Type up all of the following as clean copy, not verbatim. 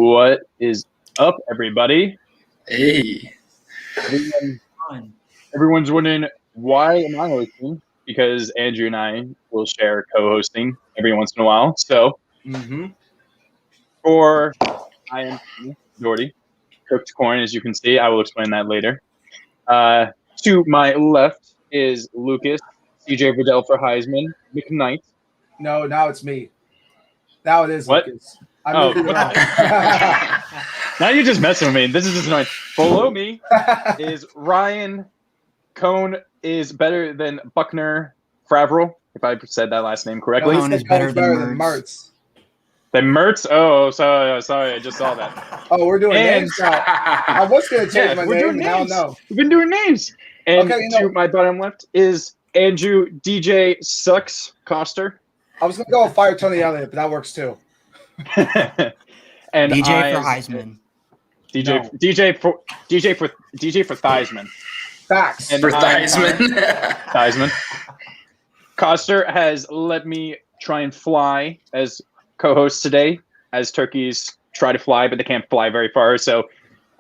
What is up, everybody? Hey. Everyone's wondering, why am I hosting? Because Andrew and I will share co-hosting every once in a while. So, I am Jordy, cooked corn, as you can see. I will explain that later. To my left is Lucas, CJ Vidal for Heisman, McKnight. No, now it's me. Now it is What? Lucas. I moved it around. Now you're just messing with me. This is just annoying. Below me is Ryan. Cone is better than Buckner Favreau, if I said that last name correctly. Cone is better than Mertz. Then Mertz? Oh, sorry. I just saw that. Oh, we're doing names now. I was going to change my name, now no. We've been doing names. And to my bottom left is Andrew DJ Sucks Coster. I was going to go with Fire Tony Elliott, but that works too. And DJ for Heisman. DJ for Theismann. Facts. And for Theismann. Theismann. Coster has let me try and fly as co-host today, as turkeys try to fly, but they can't fly very far, so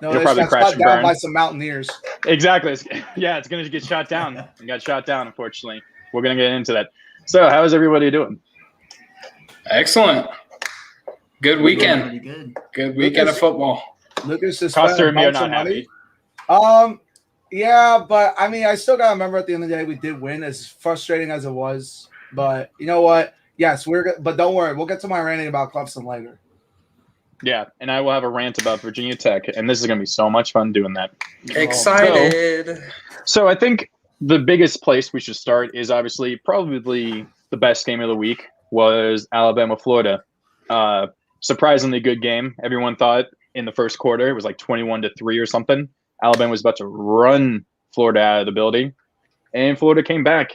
it'll probably crash and burn. By some mountaineers. Exactly. It's going to get shot down. It got shot down, unfortunately. We're going to get into that. So, how is everybody doing? Excellent. Good weekend. Good weekend of football. Lucas is Coster and me are not happy. Yeah, but I mean, I still got to remember at the end of the day, we did win, as frustrating as it was. But you know what? Yes, but don't worry. We'll get to my ranting about Clemson later. Yeah, and I will have a rant about Virginia Tech, and this is going to be so much fun doing that. Excited. So I think the biggest place we should start is obviously probably the best game of the week was Alabama-Florida. Surprisingly good game. Everyone thought in the first quarter it was like 21-3 or something. Alabama was about to run Florida out of the building, and Florida came back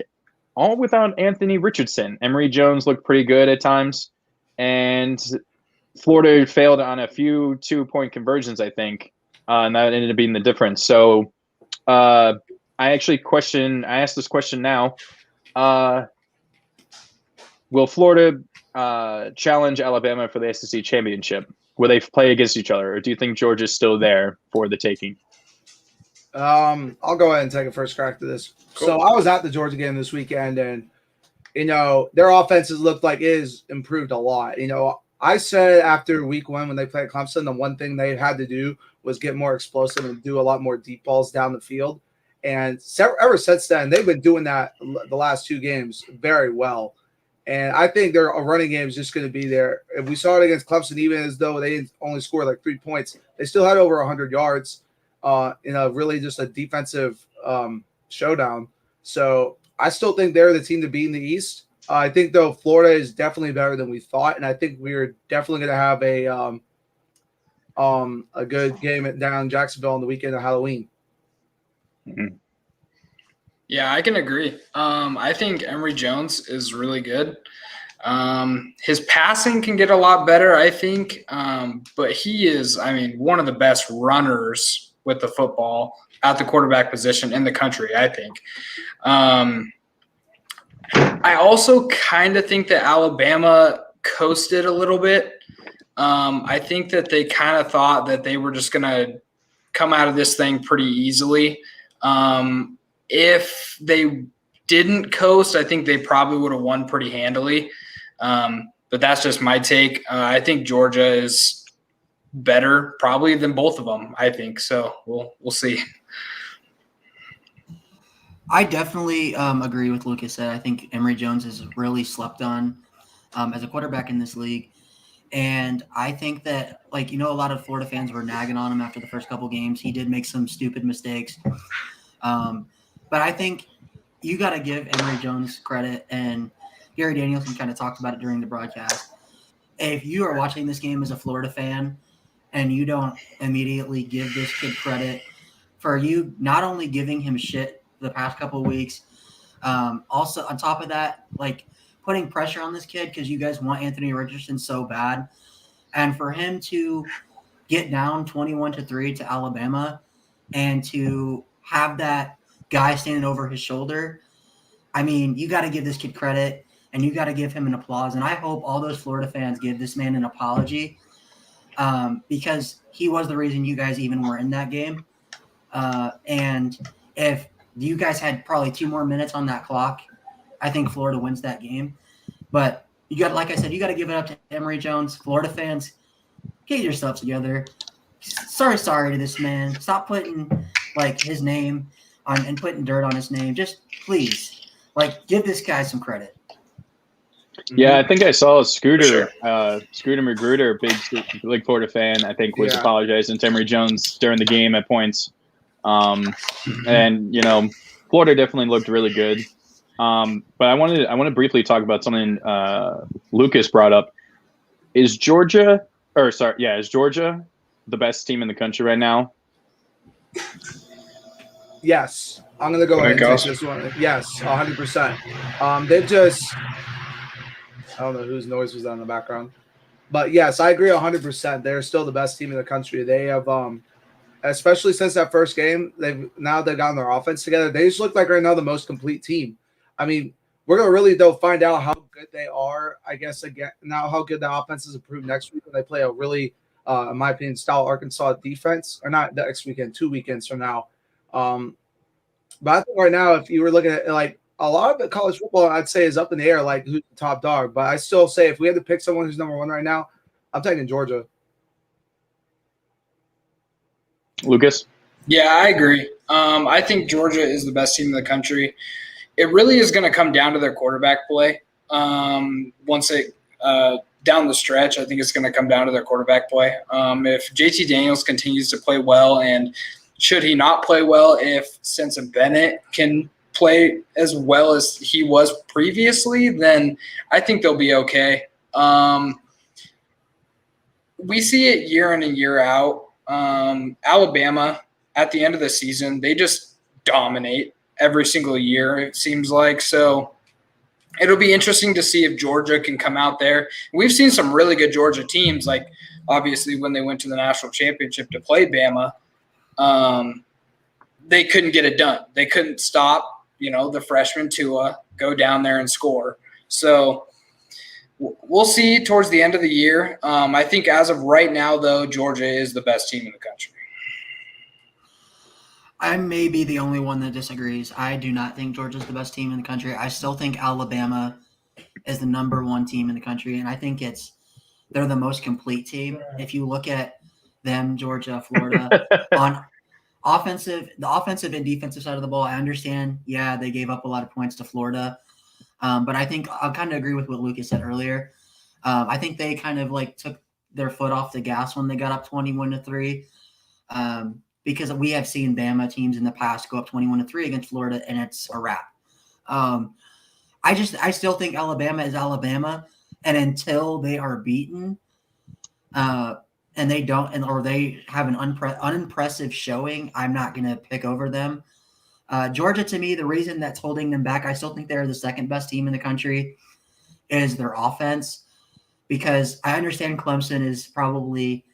all without Anthony Richardson. Emory Jones looked pretty good at times, and Florida failed on a few 2-point conversions, I think, and that ended up being the difference. So I asked this question now. Will Florida challenge Alabama for the SEC championship? Will they play against each other, or do you think Georgia's still there for the taking? I'll go ahead and take a first crack to this. Cool. So I was at the Georgia game this weekend, and their offenses looked like it is improved a lot. I said after week 1 when they played Clemson, the one thing they had to do was get more explosive and do a lot more deep balls down the field. And ever since then, they've been doing that the last 2 games very well. And I think their running game is just going to be there. If we saw it against Clemson, even as though they only scored like 3 points, they still had over 100 yards in a really just a defensive showdown. So I still think they're the team to beat in the East. I think, though, Florida is definitely better than we thought, and I think we're definitely going to have a good game down in Jacksonville on the weekend of Halloween. Mm-hmm. Yeah, I can agree. I think Emory Jones is really good. His passing can get a lot better, I think, but he is, one of the best runners with the football at the quarterback position in the country, I think. I also kind of think that Alabama coasted a little bit. I think that they kind of thought that they were just going to come out of this thing pretty easily. If they didn't coast, I think they probably would have won pretty handily. But that's just my take. I think Georgia is better probably than both of them, I think. So we'll see. I definitely agree with Lucas said. I think Emory Jones is really slept on as a quarterback in this league. And I think that, a lot of Florida fans were nagging on him after the first couple games. He did make some stupid mistakes. But I think you got to give Emory Jones credit, and Gary Danielson kind of talked about it during the broadcast. If you are watching this game as a Florida fan and you don't immediately give this kid credit for you not only giving him shit the past couple of weeks, also on top of that, putting pressure on this kid because you guys want Anthony Richardson so bad, and for him to get down 21-3 to Alabama and to have that guy standing over his shoulder, you got to give this kid credit and you got to give him an applause. And I hope all those Florida fans give this man an apology because he was the reason you guys even were in that game. And if you guys had probably 2 more minutes on that clock, I think Florida wins that game. But you got, like I said, you got to give it up to Emory Jones. Florida fans, get yourselves together. Sorry to this man. Stop putting his name on and putting dirt on his name. Just please, give this guy some credit. Yeah, I think I saw Scooter Magruder, big Florida fan, I think was apologizing to Emory Jones during the game at points. And Florida definitely looked really good. But I want to briefly talk about something Lucas brought up. Is Georgia the best team in the country right now? Yes. I'm going to go ahead and take this one. Yes, 100%. They've just – I don't know whose noise was that in the background. But, yes, I agree 100%. They're still the best team in the country. They have especially since that first game, they've gotten their offense together. They just look like right now the most complete team. I mean, we're going to really, though, find out how good they are, I guess, again, now how good the offense has improved next week when they play a really, in my opinion, style Arkansas defense. Or not next weekend, 2 weekends from now. But I think right now, if you were looking at, a lot of the college football, I'd say, is up in the air, who's the top dog. But I still say if we had to pick someone who's number one right now, I'm taking Georgia. Lucas? Yeah, I agree. I think Georgia is the best team in the country. It really is going to come down to their quarterback play. Once it down the stretch, I think it's going to come down to their quarterback play. If JT Daniels continues to play well, and should he not play well, if Stetson Bennett can play as well as he was previously, then I think they'll be okay. We see it year in and year out. Alabama, at the end of the season, they just dominate every single year, it seems like. So it'll be interesting to see if Georgia can come out there. We've seen some really good Georgia teams, obviously when they went to the national championship to play Bama, they couldn't get it done. They couldn't stop, the freshman Tua go down there and score. So we'll see towards the end of the year. I think as of right now, though, Georgia is the best team in the country. I may be the only one that disagrees. I do not think Georgia's the best team in the country. I still think Alabama is the number one team in the country, and I think they're the most complete team. If you look at them, Georgia, Florida, on the offensive and defensive side of the ball, I understand, they gave up a lot of points to Florida. But I think I'll kind of agree with what Lucas said earlier. I think they kind of took their foot off the gas when they got up 21-3. Because we have seen Bama teams in the past go up 21-3 against Florida, and it's a wrap. I still think Alabama is Alabama, and until they are beaten, and they don't, or they have an unimpressive showing, I'm not going to pick over them. Georgia, to me, the reason that's holding them back, I still think they're the second best team in the country, is their offense. Because I understand Clemson is probably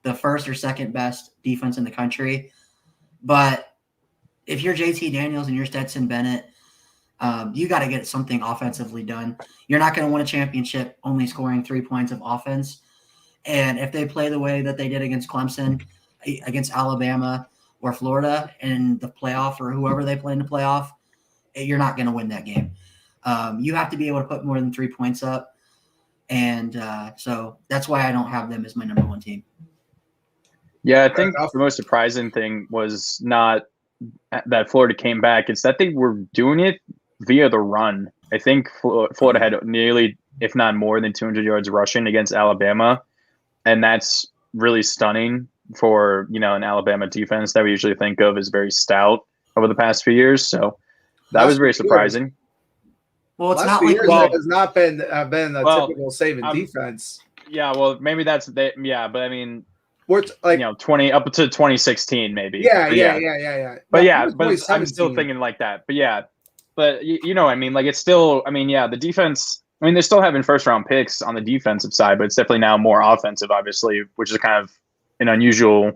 the first or second best defense in the country. But if you're JT Daniels and you're Stetson Bennett, you got to get something offensively done. You're not going to win a championship only scoring 3 points of offense. And if they play the way that they did against Clemson, against Alabama or Florida in the playoff, or whoever they play in the playoff, you're not going to win that game. You have to be able to put more than 3 points up. And so that's why I don't have them as my number one team. Yeah, I think the most surprising thing was not that Florida came back. It's that they were doing it via the run. I think Florida had nearly, if not more than 200 yards rushing against Alabama. And that's really stunning for, an Alabama defense that we usually think of as very stout over the past few years. So that was very surprising. Well, it's not like it has not been a typical saving defense. Yeah, well, maybe but I mean, we're 20 up to 2016 maybe. Yeah. But I'm still thinking like that. But I mean, it's still, the defense, they're still having first round picks on the defensive side, but it's definitely now more offensive, obviously, which is kind of an unusual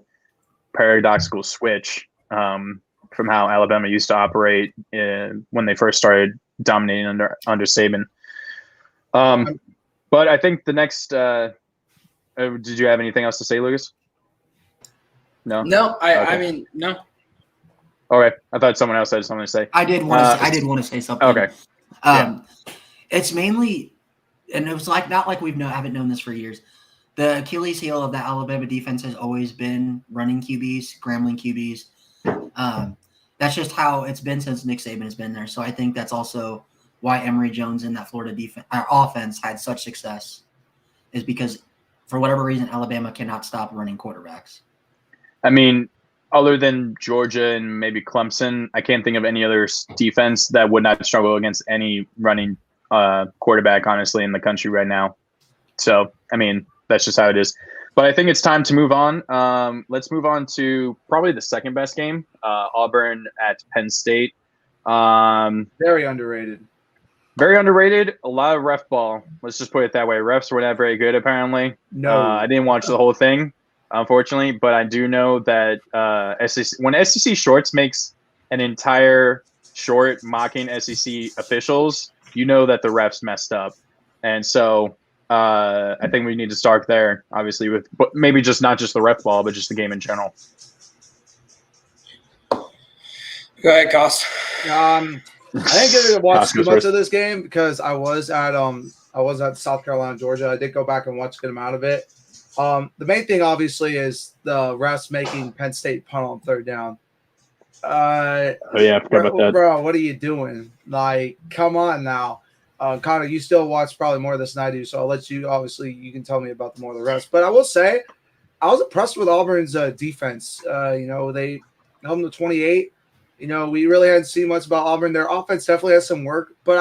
paradoxical switch from how Alabama used to operate when they first started dominating under Saban. But I think the next Did you have anything else to say, Lucas? No. No, Okay. I mean, no. Okay, I thought someone else had something to say. I did want to say something. Okay. It's mainly, and it was like not like haven't known this for years. The Achilles heel of the Alabama defense has always been running QBs, scrambling QBs. That's just how it's been since Nick Saban has been there. So I think that's also why Emory Jones in that Florida offense had such success, is because for whatever reason Alabama cannot stop running quarterbacks. I mean, other than Georgia and maybe Clemson, I can't think of any other defense that would not struggle against any running quarterback, honestly, in the country right now. So, I mean, that's just how it is. But I think it's time to move on. Let's move on to probably the second best game, Auburn at Penn State. Very underrated. Very underrated. A lot of ref ball. Let's just put it that way. Refs were not very good, apparently. No. I didn't watch the whole thing, unfortunately, but I do know that when SEC Shorts makes an entire short mocking SEC officials, you know that the refs messed up. And so I think we need to start there, obviously, with maybe not just the ref ball, but just the game in general. Go ahead, Kos. I didn't get to watch too much of this game because I was at South Carolina, Georgia. I did go back and watch a good amount of it. The main thing, obviously, is the refs making Penn State punt on third down. I forgot about that. Bro, what are you doing? Like, come on now. Connor, you still watch probably more of this than I do, so I'll let you. Obviously, you can tell me about more of the rest. But I will say, I was impressed with Auburn's defense. They held them to 28. We really hadn't seen much about Auburn. Their offense definitely has some work, but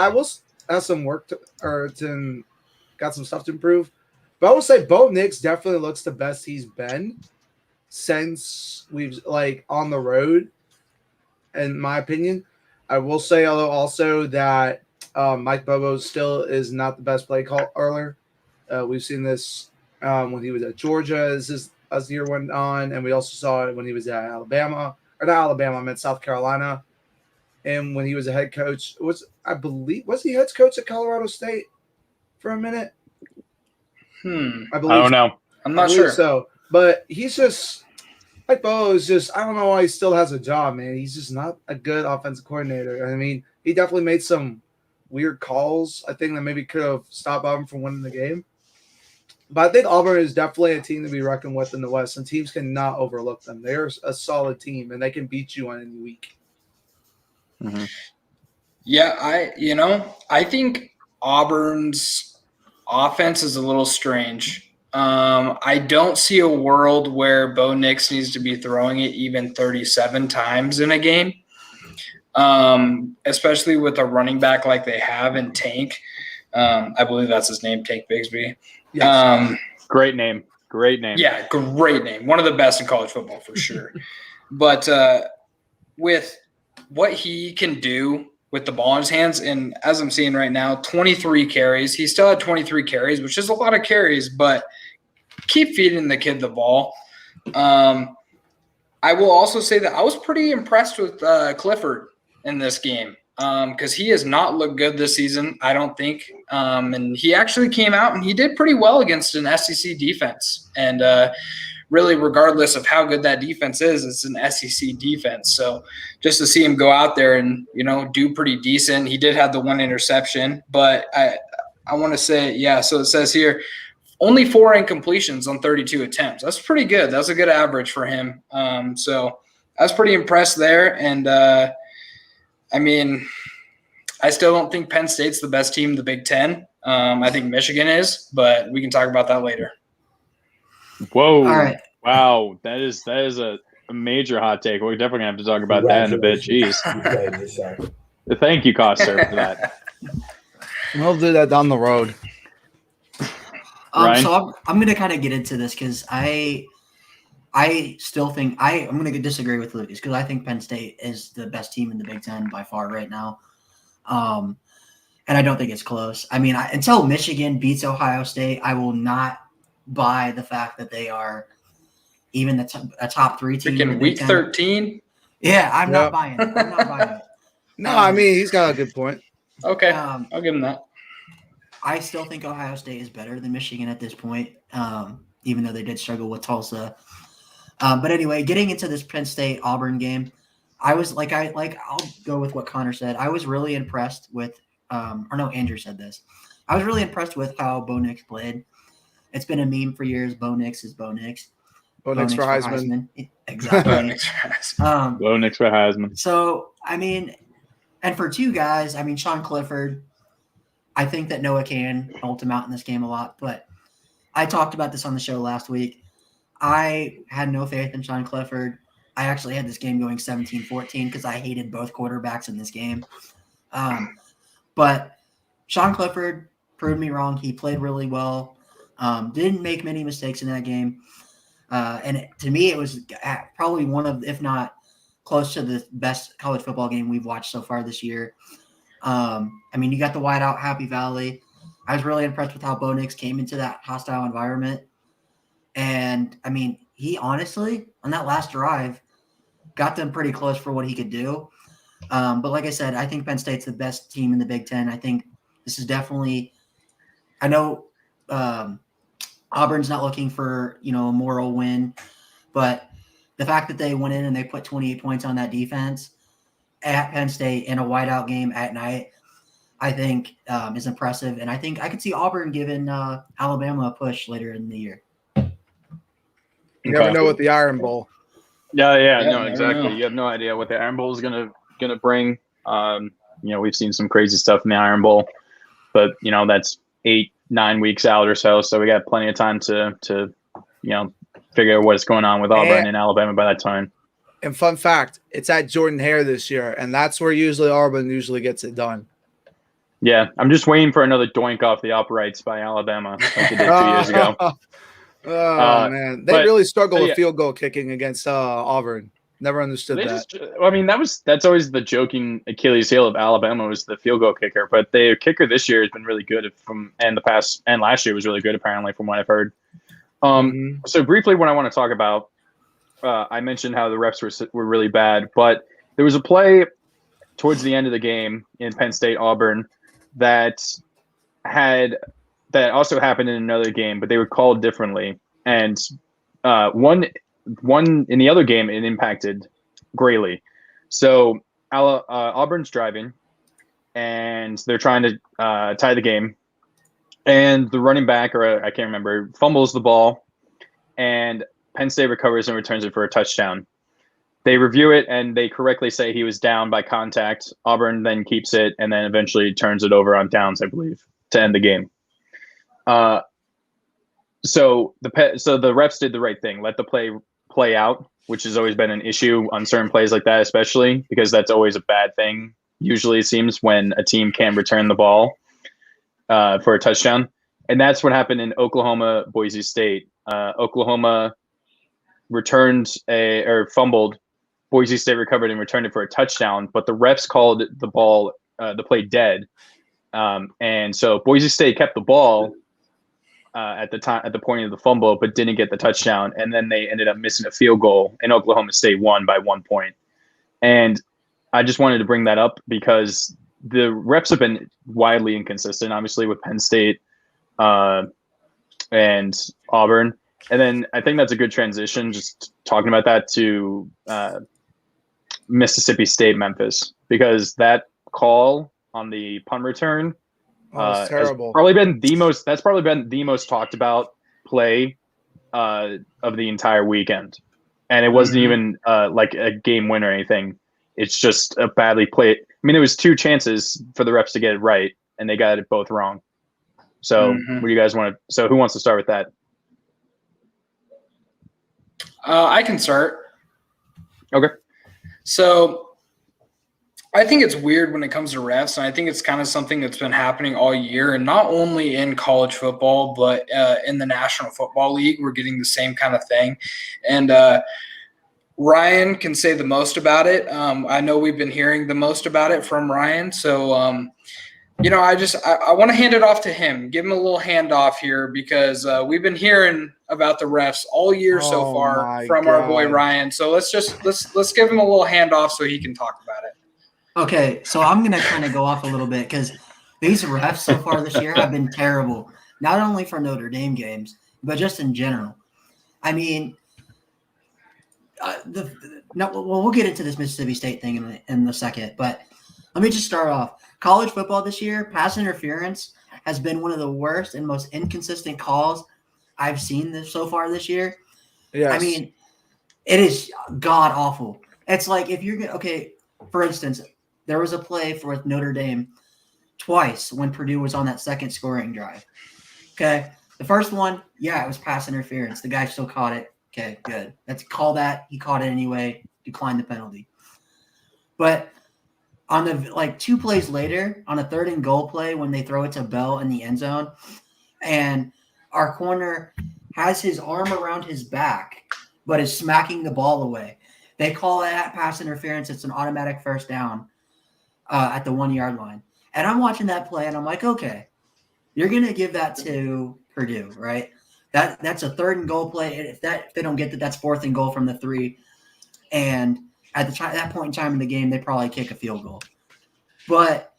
has some work got some stuff to improve. But I will say, Bo Nix definitely looks the best he's been since we've on the road, in my opinion. I will say, although also that. Mike Bobo still is not the best play caller. We've seen this when he was at Georgia as the year went on, and we also saw it when he was at Alabama. Or not Alabama, I meant South Carolina. And when he was a head coach, was he head coach at Colorado State for a minute? I don't know. I'm not sure. So, but he's just Mike Bobo is just, I don't know why he still has a job, man. He's just not a good offensive coordinator. I mean, he definitely made some weird calls, I think, that maybe could have stopped Auburn from winning the game. But I think Auburn is definitely a team to be reckoned with in the West, and teams cannot overlook them. They're a solid team, and they can beat you on any week. Mm-hmm. Yeah, I think Auburn's offense is a little strange. I don't see a world where Bo Nix needs to be throwing it even 37 times in a game. Especially with a running back like they have in Tank. I believe that's his name, Tank Bigsby. Yes. Great name. Yeah, great name. One of the best in college football for sure. But with what he can do with the ball in his hands, and as I'm seeing right now, 23 carries. He still had 23 carries, which is a lot of carries, but keep feeding the kid the ball. I will also say that I was pretty impressed with Clifford in this game because he has not looked good this season, I don't think. And he actually came out and he did pretty well against an SEC defense. And really, regardless of how good that defense is, it's an SEC defense. So just to see him go out there and, do pretty decent. He did have the one interception, but I want to say, so it says here, only 4 incompletions on 32 attempts. That's pretty good. That's a good average for him. So I was pretty impressed there. And, I still don't think Penn State's the best team in the Big Ten. I think Michigan is, but we can talk about that later. Whoa. All right. Wow. That is a major hot take. We're definitely going to have to talk about that in a bit. Jeez. Thank you, Coster, for that. We'll do that down the road. So I'm going to kind of get into this because I still think I'm going to disagree with Lucas because I think Penn State is the best team in the Big Ten by far right now. And I don't think it's close. Until Michigan beats Ohio State, I will not buy the fact that they are even a top 3 team. Freaking week 13? Yeah, I'm not buying it. No, he's got a good point. Okay, I'll give him that. I still think Ohio State is better than Michigan at this point. even though they did struggle with Tulsa. But anyway, getting into this Penn State Auburn game, I'll go with what Connor said. I was really impressed with, Andrew said this. I was really impressed with how Bo Nix played. It's been a meme for years. Bo Nix is Bo Nix. Bo Nix for Heisman. Exactly. Bo Nix for Heisman. Bo Nix for Heisman. So, I mean, and for two guys, I mean, Sean Clifford, I think that Noah can hold him out in this game a lot. But I talked about this on the show last week. I had no faith in Sean Clifford. I actually had this game going 17-14 because I hated both quarterbacks in this game. But Sean Clifford proved me wrong. He played really well. Didn't make many mistakes in that game. And to me, it was probably one of, if not close to the best college football game we've watched so far this year. I mean, you got the wide out Happy Valley. I was really impressed with how Bo Nix came into that hostile environment. And, I mean, he honestly, on that last drive, got them pretty close for what he could do. But like I said, I think Penn State's the best team in the Big Ten. I think this is definitely – I know Auburn's not looking for, a moral win, but the fact that they went in and they put 28 points on that defense at Penn State in a whiteout game at night, I think is impressive. And I think I could see Auburn giving Alabama a push later in the year. You never know with the Iron Bowl. Yeah, no, exactly. You have no idea what the Iron Bowl is gonna bring. We've seen some crazy stuff in the Iron Bowl, but that's 8-9 weeks out or so. So we got plenty of time to figure out what's going on with Auburn and Alabama by that time. And fun fact, it's at Jordan-Hare this year, and that's where Auburn usually gets it done. Yeah, I'm just waiting for another doink off the uprights by Alabama like they did 2 years ago. Man, they really struggle with field goal kicking against Auburn. Never understood that. That's always the joking Achilles heel of Alabama was the field goal kicker, but the kicker this year has been really good and last year was really good apparently from what I've heard. So briefly, what I want to talk about, I mentioned how the refs were really bad, but there was a play towards the end of the game in Penn State Auburn that also happened in another game, but they were called differently. And one in the other game, it impacted greatly. So Auburn's driving, and they're trying to tie the game. And the running back, or I can't remember, fumbles the ball, and Penn State recovers and returns it for a touchdown. They review it, and they correctly say he was down by contact. Auburn then keeps it, and then eventually turns it over on downs, I believe, to end the game. So the refs did the right thing. Let the play out, which has always been an issue on certain plays like that, especially because that's always a bad thing. Usually it seems when a team can't return the ball for a touchdown. And that's what happened in Oklahoma, Boise State. Oklahoma fumbled. Boise State recovered and returned it for a touchdown, but the refs called the play dead. And so Boise State kept the ball at the point of the fumble, but didn't get the touchdown. And then they ended up missing a field goal, and Oklahoma State won by 1 point. And I just wanted to bring that up because the refs have been widely inconsistent, obviously, with Penn State and Auburn. And then I think that's a good transition, just talking about that, to Mississippi State, Memphis, because that call on the punt return terrible. That's probably been the most talked about play of the entire weekend. And it wasn't even like a game win or anything. It's just a badly played. I mean, it was 2 chances for the refs to get it right, and they got it both wrong. So what do you guys want to – so who wants to start with that? I can start. Okay. So I think it's weird when it comes to refs, and I think it's kind of something that's been happening all year, and not only in college football, but in the National Football League, we're getting the same kind of thing. And Ryan can say the most about it. I know we've been hearing the most about it from Ryan. So, I want to hand it off to him, give him a little handoff here, because we've been hearing about the refs all year so far from our boy Ryan. So let's give him a little handoff so he can talk about it. Okay, so I'm going to kind of go off a little bit because these refs so far this year have been terrible, not only for Notre Dame games, but just in general. I mean, we'll get into this Mississippi State thing in a second, but let me just start off. College football this year, pass interference has been one of the worst and most inconsistent calls I've seen so far this year. Yes. I mean, it is god awful. It's like if you're okay. For instance, there was a play for Notre Dame twice when Purdue was on that second scoring drive. Okay, the first one, yeah, it was pass interference. The guy still caught it. Okay, good. Let's call that. He caught it anyway. Declined the penalty. But on the 2 plays later, on a 3rd and goal play when they throw it to Bell in the end zone, and our corner has his arm around his back, but is smacking the ball away. They call that pass interference. It's an automatic first down at the 1-yard line. And I'm watching that play, and I'm like, okay, you're going to give that to Purdue, right? That's a 3rd and goal play. If they don't get that, that's 4th and goal from the 3. And at that point in time in the game, they probably kick a field goal. But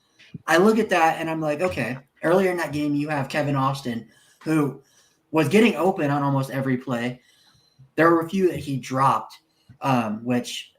I look at that, and I'm like, okay, earlier in that game, you have Kevin Austin, who was getting open on almost every play. There were a few that he dropped, which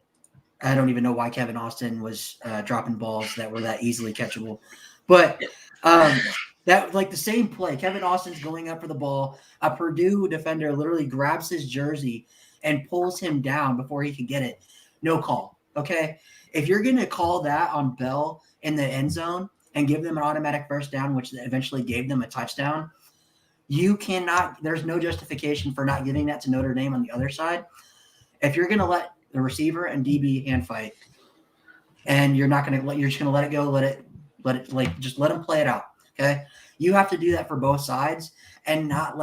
I don't even know why Kevin Austin was dropping balls that were that easily catchable. But that the same play, Kevin Austin's going up for the ball. A Purdue defender literally grabs his jersey and pulls him down before he could get it. No call. Okay. If you're going to call that on Bell in the end zone and give them an automatic first down, which eventually gave them a touchdown, you cannot, there's no justification for not giving that to Notre Dame on the other side. If you're going to let the receiver and DB hand fight, and you're just going to let it go, just let them play it out. Okay. You have to do that for both sides and not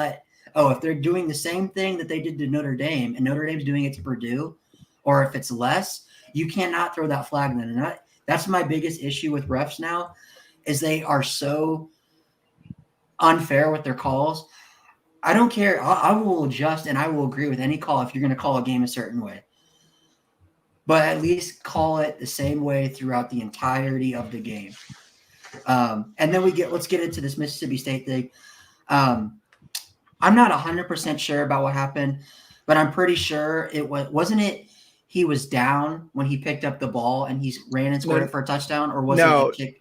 if they're doing the same thing that they did to Notre Dame and Notre Dame's doing it to Purdue, or if it's less, you cannot throw that flag then. And that's my biggest issue with refs now, is they are so unfair with their calls. I don't care. I will adjust and I will agree with any call if you're going to call a game a certain way. But at least call it the same way throughout the entirety of the game. And then let's get into this Mississippi State thing. I'm not 100% sure about what happened, but I'm pretty sure wasn't it he was down when he picked up the ball and he ran and scored it for a touchdown, or was it the kick?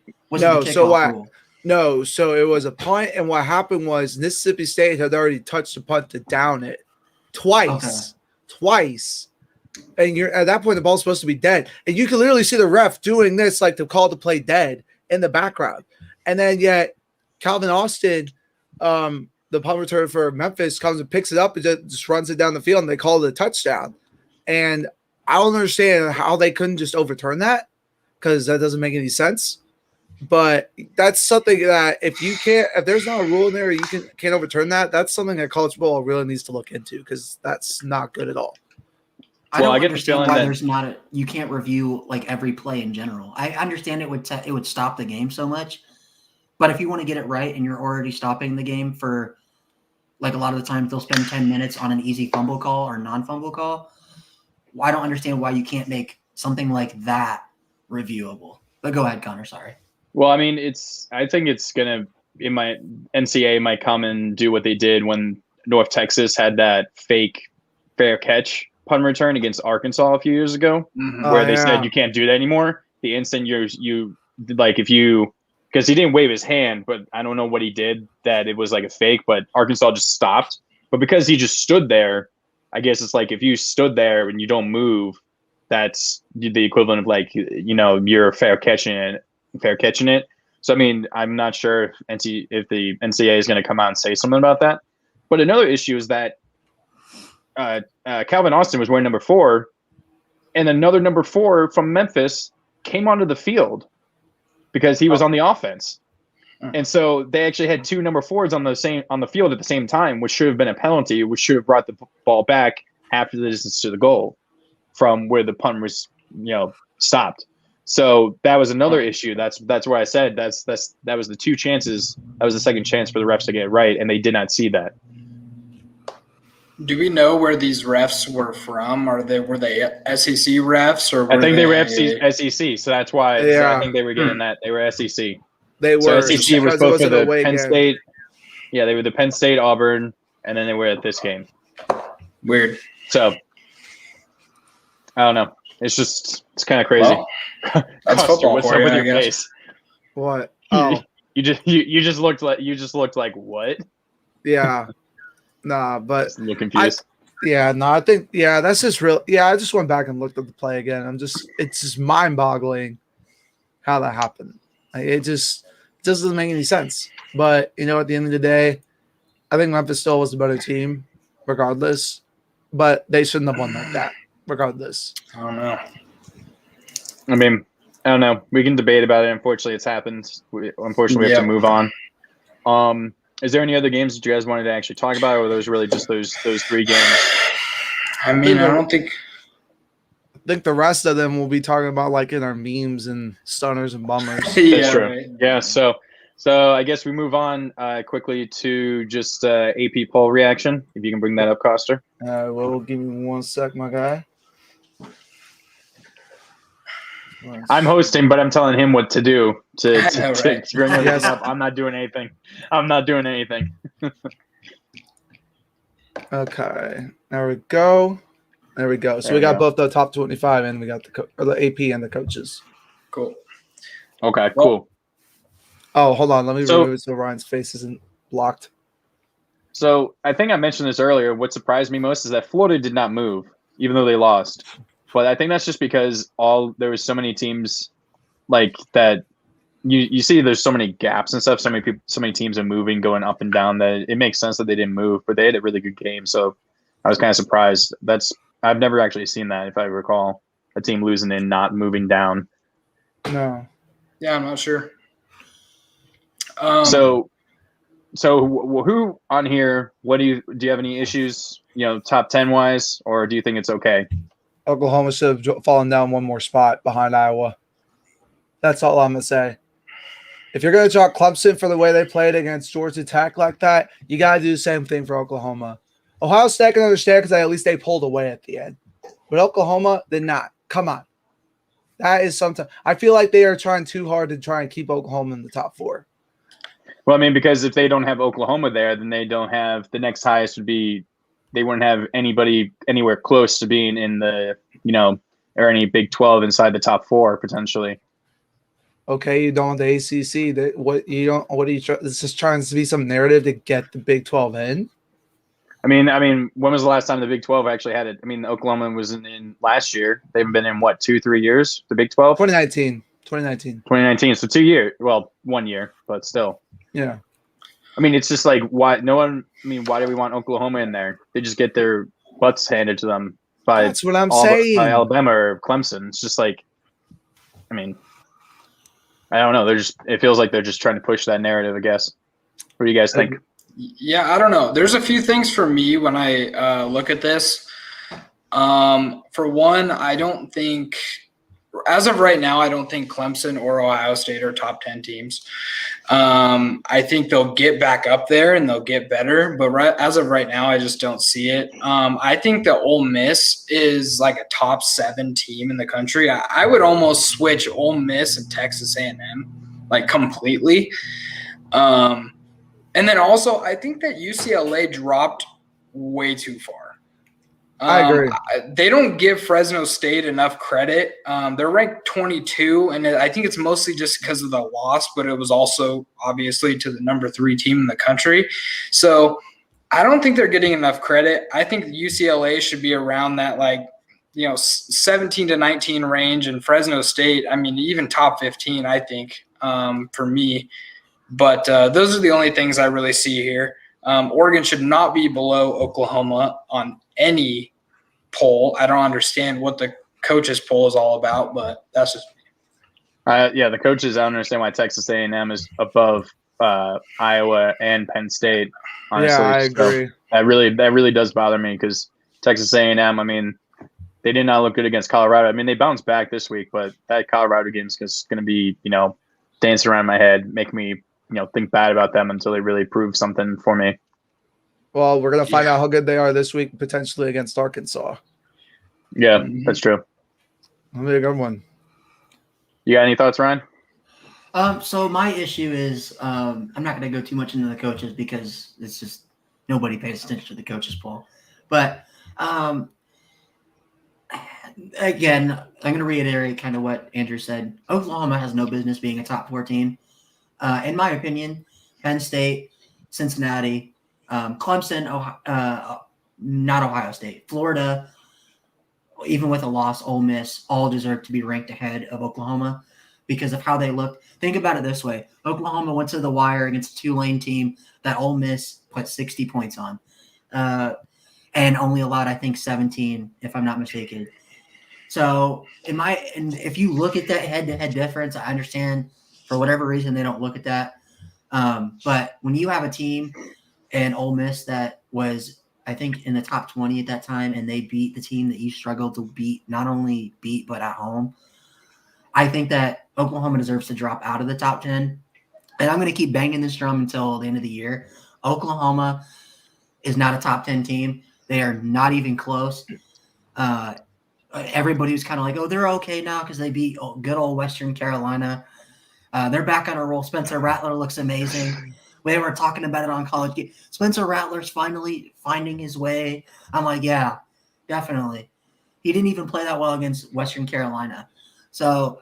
No, so it was a punt, and what happened was Mississippi State had already touched the punt to down it twice. And you're at that point, the ball's supposed to be dead, and you can literally see the ref doing this, like to call the play dead in the background, and then yet Calvin Austin, the punt return for Memphis, comes and picks it up and just runs it down the field, and they call it a touchdown. And I don't understand how they couldn't just overturn that, because that doesn't make any sense. But that's something that if there's not a rule in there, you can't overturn that. That's something that college football really needs to look into, because that's not good at all. I get the feeling that you can't review every play in general. I understand it would stop the game so much, but if you want to get it right and you're already stopping the game for a lot of the times they'll spend 10 minutes on an easy fumble call or non-fumble call. I don't understand why you can't make something like that reviewable. But go ahead, Connor. Sorry. Well, I mean, I think it's gonna NCAA might come and do what they did when North Texas had that fake fair catch punt return against Arkansas a few years ago, where they said you can't do that anymore. The instant because he didn't wave his hand, but I don't know what he did that it was like a fake, but Arkansas just stopped. But because he just stood there, I guess it's like if you stood there and you don't move, that's the equivalent of you're fair catching it. So I mean, I'm not sure if the NCAA is going to come out and say something about that. But another issue is that Calvin Austin was wearing number 4, and another number 4 from Memphis came onto the field because he was on the offense. And so they actually had 2 number 4s on the field at the same time, which should have been a penalty, which should have brought the ball back after the distance to the goal from where the punt was, stopped. So that was another issue. That's where I said that was the 2 chances. That was the second chance for the refs to get it right, and they did not see that. Do we know where these refs were from? Were they SEC refs, or I think they were SEC, so that's why I think they were getting that. They were SEC. They were. So SEC was both for the Penn game. State. Yeah, they were the Penn State, Auburn, and then they were at this game. Weird. So I don't know. It's kind of crazy. Well, that's Custer, football what's for up you, with I your guess. face? What? Oh, You just looked like what? yeah. Nah, but Just a little confused. I think that's just real. Yeah, I just went back and looked at the play again. It's just mind-boggling how that happened. Like, it just doesn't make any sense. But at the end of the day, I think Memphis still was the better team, regardless. But they shouldn't have won like that, regardless. I don't know. I mean, I don't know. We can debate about it. Unfortunately, it's happened. Unfortunately, we have to move on. Is there any other games that you guys wanted to actually talk about, or were those really just those 3 games? I mean, I don't think. I think the rest of them we'll be talking about like in our memes and stunners and bummers. That's true. Right. Yeah. So I guess we move on quickly to just AP poll reaction. If you can bring that up, Coster. Well, give me 1 sec, my guy. I'm hosting, but I'm telling him what to do to Right. bring everything up. I'm not doing anything. Okay, there we go. So we got both the top 25, and we got the AP and the coaches. Cool. Okay, cool. Oh, hold on. Let me remove it so Ryan's face isn't blocked. So I think I mentioned this earlier. What surprised me most is that Florida did not move, even though they lost. But I think that's just because there was so many teams like that. You see, there's so many gaps and stuff. So many teams are moving, going up and down. That it makes sense that they didn't move, but they had a really good game. So I was kind of surprised. I've never actually seen that, if I recall, a team losing and not moving down. No. Yeah, I'm not sure. So who on here? What do you have any issues? Top 10 wise, or do you think it's okay? Oklahoma should have fallen down one more spot behind Iowa. That's all I'm gonna say. If you're going to chalk Clemson for the way they played against Georgia Tech like that, you got to do the same thing for Oklahoma. Ohio State can understand because at least they pulled away at the end. But Oklahoma did not. Come on. That is something. I feel like they are trying too hard to try and keep Oklahoma in the top 4. Well, I mean, because if they don't have Oklahoma there, then they don't have – the next highest would be – they wouldn't have anybody anywhere close to being in the or any Big 12 inside the top 4 potentially. Okay, you don't the ACC. What are you? Is this trying to be some narrative to get the Big 12 in? I mean, when was the last time the Big 12 actually had it? I mean, Oklahoma was in last year. They've been in 2-3 years. The Big 12. 2019. So 2 years. Well, 1 year, but still. Yeah. I mean, it's just like why no one. I mean, why do we want Oklahoma in there? They just get their butts handed to them by That's what I'm saying. By Alabama or Clemson. It's just like, I mean. I don't know. It feels like they're just trying to push that narrative, I guess. What do you guys think? Yeah, I don't know. There's a few things for me when I look at this. For one, I don't think – as of right now, I don't think Clemson or Ohio State are top 10 teams. I think they'll get back up there and they'll get better. But as of right now, I just don't see it. I think that Ole Miss is like a top 7 team in the country. I would almost switch Ole Miss and Texas A&M like completely. And then also, I think that UCLA dropped way too far. I agree. They don't give Fresno State enough credit. They're ranked 22, and I think it's mostly just because of the loss, but it was also obviously to the number 3 team in the country. So I don't think they're getting enough credit. I think UCLA should be around that 17 to 19 range, and Fresno State, I mean, even top 15, I think, for me. But those are the only things I really see here. Oregon should not be below Oklahoma on any poll. I don't understand what the coaches poll is all about, but that's just me. Yeah, the coaches. I don't understand why Texas A&M is above Iowa and Penn State. Honestly, yeah, I agree. That really does bother me because Texas A&M. I mean, they did not look good against Colorado. I mean, they bounced back this week, but that Colorado game is going to be dancing around my head, make me think bad about them until they really prove something for me. Well, we're going to find out how good they are this week, potentially against Arkansas. Yeah, that's true. That'll be a good one. You got any thoughts, Ryan? So my issue is I'm not going to go too much into the coaches because it's just nobody pays attention to the coaches poll. But Again, I'm going to reiterate kind of what Andrew said. Oklahoma has no business being a top 4 team. In my opinion, Penn State, Cincinnati, Clemson, not Ohio State, Florida, even with a loss, Ole Miss, all deserve to be ranked ahead of Oklahoma because of how they look. Think about it this way. Oklahoma went to the wire against a Tulane team that Ole Miss put 60 points on and only allowed, I think, 17, if I'm not mistaken. So if you look at that head-to-head difference, I understand for whatever reason they don't look at that. But when you have a team in Ole Miss that was, I think, in the top 20 at that time, and they beat the team that you struggled to beat, not only beat, but at home, I think that Oklahoma deserves to drop out of the top 10. And I'm going to keep banging this drum until the end of the year. Oklahoma is not a top 10 team. They are not even close. Everybody was kind of like, oh, they're okay now because they beat good old Western Carolina. They're back on a roll. Spencer Rattler looks amazing. We were talking about it on College Game. Spencer Rattler's finally finding his way. I'm like, yeah, definitely. He didn't even play that well against Western Carolina. So,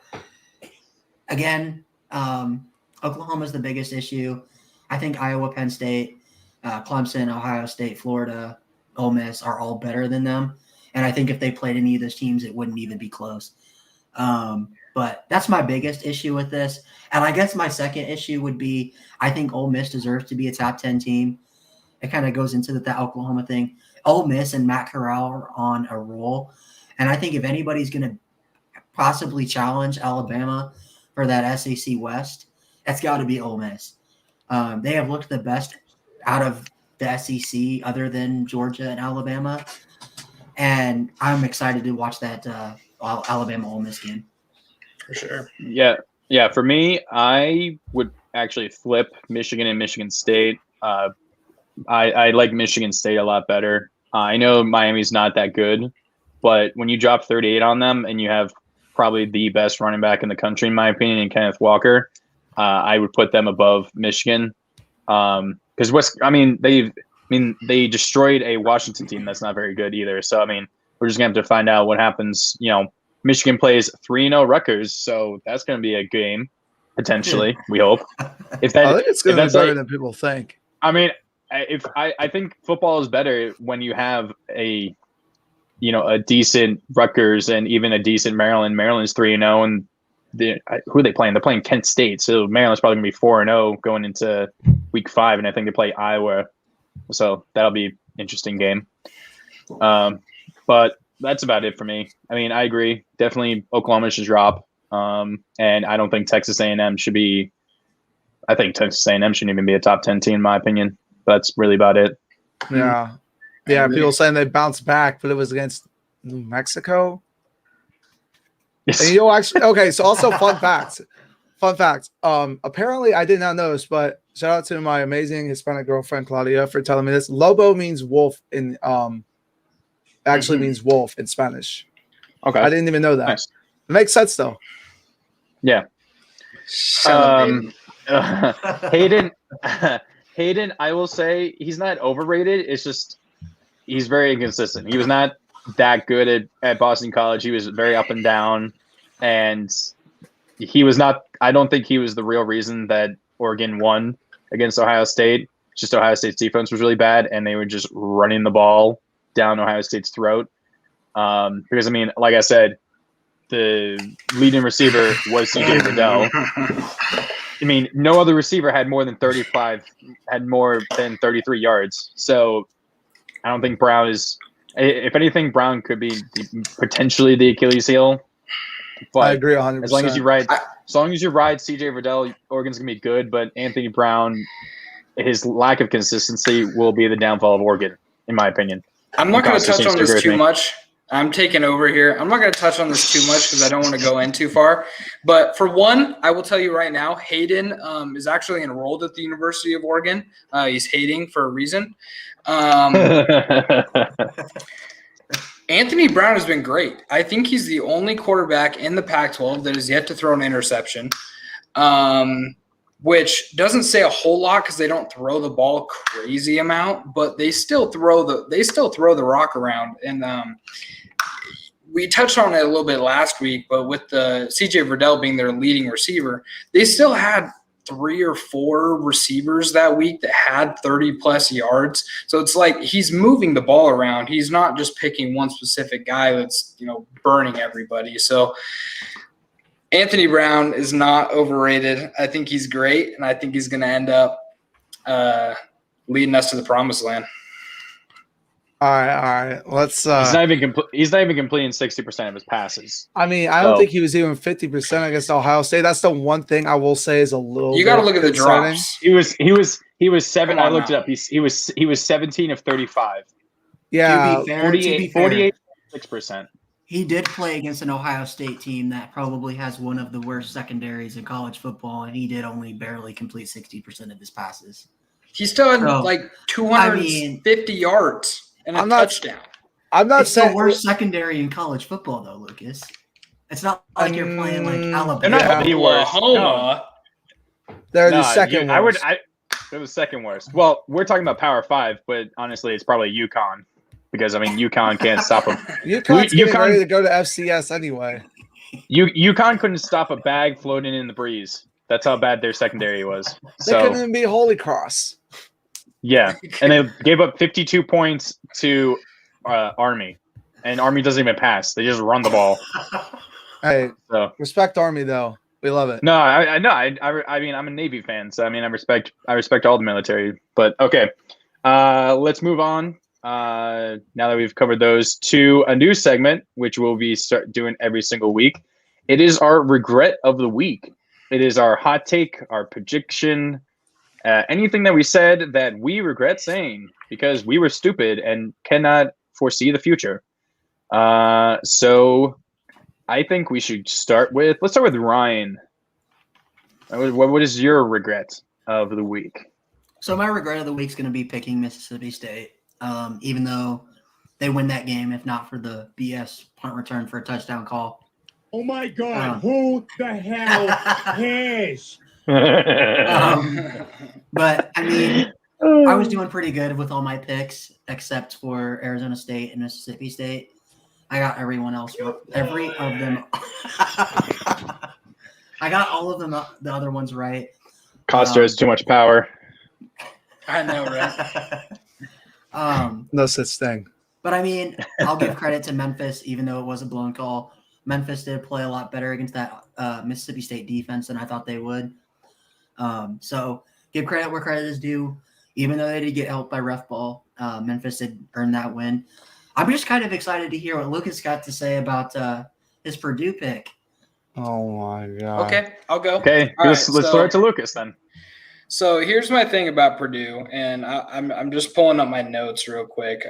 again, Oklahoma's the biggest issue. I think Iowa, Penn State, Clemson, Ohio State, Florida, Ole Miss are all better than them. And I think if they played any of those teams, it wouldn't even be close. But that's my biggest issue with this. And I guess my second issue would be I think Ole Miss deserves to be a top 10 team. It kind of goes into the Oklahoma thing. Ole Miss and Matt Corral are on a roll. And I think if anybody's going to possibly challenge Alabama for that SEC West, that's got to be Ole Miss. They have looked the best out of the SEC other than Georgia and Alabama. And I'm excited to watch that Alabama-Ole Miss game. For sure. Yeah. For me, I would actually flip Michigan and Michigan State. I like Michigan State a lot better. I know Miami's not that good, but when you drop 38 on them and you have probably the best running back in the country, in my opinion, in Kenneth Walker, I would put them above Michigan. Because they destroyed a Washington team that's not very good either. So, we're just going to have to find out what happens. Michigan plays 3-0 Rutgers, so that's going to be a game, potentially, we hope. I think it's going to be better than people think. I think football is better when you have a decent Rutgers and even a decent Maryland. Maryland's 3-0, and who are they playing? They're playing Kent State, so Maryland's probably going to be 4-0 going into week 5, and I think they play Iowa. So that'll be an interesting game. But that's about it for me. I agree. Definitely Oklahoma should drop. And I don't think Texas A&M should be – I think Texas A&M shouldn't even be a top 10 team in my opinion. That's really about it. Yeah. Yeah, people saying they bounced back, but it was against New Mexico. Yes. And okay, so also fun facts. Apparently I did not know this, but shout out to my amazing Hispanic girlfriend Claudia for telling me this. Lobo means wolf in means wolf in Spanish. Okay. I didn't even know that. Nice. It makes sense though. Yeah. Hayden, I will say he's not overrated. It's just he's very inconsistent. He was not that good at Boston College. He was very up and down, and he was not – I don't think he was the real reason that Oregon won against Ohio State. Just Ohio State's defense was really bad, and they were just running the ball down Ohio State's throat. Because, like I said, the leading receiver was C.J. Verdell. No other receiver had more than 33 yards. So I don't think Brown is – if anything, Brown could be potentially the Achilles heel. But I agree 100%. As long as you ride C.J. Verdell, Oregon's going to be good. But Anthony Brown, his lack of consistency will be the downfall of Oregon, in my opinion. I'm not going to touch on this too much. I'm taking over here. I'm not going to touch on this too much because I don't want to go in too far. But for one, I will tell you right now, Hayden is actually enrolled at the University of Oregon. He's hating for a reason. Anthony Brown has been great. I think he's the only quarterback in the Pac-12 that has yet to throw an interception. which doesn't say a whole lot because they don't throw the ball crazy amount, but they still throw the rock around. And we touched on it a little bit last week, but with the CJ Verdell being their leading receiver, they still had 3 or 4 receivers that week that had 30-plus yards. So it's like he's moving the ball around. He's not just picking one specific guy that's, burning everybody. So Anthony Brown is not overrated. I think he's great, and I think he's going to end up leading us to the promised land. All right. Let's. He's not even completing 60% of his passes. I mean, I don't think he was even 50% against Ohio State. That's the one thing I will say is a little. You got to look at the drops. He was 7. I looked it up. He was 17 of 35. Yeah, to be fair, 48.6%. He did play against an Ohio State team that probably has one of the worst secondaries in college football, and he did only barely complete 60% of his passes. He still had 250 yards. And a touchdown. I'm not it's saying the worst secondary in college football, though, Lucas. It's not like you're playing like Alabama. They're not the worst. No. They're the second worst. They're the second worst. Well, we're talking about Power 5, but honestly, it's probably UConn because UConn can't stop them. UConn's getting ready to go to FCS anyway. UConn couldn't stop a bag floating in the breeze. That's how bad their secondary was. They couldn't even beat Holy Cross. Yeah, and they gave up 52 points to Army, and Army doesn't even pass; they just run the ball. Hey, respect Army though. We love it. No, I mean, I'm a Navy fan, so I mean, I respect all the military. But okay, let's move on. Now that we've covered those, to a new segment which we'll be start doing every single week. It is our regret of the week. It is our hot take, our prediction. Anything that we said that we regret saying because we were stupid and cannot foresee the future. So I think we should let's start with Ryan. What is your regret of the week? So my regret of the week is going to be picking Mississippi State, even though they win that game, if not for the BS punt return for a touchdown call. Oh my God, who the hell cares? But I mean, I was doing pretty good with all my picks except for Arizona State and Mississippi State. I got everyone else, every of them. I got all of them, the other ones right. Costa has too much power. I know, right? No such thing. But I mean, I'll give credit to Memphis, even though it was a blown call. Memphis did play a lot better against that Mississippi State defense than I thought they would. So give credit where credit is due. Even though they did get helped by ref ball, Memphis did earn that win. I'm just kind of excited to hear what Lucas got to say about his Purdue pick. Oh my God. Okay, I'll go. Okay, let's throw it to Lucas then. So here's my thing about Purdue, and I'm just pulling up my notes real quick.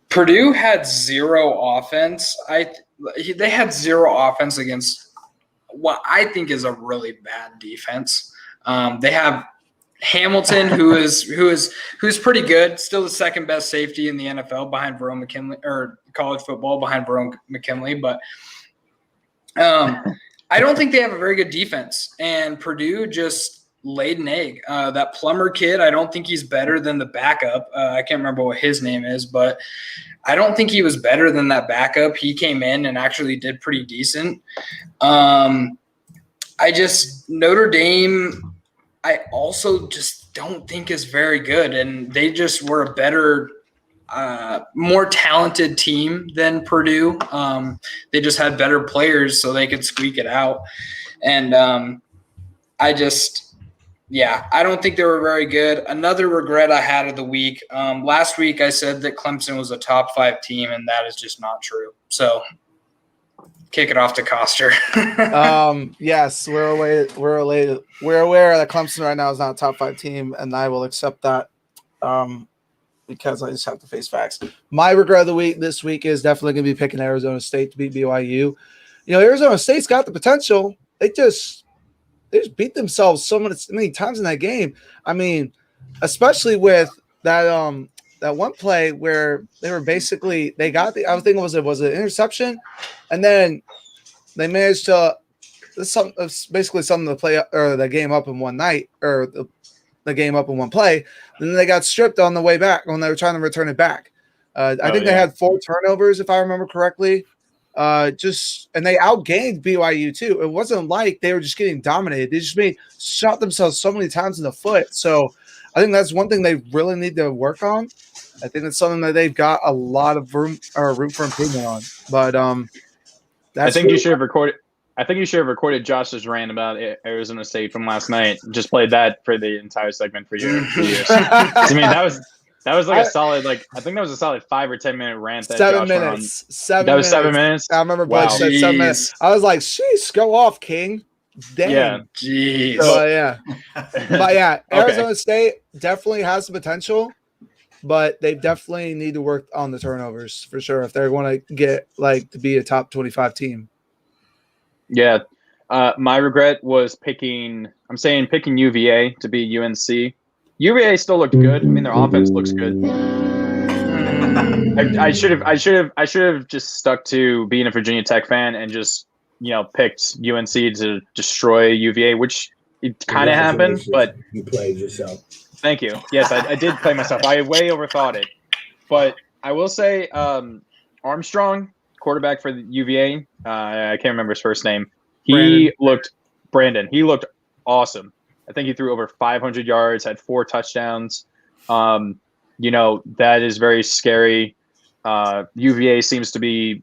Purdue had zero offense. They had zero offense against what I think is a really bad defense. They have Hamilton, who's pretty good, still the second best safety in the NFL behind Verone McKinley, or college football behind Verone McKinley. But I don't think they have a very good defense, and Purdue just laid an egg. That Plummer kid, I don't think he's better than the backup. I can't remember what his name is, but I don't think he was better than that backup. He came in and actually did pretty decent. Notre Dame, I also just don't think is very good, and they just were a better, more talented team than Purdue. They just had better players, so they could squeak it out. And I don't think they were very good. Another regret I had of the week, last week I said that Clemson was a top 5 team, and that is just not true. So kick it off to Koster. Yes, we're aware that Clemson right now is not a top 5 team, and I will accept that because I just have to face facts. My regret of the week this week is definitely going to be picking Arizona State to beat BYU. You know, Arizona State's got the potential. They just beat themselves so many times in that game. I mean, especially with that one play where they were I think it was an interception, and then they managed to it's basically something to play or the game up in one night or the game up in one play. Then they got stripped on the way back when they were trying to return it back. I think they had 4 turnovers, if I remember correctly. And they outgained BYU too. It wasn't like they were just getting dominated. They just shot themselves so many times in the foot. So I think that's one thing they really need to work on. I think it's something that they've got a lot of room for improvement on. But I think you should have recorded. I think you should have recorded Josh's rant about Arizona State from last night. Just played that for the entire segment for you. I mean, that was like a solid, I think that was a solid 5 or 10 minute rant. That 7 Josh minutes. That was 7 minutes. I remember Blake said 7 minutes. I was like, "Sheesh, go off, King." Dang. Yeah. Jeez. But yeah, Arizona State definitely has the potential, but they definitely need to work on the turnovers for sure if they're going to get to be a top 25 team. Yeah. My regret was picking UVA to be UNC. UVA still looked good. I mean, their offense looks good. I should have just stuck to being a Virginia Tech fan and just picked UNC to destroy UVA, which it kind of happened. But you played yourself. Thank you. Yes, I did play myself. I way overthought it, but I will say Armstrong, quarterback for the UVA. I can't remember his first name. Brandon. He looked awesome. I think he threw over 500 yards, had 4 touchdowns. That is very scary. UVA seems to be,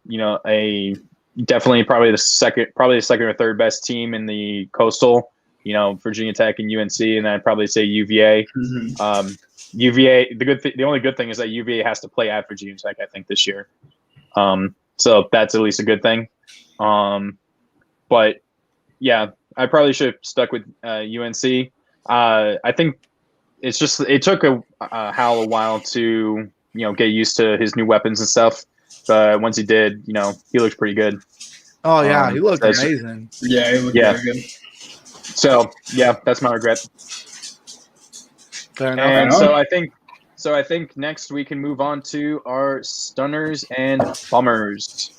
definitely probably the second or third best team in the Coastal. Virginia Tech and UNC, and then I'd probably say UVA. Mm-hmm. UVA. The only good thing is that UVA has to play at Virginia Tech, I think, this year. So that's at least a good thing. But yeah, I probably should have stuck with UNC. I think it took Howell a while to get used to his new weapons and stuff. But once he did, he looked pretty good. Oh yeah, he looked amazing. Yeah, he looked very good. So yeah, that's my regret. Fair enough. And so I think next we can move on to our stunners and bummers.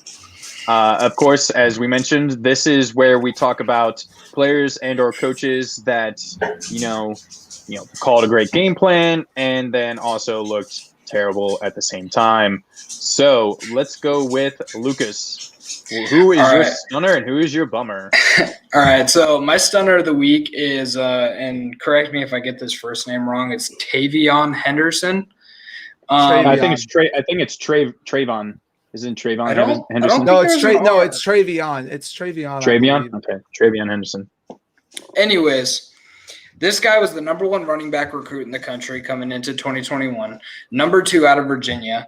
Of course, as we mentioned, this is where we talk about players and or coaches that called a great game plan and then also looked terrible at the same time. So let's go with Lucas. Who is your stunner and who is your bummer? All right, so my stunner of the week is, and correct me if I get this first name wrong, it's Tavion Henderson. I think it's Trayvon. Isn't Trayvon Henderson? No, it's Travion. It's Travion. Travion? Okay, Travion Henderson. Anyways, this guy was the number 1 running back recruit in the country coming into 2021, number 2 out of Virginia.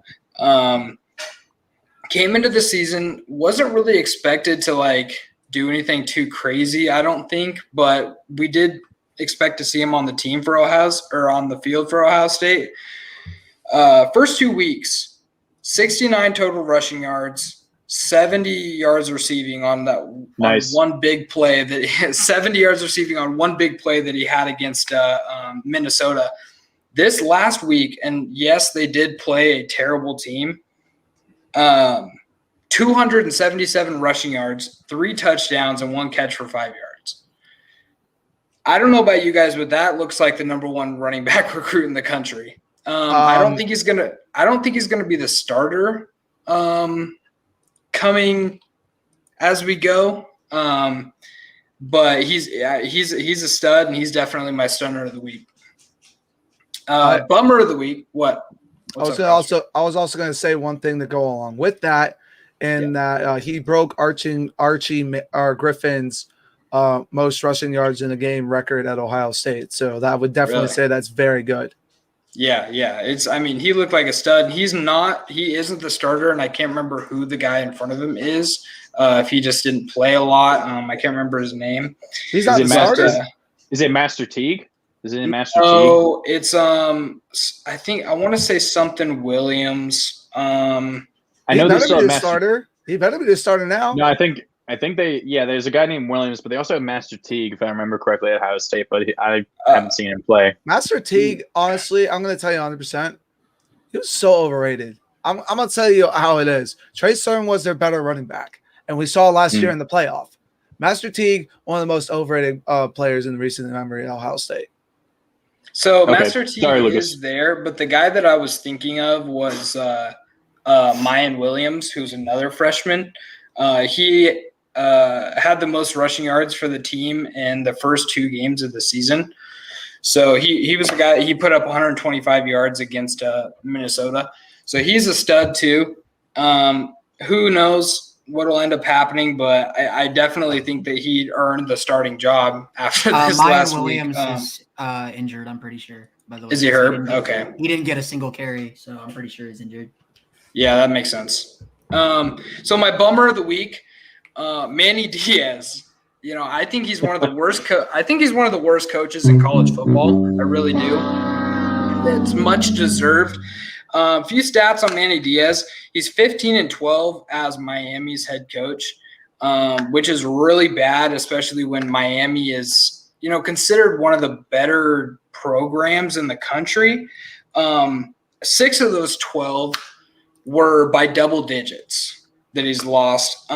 Came into the season, wasn't really expected to do anything too crazy, I don't think, but we did expect to see him on the team for on the field for Ohio State. First 2 weeks, 69 total rushing yards, 70 yards receiving on that one big play 70 yards receiving on one big play that he had against Minnesota. This last week, and yes, they did play a terrible team. 277 rushing yards, 3 touchdowns, and 1 catch for 5 yards. I don't know about you guys, but that looks like the number 1 running back recruit in the country. I don't think he's gonna be the starter coming as we go. But he's a stud, and he's definitely my stunner of the week. Bummer of the week. What? I was also going to say one thing to go along with that, and that he broke Archie Griffin's most rushing yards in a game record at Ohio State. So that would definitely say that's very good. Yeah. He looked like a stud. He isn't the starter, and I can't remember who the guy in front of him is. If he just didn't play a lot, I can't remember his name. He's not the starter. Is it Master Teague? Is it Master Teague? Oh, it's I think I want to say something Williams. I know they still have Master starter. He better be the starter now. No, I think there's a guy named Williams, but they also have Master Teague, if I remember correctly, at Ohio State, but I haven't seen him play. Master Teague, honestly, I'm going to tell you 100%, he was so overrated. I'm going to tell you how it is. Trey Sermon was their better running back, and we saw last year in the playoff. Master Teague, one of the most overrated players in recent memory at Ohio State. So Okay. Master Teague Sorry, Lucas. is there, but the guy that I was thinking of was Mayan Williams, who's another freshman. He had the most rushing yards for the team in the first 2 games of the season. So he was a guy. He put up 125 yards against Minnesota. So he's a stud too. Who knows what'll end up happening, but I definitely think that he earned the starting job after this Mayan last Williams week. is injured, I'm pretty sure, by the way. Is he hurt? Okay. He didn't get a single carry, so I'm pretty sure he's injured. Yeah, that makes sense. So my bummer of the week, Manny Diaz. You know, I think he's one of the worst. I think he's one of the worst coaches in college football. I really do. It's much deserved. A few stats on Manny Diaz. He's 15-12 as Miami's head coach, which is really bad, especially when Miami is, you know, considered one of the better programs in the country. 6 of those 12 were by double digits that he's lost.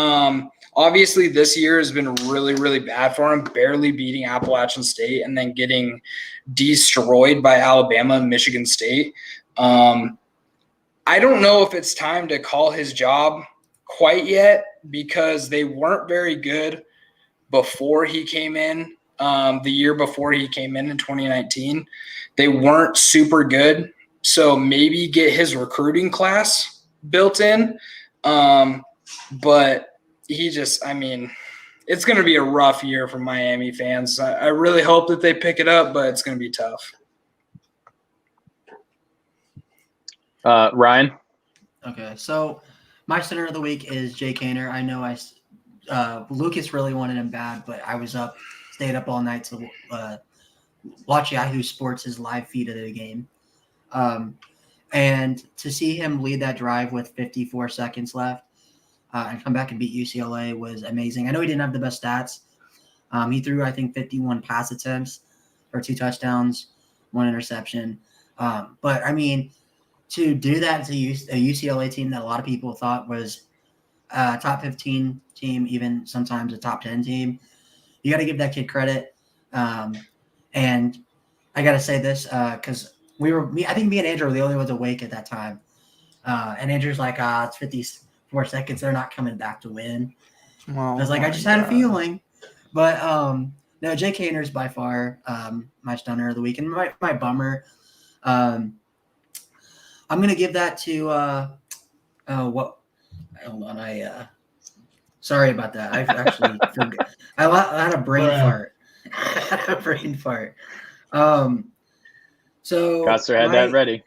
Obviously, this year has been really, really bad for him, barely beating Appalachian State and then getting destroyed by Alabama and Michigan State. I don't know if it's time to call his job quite yet because they weren't very good before he came in, the year before he came in 2019. They weren't super good. So maybe get his recruiting class built in. But he just, I mean, it's going to be a rough year for Miami fans. I really hope that they pick it up, but it's going to be tough. Ryan? Okay, so my center of the week is Jay Kaner. I know Lucas really wanted him bad, but I stayed up all night to watch Yahoo Sports' live feed of the game. And to see him lead that drive with 54 seconds left and come back and beat UCLA was amazing. I know he didn't have the best stats. He threw, I think, 51 pass attempts for 2 touchdowns, 1 interception. But, I mean, to do that to a UCLA team that a lot of people thought was a top 15 team, even sometimes a top 10 team, you got to give that kid credit. And I got to say this because I think me and Andrew were the only ones awake at that time. And Andrew's like, it's 54 seconds. They're not coming back to win. I was like, I just had a feeling. But no, Jay Kaner's by far my stunner of the week. And my bummer, I'm going to give that to hold on. Sorry about that. I've actually forgot. I had a brain fart. So Coster had that ready.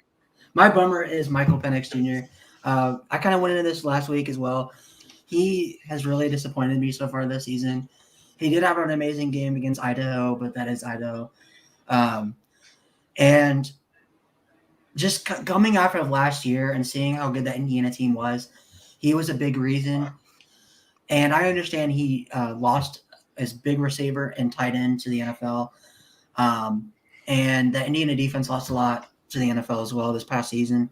My bummer is Michael Penix Jr. I kind of went into this last week as well. He has really disappointed me so far this season. He did have an amazing game against Idaho, but that is Idaho. And just coming after last year and seeing how good that Indiana team was, he was a big reason. And I understand he lost his big receiver and tight end to the NFL. And the Indiana defense lost a lot to the NFL as well this past season.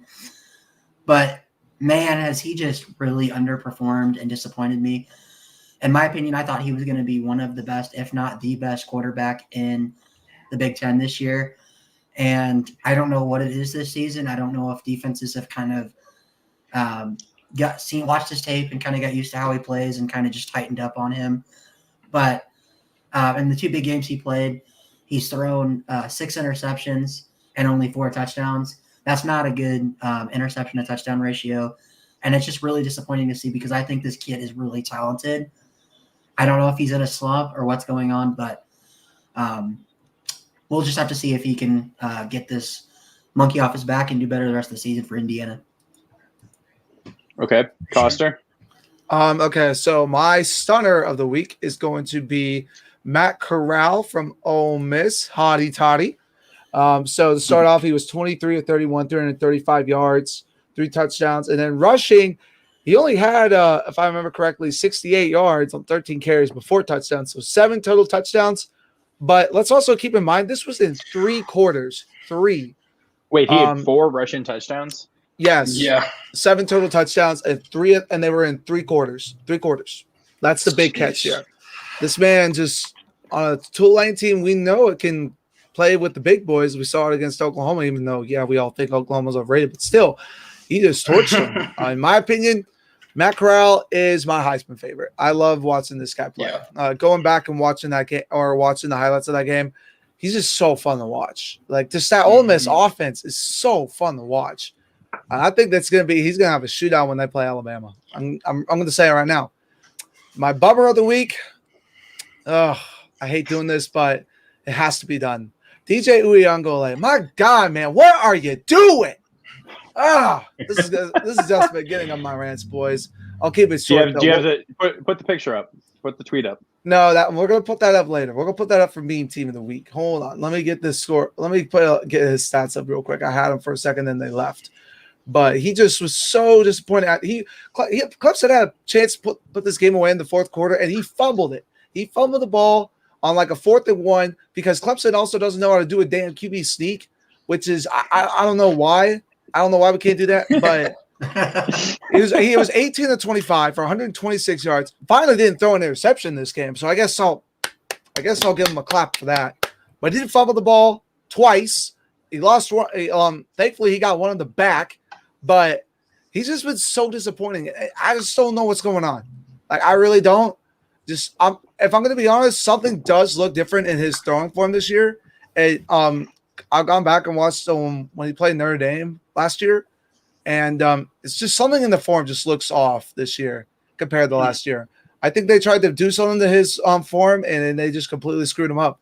But, man, has he just really underperformed and disappointed me. In my opinion, I thought he was going to be one of the best, if not the best quarterback in the Big Ten this year. And I don't know what it is this season. I don't know if defenses have kind of watched his tape and kind of got used to how he plays and kind of just tightened up on him. But in the 2 big games he played, he's thrown 6 interceptions and only 4 touchdowns. That's not a good interception to touchdown ratio. And it's just really disappointing to see because I think this kid is really talented. I don't know if he's in a slump or what's going on, but we'll just have to see if he can get this monkey off his back and do better the rest of the season for Indiana. Okay. Coster? Okay, so my stunner of the week is going to be Matt Corral from Ole Miss, hotty toddy. So to start off, he was 23 of 31, 335 yards, 3 touchdowns. And then rushing, he only had, if I remember correctly, 68 yards on 13 carries before touchdowns. So 7 total touchdowns. But let's also keep in mind, this was in 3 quarters. 3. Wait, he had 4 rushing touchdowns? Yes. Yeah. 7 total touchdowns and they were in 3 quarters. 3 quarters. That's the big catch here. This man just on a Tulane team, we know it can play with the big boys. We saw it against Oklahoma, even though, we all think Oklahoma's overrated, but still, he just torched them. In my opinion, Matt Corral is my Heisman favorite. I love watching this guy play. Going back and watching that game or watching the highlights of that game, he's just so fun to watch. Like, just that Ole Miss offense is so fun to watch. I think he's going to have a shootout when they play Alabama. I'm going to say it right now. My bummer of the week. I hate doing this, but it has to be done. DJ Uyunglele. My God, man, what are you doing? This is just the beginning of my rants, boys. I'll keep it short. Do you have to put the picture up? Put the tweet up. No, we're gonna put that up later. We're gonna put that up for Meme Team of the Week. Hold on, let me get this score. Let me get his stats up real quick. I had him for a second, then they left. But he just was so disappointed. Clemson had a chance to put this game away in the fourth quarter, and he fumbled it. He fumbled the ball on like a 4th and 1 because Clemson also doesn't know how to do a damn QB sneak, which is I don't know why. I don't know why we can't do that, but he was 18 to 25 for 126 yards. Finally didn't throw an interception this game, so I guess I'll give him a clap for that. But he did fumble the ball twice. He lost one. Thankfully, he got one on the back, but he's just been so disappointing. I just don't know what's going on. Like, I really don't. If I'm going to be honest, something does look different in his throwing form this year. I've gone back and watched when he played Notre Dame last year, and it's just something in the form just looks off this year compared to last year. I think they tried to do something to his form, and they just completely screwed him up.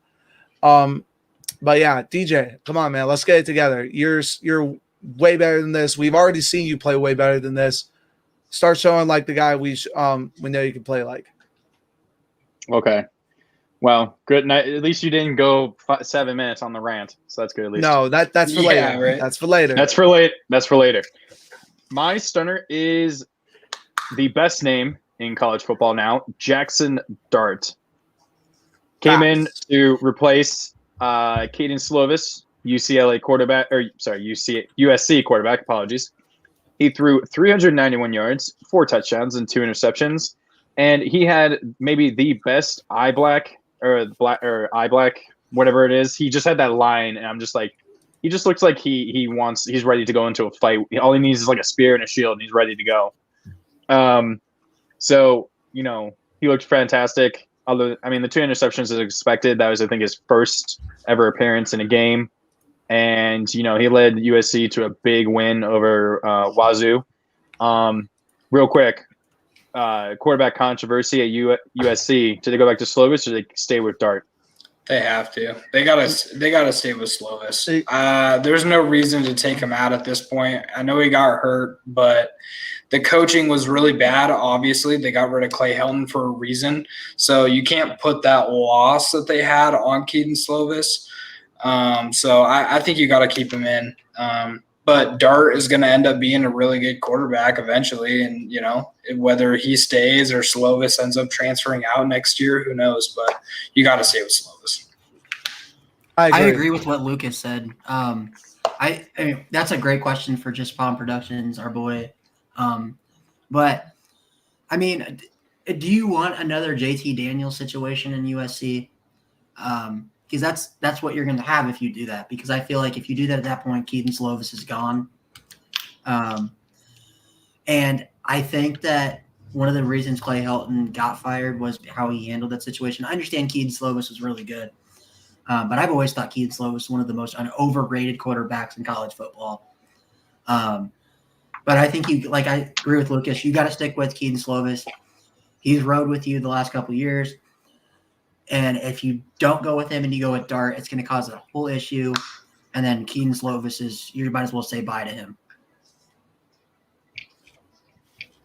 But yeah, DJ, come on, man, let's get it together. You're way better than this. We've already seen you play way better than this. Start showing like the guy we know you can play like. Okay. Well, good night. At least you didn't go 7 minutes on the rant, so that's good. At least. No, that's for later. Right? That's for later. That's for later. My stunner is the best name in college football now. Jackson Dart came in to replace Caden Slovis, USC quarterback. Apologies. He threw 391 yards, 4 touchdowns, and 2 interceptions, and he had maybe the best eye black, whatever it is. He just had that line, and I'm just like, he just looks like he's ready to go into a fight. All he needs is like a spear and a shield, and he's ready to go. So he looked fantastic. The 2 interceptions as expected. That was, I think, his first ever appearance in a game, and he led USC to a big win over Wazoo. Real quick. Quarterback controversy at USC. Do they go back to Slovis or do they stay with Dart? They have to. They gotta stay with Slovis. There's no reason to take him out at this point. I know he got hurt, but the coaching was really bad. Obviously, they got rid of Clay Helton for a reason. So you can't put that loss that they had on Keaton Slovis. So I think you got to keep him in. But Dart is going to end up being a really good quarterback eventually. And, whether he stays or Slovis ends up transferring out next year, who knows? But you got to stay with Slovis. I agree with what Lucas said. I mean, that's a great question for Just Bomb Productions, our boy. But, I mean, do you want another JT Daniels situation in USC? Because that's what you're going to have if you do that. Because I feel like if you do that at that point, Keaton Slovis is gone. And I think that one of the reasons Clay Helton got fired was how he handled that situation. I understand Keaton Slovis was really good. But I've always thought Keaton Slovis was one of the most overrated quarterbacks in college football. But I think I agree with Lucas. You got to stick with Keaton Slovis. He's rode with you the last couple of years. And if you don't go with him and you go with Dart, it's going to cause a whole issue. And then Keaton Slovis you might as well say bye to him.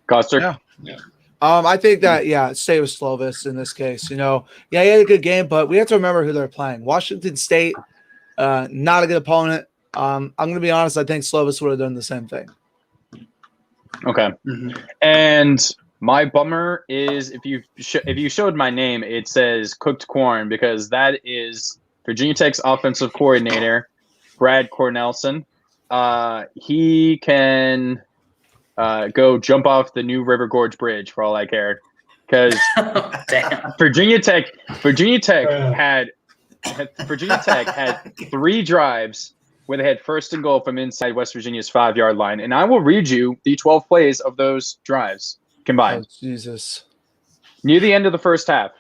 Coster? Yeah. I think that, stay with Slovis in this case. He had a good game, but we have to remember who they're playing. Washington State, not a good opponent. I'm going to be honest. I think Slovis would have done the same thing. Okay. Mm-hmm. And my bummer is if you showed my name, it says Cooked Corn, because that is Virginia Tech's offensive coordinator, Brad Cornelson. He can go jump off the New River Gorge Bridge for all I care. because Damn. Virginia Tech had 3 drives where they had first and goal from inside West Virginia's 5-yard line, and I will read you the 12 plays of those drives combined. Oh, Jesus. Near the end of the first half,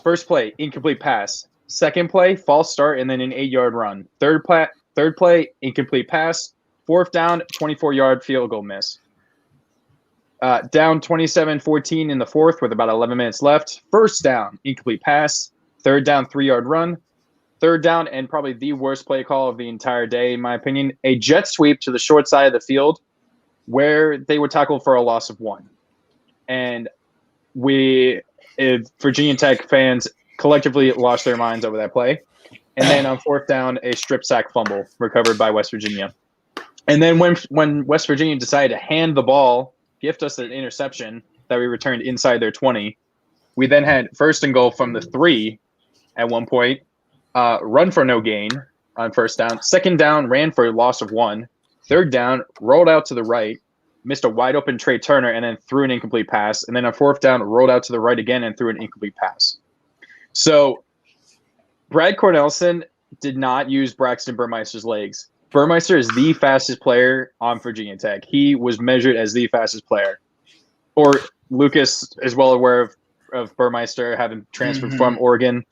first play, incomplete pass. Second play, false start, and then an 8-yard run. Third play, incomplete pass. Fourth down, 24-yard field goal miss. Down 27-14 in the fourth with about 11 minutes left. First down, incomplete pass. Third down, 3-yard run. Third down, and probably the worst play call of the entire day, in my opinion, a jet sweep to the short side of the field where they were tackled for a loss of 1. And Virginia Tech fans collectively lost their minds over that play. And then on fourth down, a strip sack fumble recovered by West Virginia. And then when West Virginia decided to hand the ball, gift us an interception that we returned inside their 20, we then had first and goal from the 3 at one point. Run for no gain on first down. Second down, ran for a loss of 1. Third down, rolled out to the right, missed a wide open Trey Turner, and then threw an incomplete pass. And then on fourth down, rolled out to the right again and threw an incomplete pass. So Brad Cornelison did not use Braxton Burmeister's legs. Burmeister is the fastest player on Virginia Tech. He was measured as the fastest player. Or Lucas is well aware of Burmeister having transferred from Oregon.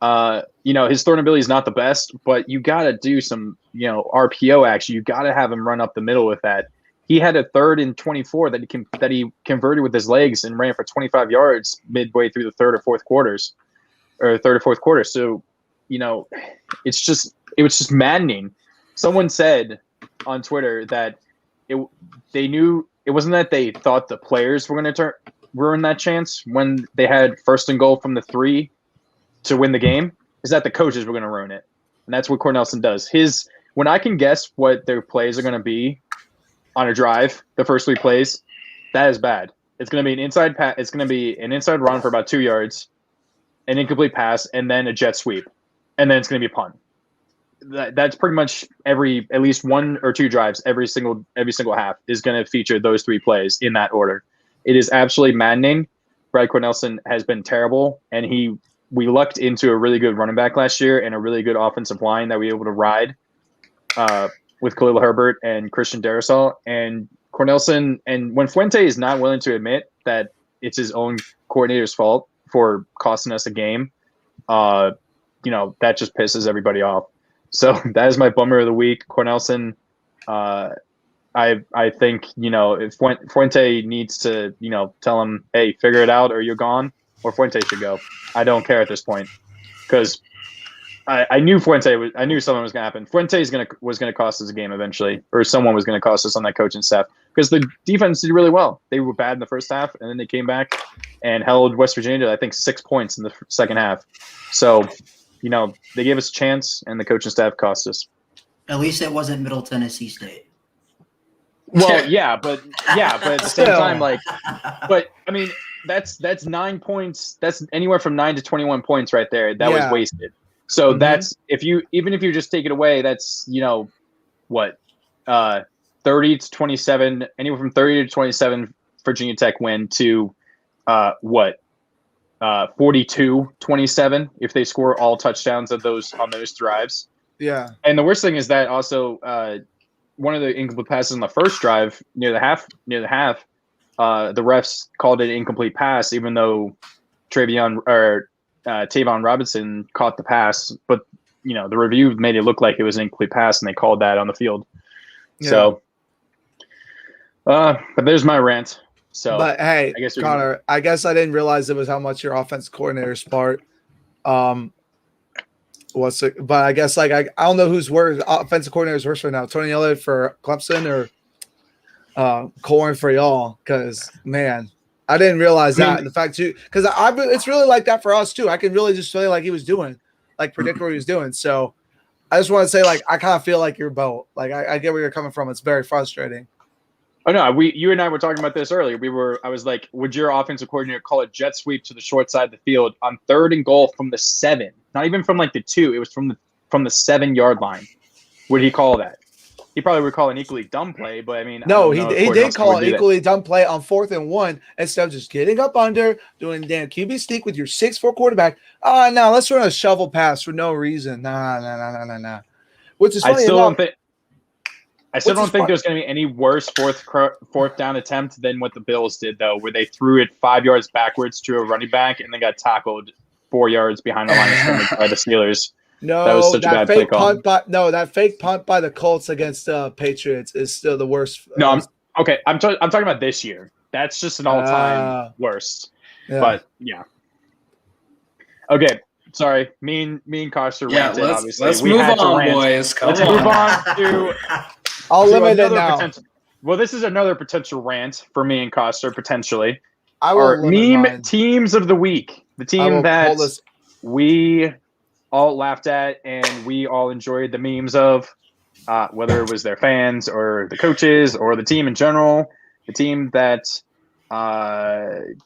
His throwing ability is not the best, but you got to do some, RPO action. You got to have him run up the middle with that. He had a 3rd and 24 that he converted with his legs and ran for 25 yards midway through the third or fourth quarter. So, it was just maddening. Someone said on Twitter that they knew it wasn't that they thought the players were going to ruin that chance when they had first and goal from the 3 to win the game, is that the coaches were going to ruin it. And that's what Cornelison does. When I can guess what their plays are going to be on a drive, the first 3 plays, that is bad. It's going to be an inside it's going to be an inside run for about 2 yards, an incomplete pass, and then a jet sweep. And then it's going to be a punt. That's pretty much at least 1 or 2 drives every single half is going to feature those 3 plays in that order. It is absolutely maddening. Brad Cornelison has been terrible, and we lucked into a really good running back last year and a really good offensive line that we were able to ride with Khalil Herbert and Christian Darrisaw. And Cornelison, and when Fuente is not willing to admit that it's his own coordinator's fault for costing us a game, that just pisses everybody off. So that is my bummer of the week. Cornelison, I think, if Fuente needs to, tell him, hey, figure it out or you're gone, or Fuente should go. I don't care at this point because I knew I knew something was going to happen. Fuente was going to cost us a game eventually, or someone was going to cost us on that coaching staff because the defense did really well. They were bad in the first half, and then they came back and held West Virginia to, I think, 6 points in the second half. So, they gave us a chance, and the coaching staff cost us. At least it wasn't Middle Tennessee State. Well, yeah, but at the same time, but I mean, that's 9 points. That's anywhere from 9 to 21 points right there. That was wasted. So that's even if you just take it away, that's 30 to 27, anywhere from 30 to 27 Virginia Tech win to 42-27 if they score all touchdowns on those drives. Yeah. And the worst thing is that also one of the incomplete passes on the first drive near the half, the refs called it an incomplete pass, even though Tavon Robinson caught the pass. But the review made it look like it was an incomplete pass, and they called that on the field. Yeah. So, but there's my rant. So, but hey, Connor, I guess I didn't realize it was how much your offense coordinator's part. But I guess I don't know who's worse. Offensive coordinator's worse right now. Tony Elliott for Clemson or Corn for y'all? Because man, I didn't realize that. And the fact too, because it's really like that for us too. I can really just feel like he was doing, predict what he was doing. So I just want to say, I kind of feel like your boat. I get where you're coming from. It's very frustrating. Oh no, you and I were talking about this earlier. I was like, would your offensive coordinator call a jet sweep to the short side of the field on 3rd and goal from the 7? Not even from the 2. It was from the 7-yard line. Would he call that? he probably would call an equally dumb play, but I mean, No, I he don't know if did Cordarrelle call would an do that. equally dumb play on 4th and 1 instead of just getting up under, doing damn QB sneak with your 6'4" quarterback. No, let's run a shovel pass for no reason. Nah. Which is I funny still enough. don't think there's going to be any worse fourth down attempt than what the Bills did, though, where they threw it 5 yards backwards to a running back and then got tackled 4 yards behind the line of scrimmage by the Steelers. No, That was such a bad play fake call. that fake punt by the Colts against Patriots is still the worst. No, I'm talking about this year. That's just an all-time worst. Yeah. But yeah. Okay, sorry. Me and Costa ranted. Obviously, let's we move had to on, rant. boys. Come Let's on. move on to. I'll limit it another now. Well, this is another potential rant for me and Costa potentially. I will Our limit meme mine. teams of the week. The team that pull this. we all laughed at and we all enjoyed the memes of, whether it was their fans or the coaches or the team in general. The team that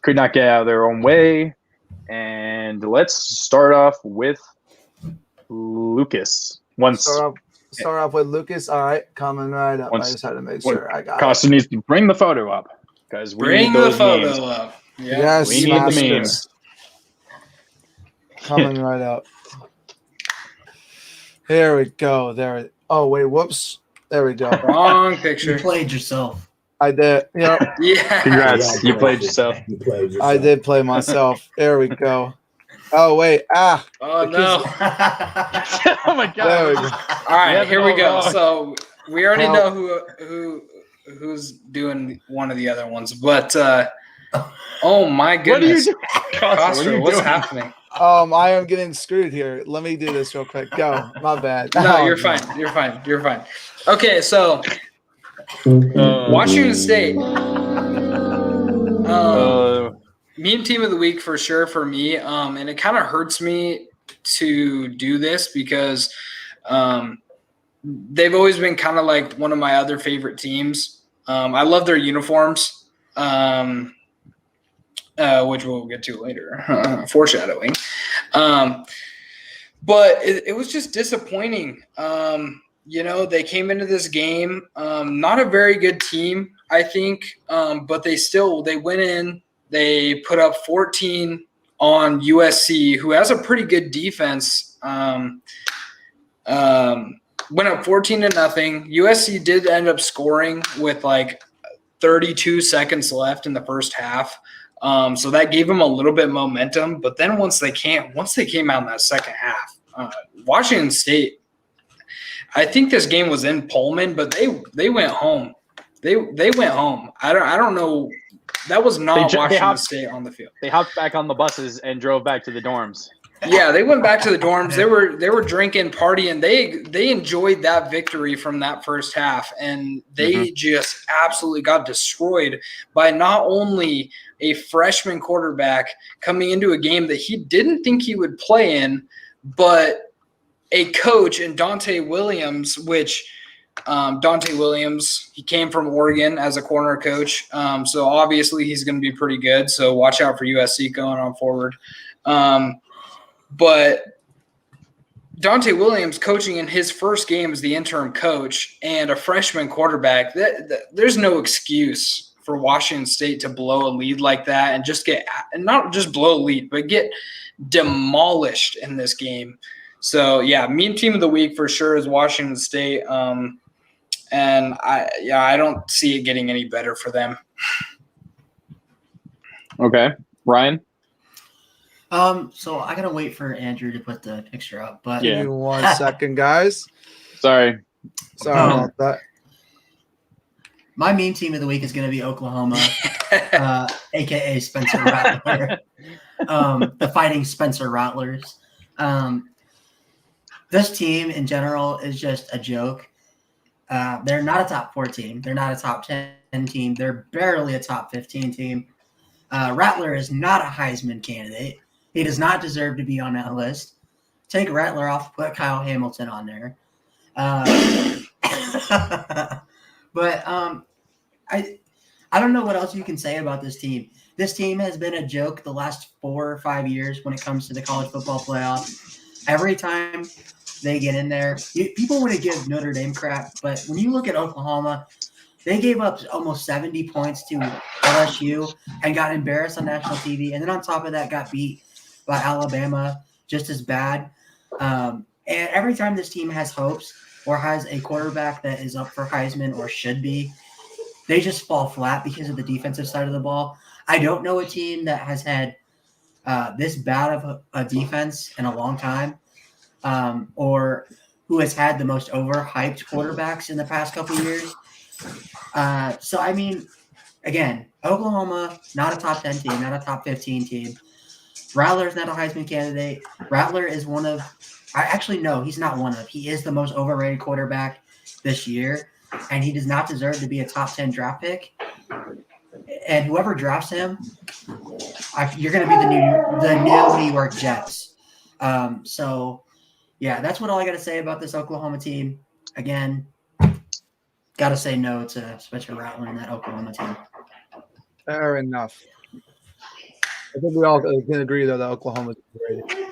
could not get out of their own way. And let's start off with Lucas. Start off with Lucas. All right, coming right up. I just had to make sure I got Costa needs to bring the photo up because we Bring need the those photo memes. up. Yeah. Yes, We need the master. memes. Coming right up. Here we go. Oh wait, whoops. There we go. Wrong You picture. played yourself. I did. Yep, Yeah. Congrats, you played yourself. I did play myself. There we go. Oh wait. Oh The no. Oh my There we god. go. All right, Yeah, here we go. wrong. So we already Well- know who's doing one of the other ones, but oh my What are you goodness, doing? Costa, what are Costa, you what's doing? happening? I am getting screwed here. Let me do this real quick. Go. My bad. No, Oh, you're fine. You're fine. You're fine. Okay, so Washington State. Meme team of the week for sure for me. And it kind of hurts me to do this because they've always been kind of like one of my other favorite teams. I love their uniforms, which we'll get to later, foreshadowing. But it was just disappointing. They came into this game, not a very good team, I think, but they went in, they put up 14 on USC, who has a pretty good defense. Went up 14-0. USC did end up scoring with like 32 seconds left in the first half. So that gave them a little bit of momentum. But then once they came out in that second half, Washington State, I think this game was in Pullman, but they went home. They went home. I don't know. That was not Washington State on the field. They hopped back on the buses and drove back to the dorms. Yeah, they went back to the dorms. They were drinking, partying. They enjoyed that victory from that first half, and they just absolutely got destroyed by not only a freshman quarterback coming into a game that he didn't think he would play in, but a coach in Dante Williams, which Dante Williams, he came from Oregon as a corner coach, so obviously he's going to be pretty good. So watch out for USC going on forward. But Dante Williams coaching in his first game as the interim coach and a freshman quarterback, there's no excuse for Washington State to blow a lead like that and just not just blow a lead, but get demolished in this game. So, yeah, meme team of the week for sure is Washington State. And I don't see it getting any better for them. Okay. Ryan? So I gotta wait for Andrew to put the picture up, but Yeah. Give me 1 second, guys. Sorry. Sorry about that. my meme team of the week is gonna be Oklahoma, aka Spencer Rattler, the Fighting Spencer Rattlers. This team in general is just a joke. They're not a top 4 team. They're not a top 10 team. They're barely a top 15 team. Rattler is not a Heisman candidate. He does not deserve to be on that list. Take Rattler off, put Kyle Hamilton on there. But I don't know what else you can say about this team. This team has been a joke the last 4 or 5 years when it comes to the college football playoff. Every time they get in there. People want to give Notre Dame crap, but when you look at Oklahoma, they gave up almost 70 points to LSU and got embarrassed on national TV. And then on top of that, got beat by Alabama just as bad. And every time this team has hopes or has a quarterback that is up for Heisman or should be, they just fall flat because of the defensive side of the ball. I don't know a team that has had this bad of a defense in a long time, or who has had the most overhyped quarterbacks in the past couple of years. So, I mean, again, Oklahoma, not a top 10 team, not a top 15 team. Rattler's not a Heisman candidate. Rattler is one of – actually, no, he's not one of. He is the most overrated quarterback this year, and he does not deserve to be a top 10 draft pick. And whoever drafts him, you're going to be the new New York Jets. So, yeah, that's what all I got to say about this Oklahoma team. Again, got to say no to Spencer Rattler and that Oklahoma team. Fair enough. I think we all can agree, though, that Oklahoma's overrated.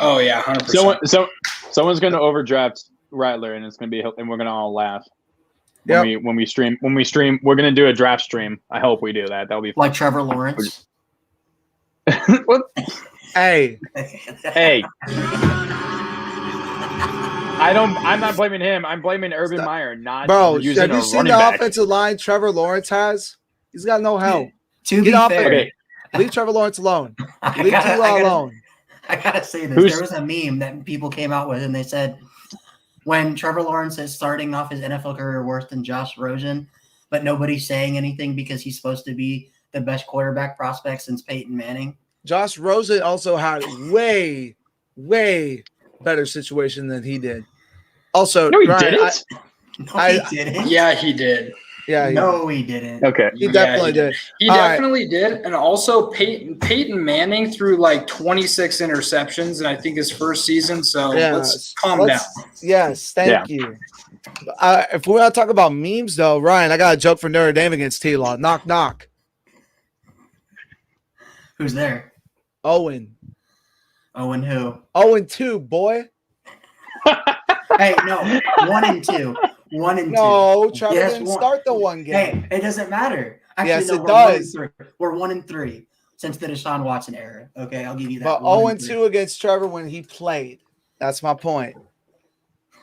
Oh, yeah, 100%. Someone's going to overdraft Rattler, and it's going to be, and we're going to all laugh. Yep. When we stream, we're gonna do a draft stream. I hope we do that. That'll be fun. Like Trevor Lawrence. What? Hey. I'm not blaming him. I'm blaming Urban Meyer, not Bro, using have you seen the offensive line Trevor Lawrence has? He's got no help. To be fair, okay. Leave Trevor Lawrence alone. Leave Tua alone. I gotta say this. There was a meme that people came out with, and they said, when Trevor Lawrence is starting off his NFL career worse than Josh Rosen, but nobody's saying anything because he's supposed to be the best quarterback prospect since Peyton Manning. Josh Rosen also had way, way better situation than he did. Also, no, he Ryan, didn't. He didn't. Yeah, he did. Yeah, no, he didn't. Okay, he definitely did. He definitely did. And also, Peyton Manning threw like 26 interceptions, and I think his first season. So let's calm down. Yes, thank you. If we want to talk about memes, though, Ryan, I got a joke for Notre Dame against T-Law. Knock, knock. Who's there? Owen. Owen who? 0-2, boy. Hey, no, 1-2. 1-2. No, Trevor didn't start the one game. Hey, it doesn't matter. Actually, yes, no, it does. We're 1-3 since the Deshaun Watson era. Okay, I'll give you that. But 0-2 against Trevor when he played. That's my point.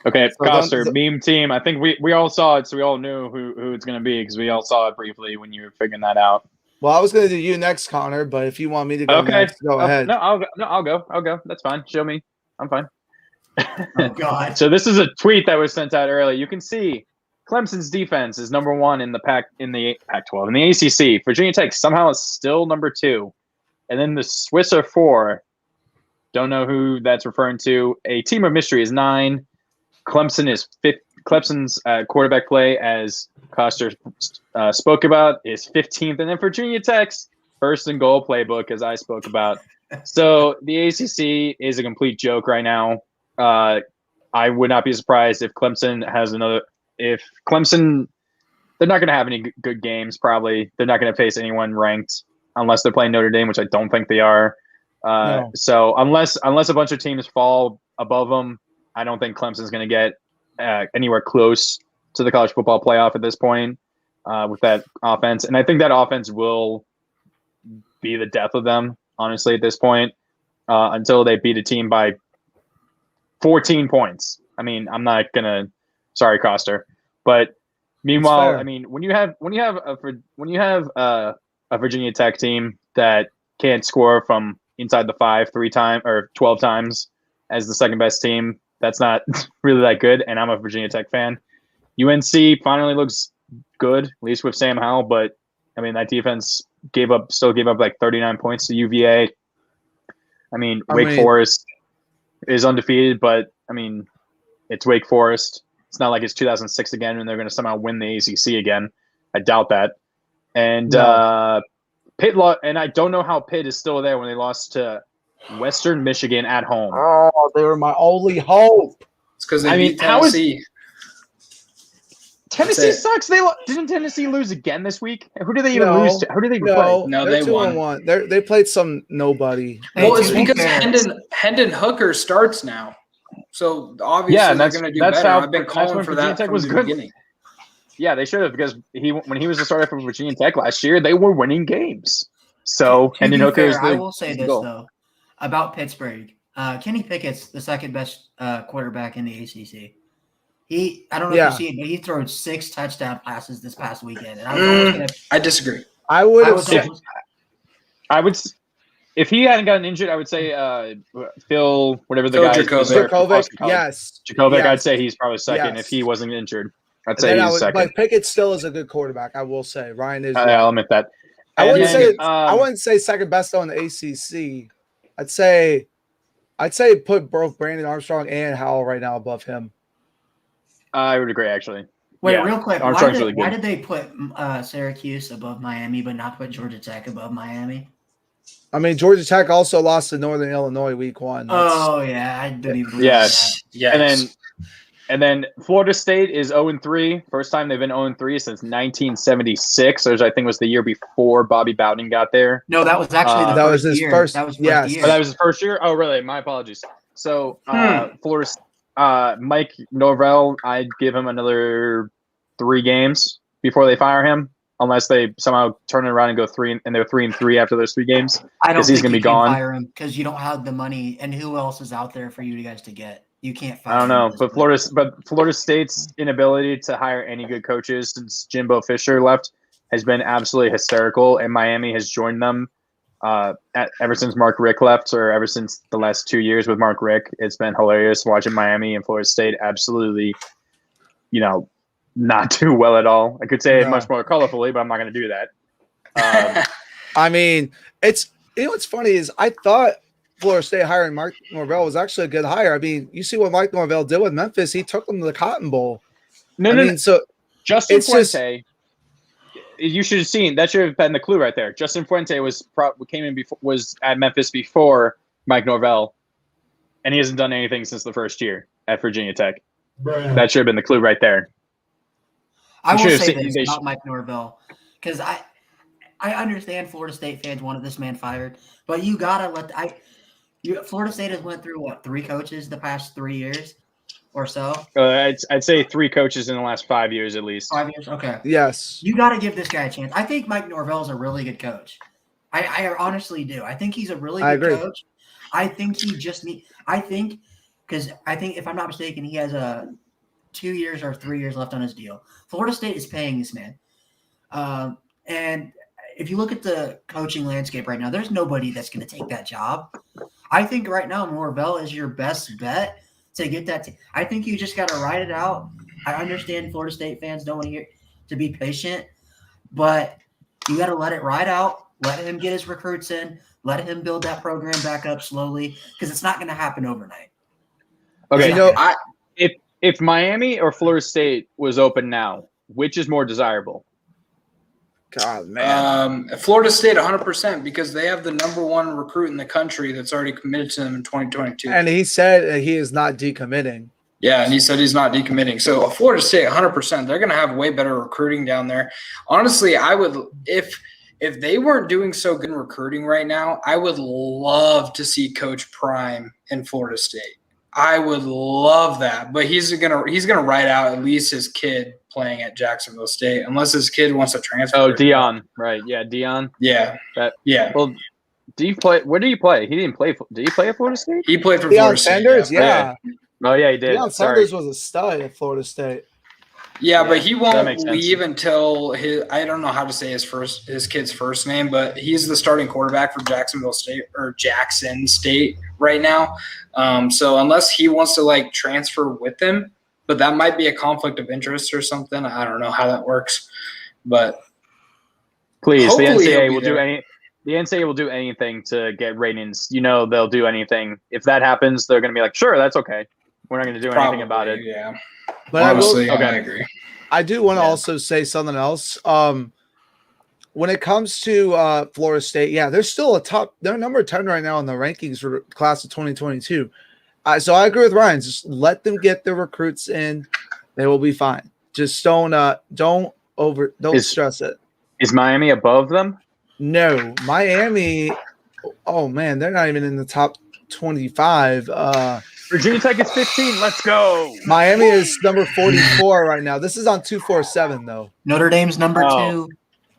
Okay, so Coster, meme team. I think we all saw it, so we all knew who it's going to be because we all saw it briefly when you were figuring that out. Well, I was going to do you next, Connor, but if you want me to go next, go ahead. No, I'll go. That's fine. Show me. I'm fine. Oh, God. So this is a tweet that was sent out earlier. You can see Clemson's defense is number 1 in the Pac-12 in the ACC. Virginia Tech somehow is still number 2, and then the Swiss are 4. Don't know who that's referring to. A team of mystery is 9. Clemson is 5th. Clemson's quarterback play, as Coster spoke about, is 15th, and then Virginia Tech's first and goal playbook, as I spoke about. So the ACC is a complete joke right now. I would not be surprised if Clemson has another. If Clemson, they're not going to have any good games. Probably they're not going to face anyone ranked unless they're playing Notre Dame, which I don't think they are. No. So unless a bunch of teams fall above them, I don't think Clemson's going to get anywhere close to the college football playoff at this point with that offense. And I think that offense will be the death of them, honestly, at this point, until they beat a team by 14 points. I mean, I'm not gonna. Sorry, Coster, but meanwhile, I mean, when you have a Virginia Tech team that can't score from inside the 5 3 times or 12 times as the second best team, that's not really that good. And I'm a Virginia Tech fan. UNC finally looks good, at least with Sam Howell, but I mean that defense still gave up like 39 points to UVA. I mean, Wake Forest is undefeated, but I mean, it's Wake Forest. It's not like it's 2006 again and they're going to somehow win the ACC again. I doubt that. And Pitt and I don't know how Pitt is still there when they lost to Western Michigan at home. Oh, they were my only hope. It's because they beat Tennessee. Tennessee sucks. Didn't Tennessee lose again this week? Who did they even lose to? Who did they play? No, they won. They played some nobody. Well, it's because Hendon Hooker starts now. So obviously Yeah, and they're that's going to do that's better. how I've been that's calling when for Virginia that Tech from was the good. beginning. Yeah, they should have because when he was the starter for Virginia Tech last year, they were winning games. So To Hendon be Hooker is fair, I the will say is the this goal. though about Pittsburgh. Kenny Pickett's the second best quarterback in the ACC. I don't know if you see it, but he threw 6 touchdown passes this past weekend, and I was almost gonna. I disagree. I would I have was said almost, I would, if he hadn't gotten injured, I would say Phil, whatever the Phil guy is Dracovic. there from Jakovic. Boston College. Yes, Jakovic, yes. I'd say he's probably second if Yes. he wasn't injured. I'd And say then he's second. but Pickett still is a good quarterback. I will say Ryan is. I'll admit that. I And wouldn't then, say I wouldn't say second best though in the ACC. I'd say put both Brandon Armstrong and Howell right now above him. I would agree, actually. wait, Yeah, real quick. Armstrong's really Why good. did they put Syracuse above Miami, but not put Georgia Tech above Miami? I mean, Georgia Tech also lost to Northern Illinois week 1. Oh yeah, I didn't even. Yes. Yes. And then Florida State is 0-3. First time they've been 0-3 since 1976, which I think was the year before Bobby Bowden got there. No, that was actually the That was first his year. first- That was yes. first year. Oh, that was his first year? Oh, really? My apologies. So, Florida, Mike Norvell, I'd give him another 3 games before they fire him, unless they somehow turn it around and go 3 and they're 3-3 after those 3 games. I don't because he's think gonna you be can gone. fire him because you don't have the money, and who else is out there for you guys to get? You can't fire I don't him know, at this but point. Florida State's inability to hire any good coaches since Jimbo Fisher left has been absolutely hysterical, and Miami has joined them ever since Mark Richt left, or ever since the last 2 years with Mark Richt. It's been hilarious watching Miami and Florida State absolutely, not do well at all. I could say it No. much more colorfully, but I'm not going to do that. I mean, it's what's funny is I thought Florida State hiring Mike Norvell was actually a good hire. I mean, you see what Mike Norvell did with Memphis. He took them to the Cotton Bowl. No. So Justin it's just- Fuente, you should have seen that. Should have been the clue right there. Justin Fuente was at Memphis before Mike Norvell, and he hasn't done anything since the first year at Virginia Tech. That should have been the clue right there. I will should have say seen- this they about should- Mike Norvell because I understand Florida State fans wanted this man fired, but you gotta Florida State has went through 3 coaches the past 3 years or so. I'd say 3 coaches in the last 5 years at least. 5 years, okay. yes, You got to give this guy a chance. I think Mike Norvell is a really good coach. I honestly do. I think he's a really I good agree. coach. I think he just because I think if I'm not mistaken, he has 2 years or 3 years left on his deal. Florida State is paying this man. And if you look at the coaching landscape right now, there's nobody that's going to take that job. I think right now Norvell is your best bet to get that. I think you just got to ride it out. I understand Florida State fans don't want to hear to be patient, but you got to let it ride out. Let him get his recruits in. Let him build that program back up slowly because it's not going to happen overnight. Okay, You if Miami or Florida State was open now, which is more desirable? God, man. Florida State 100% because they have the #1 recruit in the country that's already committed to them in 2022. And he said he is not decommitting. Yeah, and he said he's not decommitting. So Florida State 100%, they're going to have way better recruiting down there. Honestly, I would if they weren't doing so good in recruiting right now, I would love to see Coach Prime in Florida State. I would love that, but he's gonna write out at least his kid playing at Jacksonville State, unless his kid wants to transfer. Oh, Dion, right? Yeah, Dion. Yeah, Yeah. Well, do you play? Where do you play? He didn't play. Did he play at Florida State? he played for Deion Florida State. Sanders, yeah. Oh yeah, he did. Deion Sorry. Sanders was a stud at Florida State. Yeah, but Yeah, he that won't makes sense. leave until I don't know how to say his kid's first name, but he's the starting quarterback for Jacksonville State or Jackson State right now. So unless he wants to transfer with him, but that might be a conflict of interest or something. I don't know how that works, but Please, the hopefully he'll NCAA be will do there. The NCAA will do anything to get ratings. They'll do anything. If that happens, they're going to be like, sure, that's okay. We're not going to do anything about it. Yeah, But honestly, okay. I agree. I do want to Yeah. also say something else. When it comes to Florida State, yeah, they're still they're number 10 right now in the rankings for class of 2022. So I agree with Ryan. Just let them get their recruits in. They will be fine. Just don't stress it. Is Miami above them? No, Miami. Oh man, they're not even in the top 25. Virginia Tech is 15. Let's go. Miami is number 44 right now. This is on 247 though. Notre Dame's number 2.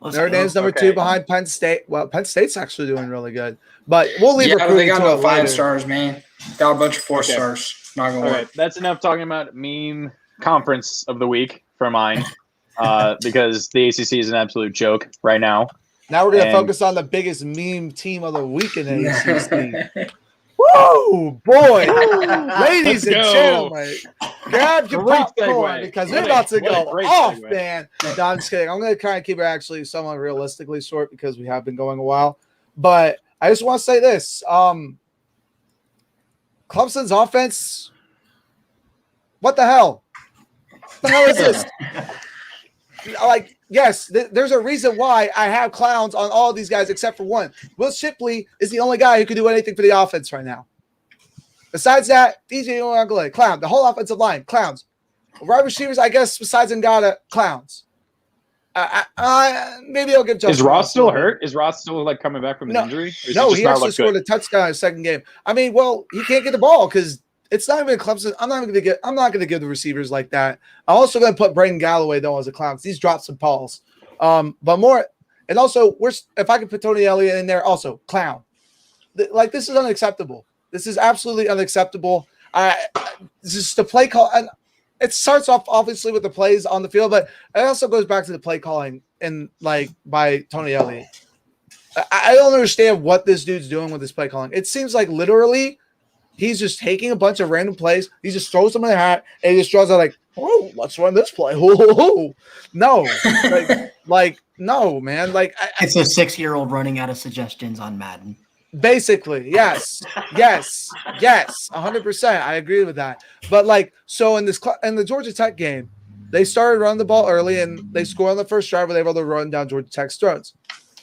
Notre Dame's number 2 behind Penn State. Well, Penn State's actually doing really good, but we'll leave. Yeah, they got no 5 later. stars, man. Got a bunch of 4 stars. Not gonna work. That's enough talking about meme conference of the week for mine, because the ACC is an absolute joke right now. Now we're gonna focus on the biggest meme team of the week in the ACC. Woo, boy, ladies and gentlemen, grab your popcorn because we're about to go off, man. No, I'm just kidding. I'm going to try and keep it actually somewhat realistically short because we have been going a while. But I just want to say this. Clemson's offense, what the hell? What the hell is this? Like, yes, there's a reason why I have clowns on all of these guys except for one. Will Shipley is the only guy who can do anything for the offense right now. Besides that, DJ Uiagalelei, clown. The whole offensive line, clowns. Wide receivers, I guess, besides Ngata, clowns. Maybe I'll give Justin. Is Ross still hurt? Is Ross still like coming back from his injury? No, he actually scored a touchdown in his second game. I mean, well, he can't get the ball because it's not even Clemson. I'm not going to give the receivers like that. I'm also going to put Braden Galloway though as a clown because he's dropped some balls. But more, and also if I could put Tony Elliott in there, also clown. Like this is unacceptable. This is absolutely unacceptable. This is the play call, and it starts off obviously with the plays on the field, but it also goes back to the play calling and like by Tony Elliott. I don't understand what this dude's doing with this play calling. It seems like literally he's just taking a bunch of random plays. He just throws them in the hat and he just draws out like, oh, let's run this play. No, like no, man. Like it's a 6-year-old running out of suggestions on Madden. Basically, yes, 100%. I agree with that. But like, so in the Georgia Tech game, they started running the ball early and they scored on the first drive, where they were able to run down Georgia Tech's throats.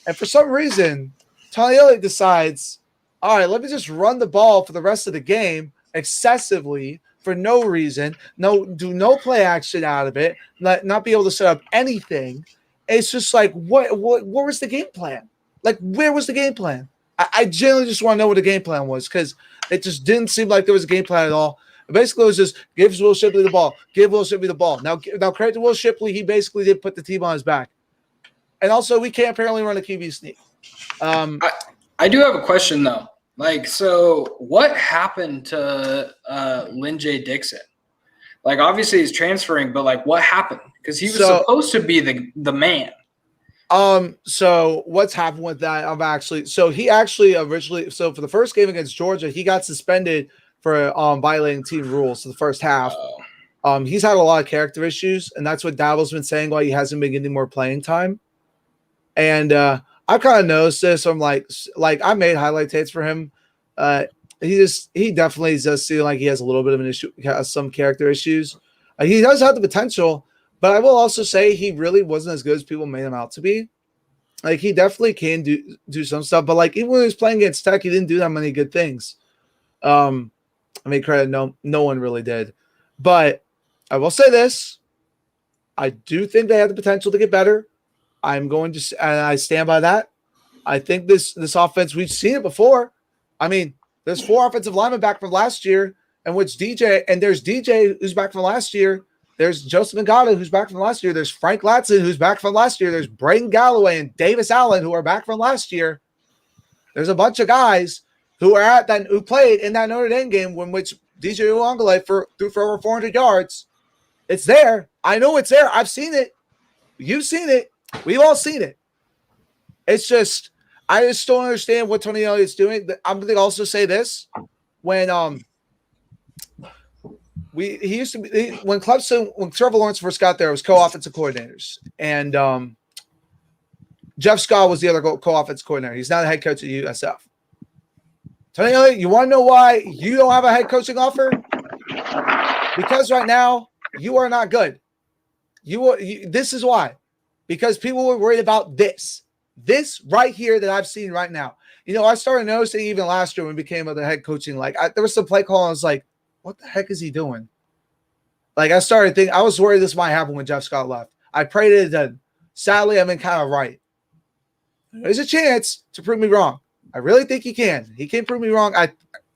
And for some reason, Tony Elliott decides, all right, let me just run the ball for the rest of the game excessively for no reason. Do no play action out of it. Not be able to set up anything. It's just like, what was the game plan? Like, where was the game plan? I genuinely just want to know what the game plan was because it just didn't seem like there was a game plan at all. Basically, it was just give Will Shipley the ball. Give Will Shipley the ball. Now credit to Will Shipley. He basically did put the team on his back. And also, we can't apparently run a QB sneak. I do have a question, though. Like, so what happened to Lynn J. Dixon? Like, obviously he's transferring, but, like, what happened? Because he was supposed to be the man. So what's happened with that? He actually originally, for the first game against Georgia, he got suspended for violating team rules for the first half. He's had a lot of character issues, and that's what Dabble's been saying why he hasn't been getting more playing time. And I kind of noticed this. I'm like I made highlight tapes for him. He definitely does seem like he has a little bit of an issue, has some character issues. He does have the potential, but I will also say he really wasn't as good as people made him out to be. Like he definitely can do some stuff, but like even when he was playing against Tech, he didn't do that many good things. I mean, credit no one really did, but I will say this: I do think they have the potential to get better. I'm going to, and I stand by that. I think this offense, we've seen it before. I mean, there's 4 offensive linemen back from last year, and there's DJ who's back from last year. There's Joseph Ngata who's back from last year. There's Frank Latson who's back from last year. There's Braden Galloway and Davis Allen who are back from last year. There's a bunch of guys who played in that Notre Dame game in which DJ Uiagalelei threw for over 400 yards. It's there. I know it's there. I've seen it. You've seen it. We've all seen it. It's just, I just don't understand what Tony Elliott's doing. I'm going to also say this: when when Trevor Lawrence first got there, it was co-offensive coordinators, and Jeff Scott was the other co-offensive coordinator. He's not the head coach at USF. Tony Elliott, you want to know why you don't have a head coaching offer? Because right now you are not good. This is why. Because people were worried about this right here that I've seen right now. You know, I started noticing even last year when we became the head coaching, like there was some play call and I was like, what the heck is he doing? Like I started thinking, I was worried this might happen when Jeff Scott left. I prayed it did. Sadly, I've been kind of right. There's a chance to prove me wrong. I really think he can. He can prove me wrong.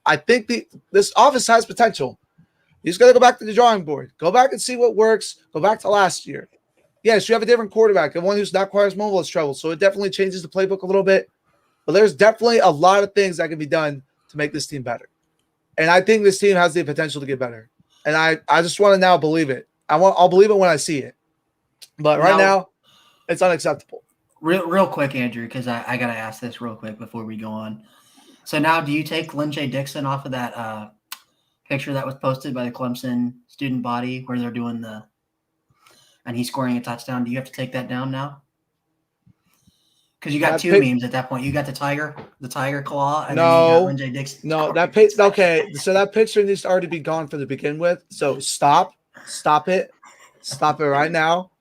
I think this offense has potential. You just got to go back to the drawing board. Go back and see what works. Go back to last year. Yes, you have a different quarterback, and one who's not quite as mobile as Treble, so it definitely changes the playbook a little bit. But there's definitely a lot of things that can be done to make this team better. And I think this team has the potential to get better. And I just want to now believe it. I'll believe it when I see it. But right now, it's unacceptable. Real quick, Andrew, because I got to ask this real quick before we go on. So now do you take Lynn J. Dixon off of that picture that was posted by the Clemson student body where they're doing and he's scoring a touchdown? Do you have to take that down now? Because you got two memes at that point. You got the tiger claw, and then you got Lynn J. Dixon. No, that picture. Okay, so that picture needs to already be gone for the begin with. So stop it right now.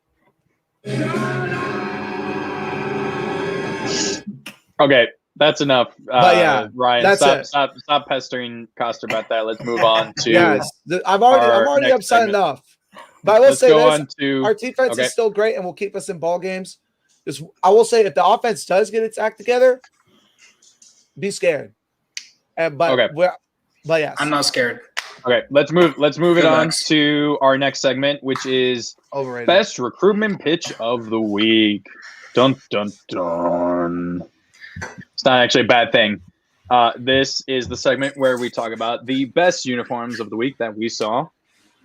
Okay, that's enough. But yeah, Ryan, stop pestering Costa about that. Let's move on to. Yes, I'm already upset segment. Enough. But I will say this: our defense is still great and will keep us in ball games. I will say if the offense does get its act together, be scared. But yes, I'm not scared. Okay, let's move it on to our next segment, which is overrated. Best recruitment pitch of the week. Dun dun dun. It's not actually a bad thing. This is the segment where we talk about the best uniforms of the week that we saw,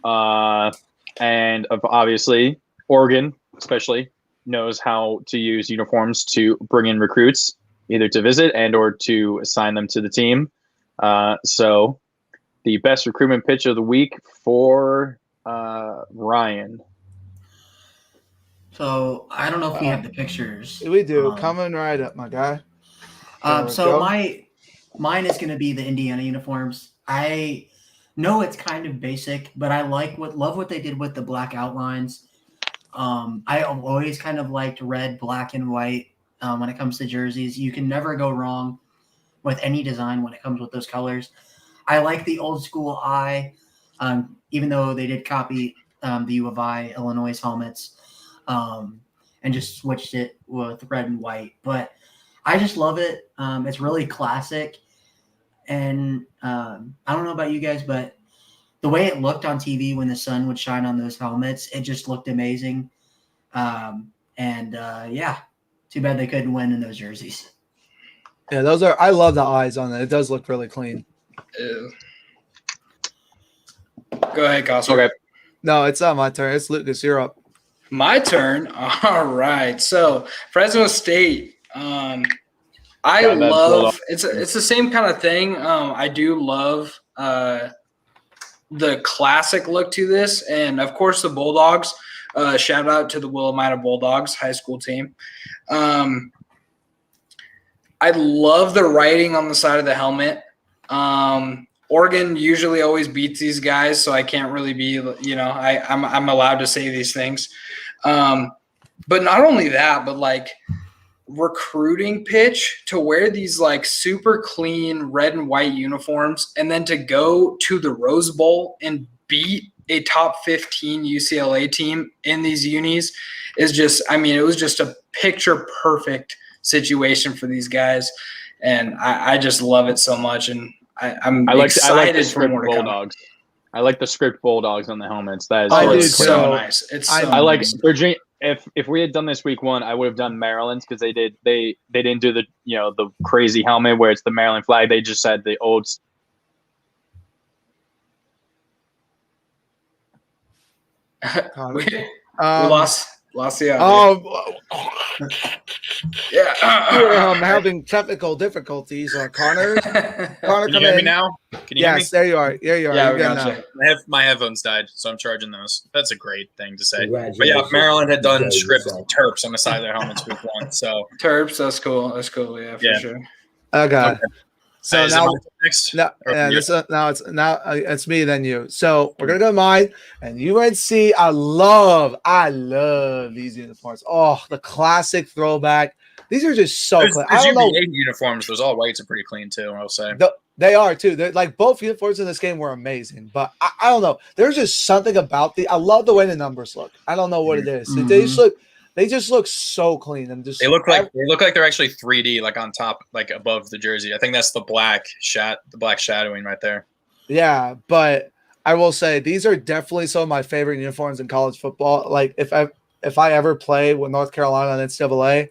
and obviously Oregon, especially, knows how to use uniforms to bring in recruits, either to visit and or to assign them to the team. So the best recruitment pitch of the week for Ryan. So I don't know if we have the pictures. We do. Coming right up, my guy. So mine is going to be the Indiana uniforms. I know it's kind of basic, but I love what they did with the black outlines. I always kind of liked red, black, and white when it comes to jerseys. You can never go wrong with any design when it comes with those colors. I like the old school eye, even though they did copy the U of I, Illinois helmets, and just switched it with red and white. But I just love it. It's really classic. And I don't know about you guys, but the way it looked on TV when the sun would shine on those helmets, it just looked amazing. Too bad they couldn't win in those jerseys. Yeah, I love the eyes on it. It does look really clean. Ew. Go ahead, Kos. Okay. No, it's not my turn. It's Lucas. You're up. My turn. All right. So Fresno State. I love it's the same kind of thing. I do love the classic look to this, and of course the Bulldogs. Shout out to the Willamette Bulldogs high school team. I love the writing on the side of the helmet. Oregon usually always beats these guys, so I can't really be, I'm allowed to say these things. But not only that, but like recruiting pitch to wear these like super clean red and white uniforms and then to go to the Rose Bowl and beat a top 15 UCLA team in these unis is just, it was just a picture perfect situation for these guys. And I just love it so much. And I'm excited for more to come. I like the script Bulldogs on the helmets. That is so nice. It's so I like nice. Virginia. If we had done this week one, I would have done Maryland's because they didn't do the the crazy helmet where it's the Maryland flag. They just had the old. We lost the yeah. I'm having technical difficulties. Connor, Can you hear me now? Can you hear me? There you are. There you are. Yeah, You're good now. My headphones died, so I'm charging those. That's a great thing to say. But yeah, Maryland had done script Terps on the side of their helmets week one. So Terps, that's cool. That's cool. Yeah, for sure. Okay. So now next. It's me then you. So we're gonna go to mine and UNC. I love these uniforms. Oh, the classic throwback. These are just so clean. I don't know. Uniforms, those all whites are pretty clean too. I'll say they are too. They're like both uniforms in this game were amazing, but I don't know. There's just something about I love the way the numbers look. I don't know what it is. Mm-hmm. They just look. They just look so clean and just they look like they're actually 3D, like on top, like above the jersey. I think that's the black shadowing right there. Yeah, but I will say these are definitely some of my favorite uniforms in college football. Like if I ever play with North Carolina on NCAA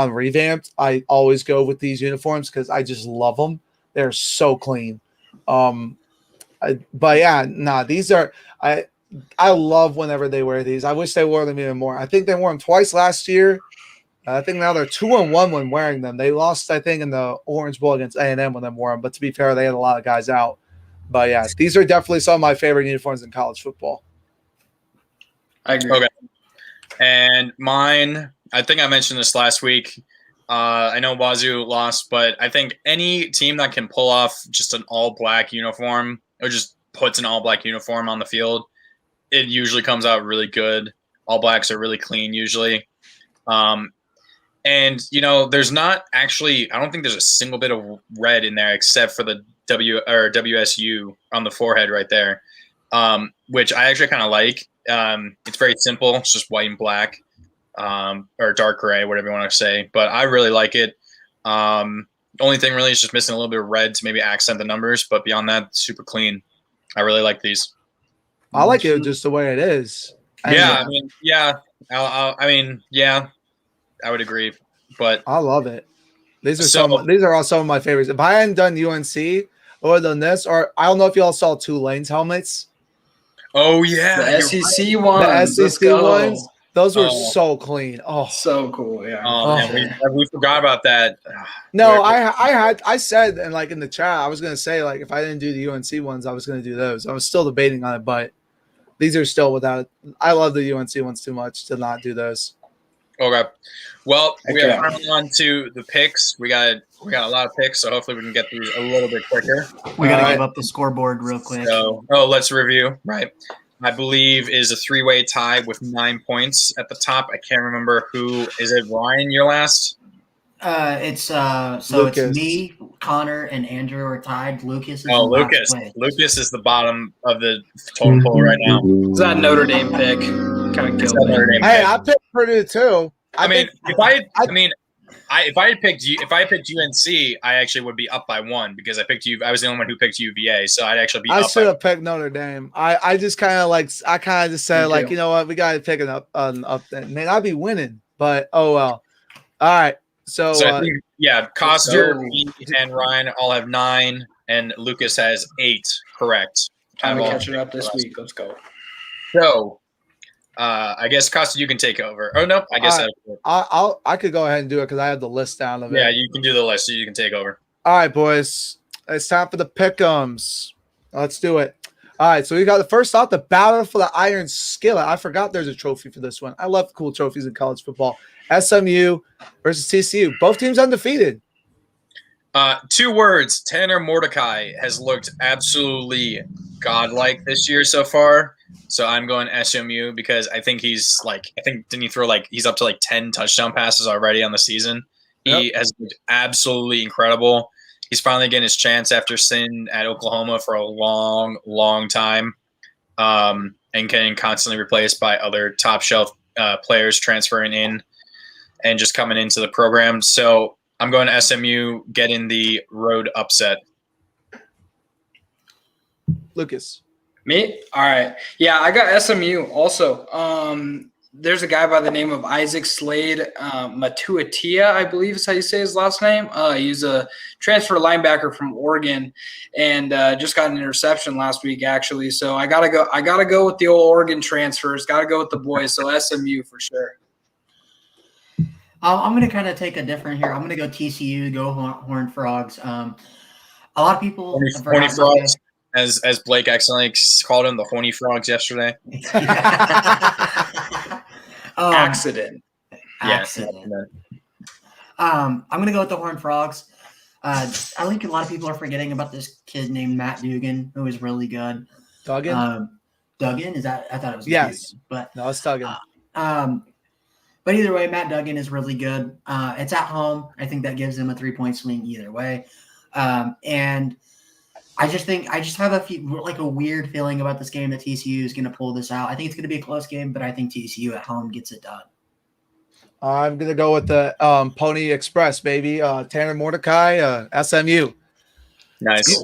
revamped, I always go with these uniforms because I just love them. They're so clean. But yeah, nah, these are I love whenever they wear these. I wish they wore them even more. I think they wore them twice last year. I think now they're 2-1 when wearing them. They lost, I think, in the Orange Bowl against A&M when they wore them. But to be fair, they had a lot of guys out. But yeah, these are definitely some of my favorite uniforms in college football. I agree. Okay. And mine, I think I mentioned this last week. I know Wazoo lost, but I think any team that can pull off just an all-black uniform or just puts an all-black uniform on the field, it usually comes out really good. All blacks are really clean usually. And, there's not actually – I don't think there's a single bit of red in there except for the WSU on the forehead right there, which I actually kind of like. It's very simple. It's just white and black or dark gray, whatever you want to say. But I really like it. The only thing really is just missing a little bit of red to maybe accent the numbers. But beyond that, super clean. I really like these. I like it just the way it is. I would agree. But I love it. These are all some of my favorites. If I hadn't done UNC or done this, or I don't know if y'all saw Tulane's helmets. Oh yeah, the SEC ones. The SEC ones. Those were so clean. Oh, so cool. Yeah. Man, we forgot about that. No, I said, and like in the chat, I was gonna say like if I didn't do the UNC ones, I was gonna do those. I was still debating on it, but these are still without. I love the UNC ones too much to not do those. Okay. Well, we are on to the picks. We got a lot of picks, so hopefully we can get these a little bit quicker. We got to give up the scoreboard real quick. So, let's review. Right. I believe is a 3-way tie with 9 points at the top. I can't remember who. Is it Ryan, your last? It's me, Connor, and Andrew are tied. Lucas is Lucas. Lucas is the bottom of the total poll right now. Is that Notre Dame pick? Kind of killed me. Hey, I picked Purdue too. If I had picked UNC, I actually would be up by 1 because I was the only one who picked UVA, so I'd actually be. I should have picked Notre Dame. I just kind of just said like, you know what, we got to pick an up then. Man, I'd be winning, but oh well. All right, so I think, Kos, and Ryan all have 9, and Lucas has 8. Correct. Time to catch it up this week. Let's go. So. I guess Costa, you can take over. Oh no, I guess I could go ahead and do it because I have the list down of it. Yeah, you can do the list, so you can take over. All right, boys, it's time for the pick'ems. Let's do it. All right, so we got the first off, the battle for the Iron Skillet. I forgot there's a trophy for this one. I love cool trophies in college football. SMU versus TCU. Both teams undefeated. 2 words. Tanner Mordecai has looked absolutely godlike this year so far. So I'm going SMU because I think didn't he throw he's up to 10 touchdown passes already on the season. He has looked absolutely incredible. He's finally getting his chance after sitting at Oklahoma for a long, long time, and getting constantly replaced by other top shelf players transferring in and just coming into the program. So I'm going to SMU, getting the road upset. Lucas. Me? All right. Yeah, I got SMU also. There's a guy by the name of Isaac Slade Matuatia, I believe is how you say his last name. He's a transfer linebacker from Oregon and just got an interception last week, actually. So I gotta go with the old Oregon transfers. Gotta go with the boys. So SMU for sure. I'm going to kind of take a different here. I'm going to go TCU, go Horned Frogs. A lot of people – Horny Frogs, as Blake accidentally called them, the Horny Frogs yesterday. Accident. Yeah. I'm going to go with the Horned Frogs. I think a lot of people are forgetting about this kid named Matt Dugan, who is really good. Duggan? Duggan? Is that – I thought it was yes. Dugan, but no, it's Duggan. But either way, Matt Duggan is really good. It's at home. I think that gives him a 3-point swing either way. And I just have a weird feeling about this game that TCU is going to pull this out. I think it's going to be a close game, but I think TCU at home gets it done. I'm gonna go with the Pony Express, baby. Tanner Mordecai, SMU. Nice.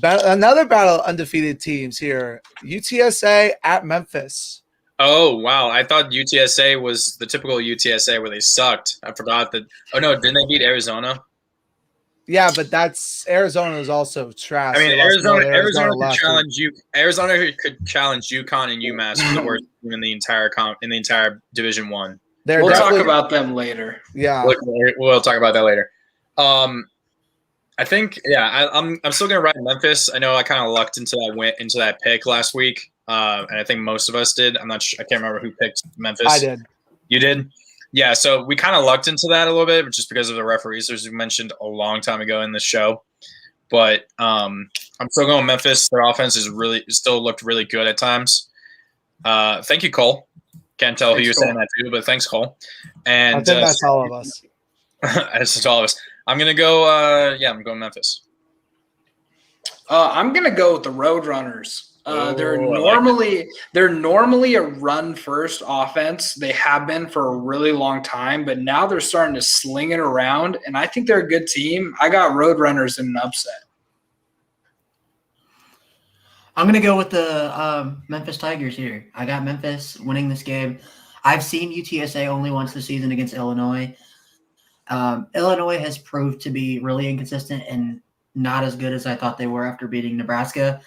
Another battle of undefeated teams here. UTSA at Memphis. Oh, wow. I thought UTSA was the typical UTSA where they sucked. I forgot that. Oh, no. Didn't they beat Arizona? Yeah, but that's Arizona is also trash. I mean, They lost to Arizona could last challenge you. Arizona could challenge UConn and UMass for the worst team in the entire Division One. We'll talk about them later. Yeah, we'll talk about that later. I think, I'm still gonna ride Memphis. I know I kind of lucked into that pick last week, and I think most of us did. I'm not sure. I can't remember who picked Memphis. I did. You did? Yeah. So we kind of lucked into that a little bit, just because of the referees, as we mentioned a long time ago in this show. But I'm still going Memphis. Their offense still looked really good at times. Thank you, Cole. Can't tell who you're saying that to, but thanks, Cole. And I think that's all of us. That's all of us. I'm gonna go. I'm going Memphis. I'm gonna go with the Roadrunners. They're normally a run first offense. They have been for a really long time, but now they're starting to sling it around, and I think they're a good team. I got Roadrunners in an upset. I'm going to go with the Memphis Tigers here. I got Memphis winning this game. I've seen UTSA only once this season against Illinois. Illinois has proved to be really inconsistent and not as good as I thought they were after beating Nebraska.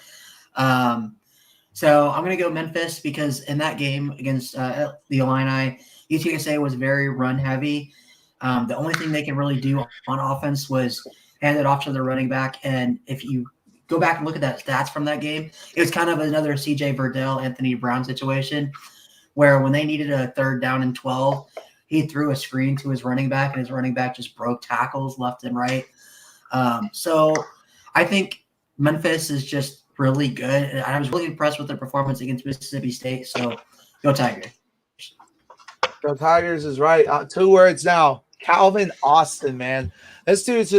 So I'm going to go Memphis because in that game against the Illini, UTSA was very run heavy. The only thing they can really do on offense was hand it off to the running back. And if you go back and look at that stats from that game, it was kind of another CJ Verdell, Anthony Brown situation where when they needed a 3rd down and 12, he threw a screen to his running back and his running back just broke tackles left and right. So I think Memphis is just really good. I was really impressed with their performance against Mississippi State. So go Tigers. Go Tigers is right. 2 words now. Calvin Austin, man. This dude's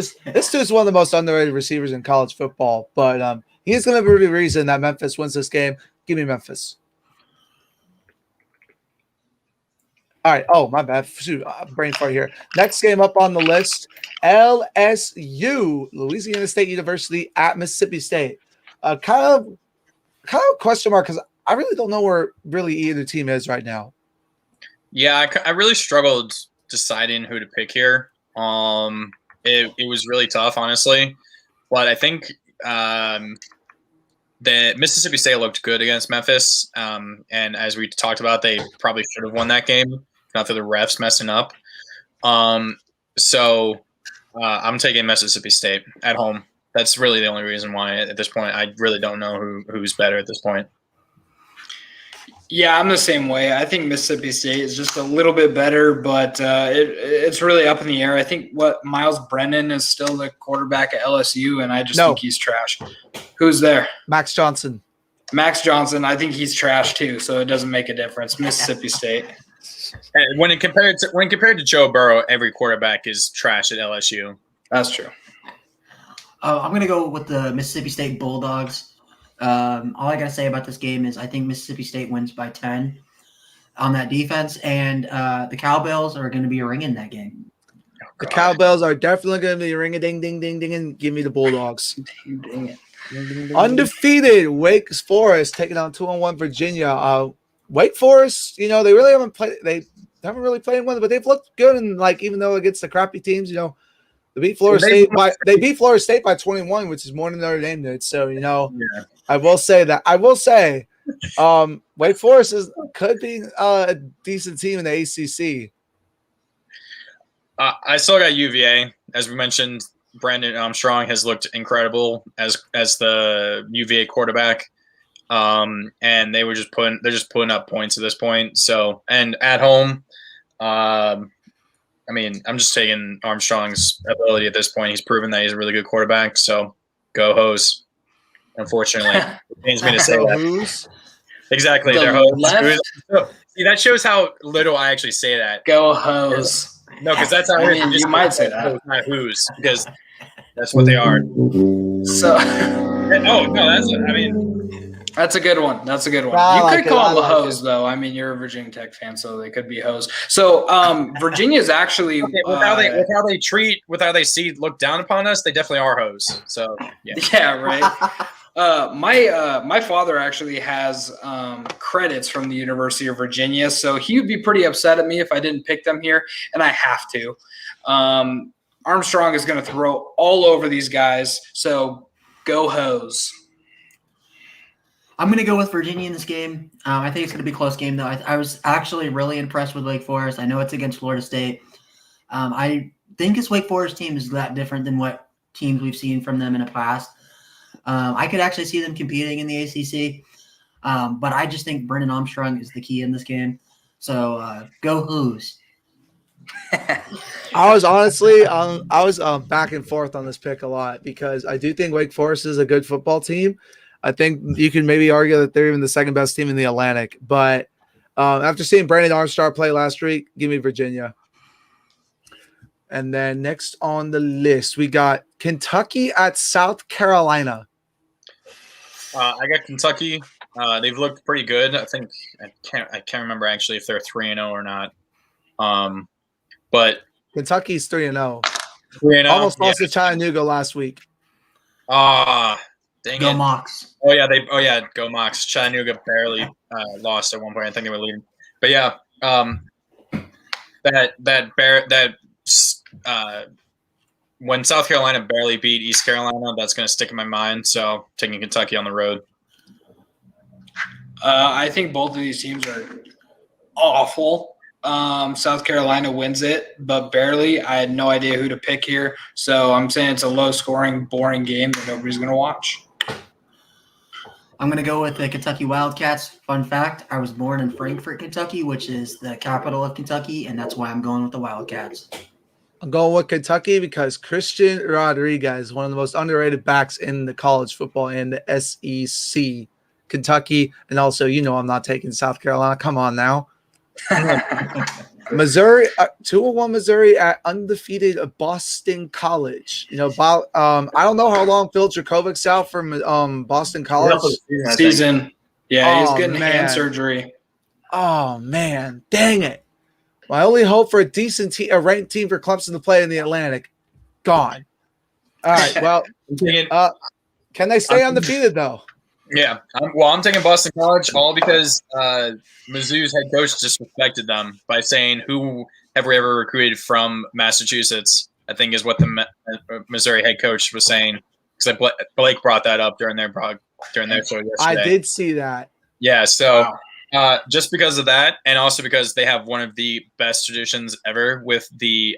one of the most underrated receivers in college football. But he's going to be the reason that Memphis wins this game. Give me Memphis. All right. Oh, my bad. Shoot, brain fart here. Next game up on the list, LSU, Louisiana State University at Mississippi State. Kind of question mark because I really don't know where really either team is right now. Yeah, I really struggled deciding who to pick here. It was really tough, honestly. But I think the Mississippi State looked good against Memphis. And as we talked about, they probably should have won that game, not for the refs messing up. So I'm taking Mississippi State at home. That's really the only reason why at this point. I really don't know who's better at this point. Yeah, I'm the same way. I think Mississippi State is just a little bit better, but it's really up in the air. I think Miles Brennan is still the quarterback at LSU, and I just think he's trash. Who's there? Max Johnson. Max Johnson. I think he's trash too, so it doesn't make a difference. Mississippi State. And when compared to Joe Burrow, every quarterback is trash at LSU. That's true. I'm going to go with the Mississippi State Bulldogs. All I got to say about this game is I think Mississippi State wins by 10 on that defense, and the Cowbells are going to be ringing that game. Oh, the Cowbells are definitely going to be ringing ding, ding, ding, ding, and give me the Bulldogs. Dang it. Undefeated Wake Forest taking on 2-1 Virginia. Wake Forest, they really haven't played. They haven't really played one, but they've looked good. And even though against the crappy teams, they beat Florida State by 21, which is more than Notre Dame did. So yeah. I will say that. I will say, Wake Forest could be a decent team in the ACC. I still got UVA, as we mentioned. Brandon Armstrong has looked incredible as the UVA quarterback. And they're just putting up points at this point. So, and at home, I'm just taking Armstrong's ability at this point. He's proven that he's a really good quarterback. So, go Hose. Unfortunately, it pains me to say that. Who's? Exactly, they're Hose. See, that shows how little I actually say that. Go Hose. No, because that's how you might say that. Not Who's, because that's what they are. So. No, that's. That's a good one. That's a good one. I You like could it. call I them a like hose, though. I mean, you're a Virginia Tech fan, so they could be hose. So Virginia's actually Okay, with how they treat, with how they look down upon us, they definitely are hoes. So yeah. yeah, right. My father actually has credits from the University of Virginia, so he would be pretty upset at me if I didn't pick them here, and I have to. Armstrong is going to throw all over these guys, so go hose. I'm going to go with Virginia in this game. I think it's going to be a close game, though. I was actually really impressed with Wake Forest. I know it's against Florida State. I think this Wake Forest team is that different than what teams we've seen from them in the past. I could actually see them competing in the ACC, but I just think Brennan Armstrong is the key in this game. So go Hoos. I was honestly, I was back and forth on this pick a lot because I do think Wake Forest is a good football team. I think you can maybe argue that they're even the second best team in the Atlantic. But after seeing Brandon Armstrong play last week, give me Virginia. And then next on the list, we got Kentucky at South Carolina. I got Kentucky. They've looked pretty good. I think I can't remember actually if they're 3-0 or not. But Kentucky's 3-0. 3-0. Almost lost to Chattanooga last week. Dang Go it. Mocs. Oh yeah, go Mocs. Chattanooga barely lost at one point. I think they were leading. But yeah, when South Carolina barely beat East Carolina, that's going to stick in my mind. So taking Kentucky on the road. I think both of these teams are awful. South Carolina wins it, but barely. I had no idea who to pick here. So I'm saying it's a low-scoring, boring game that nobody's going to watch. I'm going to go with the Kentucky Wildcats. Fun fact, I was born in Frankfort, Kentucky, which is the capital of Kentucky, and that's why I'm going with the Wildcats. I'm going with Kentucky because Christian Rodriguez, one of the most underrated backs in the college football and the SEC. Kentucky, and also, I'm not taking South Carolina. Come on now. Missouri, 201 Missouri at undefeated Boston College. I don't know how long Phil Dracovich's out from Boston College. Season. Yeah, he's getting hand surgery. Oh, man. Dang it. My only hope for a decent team, a ranked team for Clemson to play in the Atlantic, gone. All right, well, can they stay undefeated, though? Yeah. I'm taking Boston College all because Mizzou's head coach disrespected them by saying who have we ever recruited from Massachusetts, I think is what the Missouri head coach was saying. Because Blake brought that up during their show yesterday. I did see that. Yeah, so just because of that, and also because they have one of the best traditions ever with the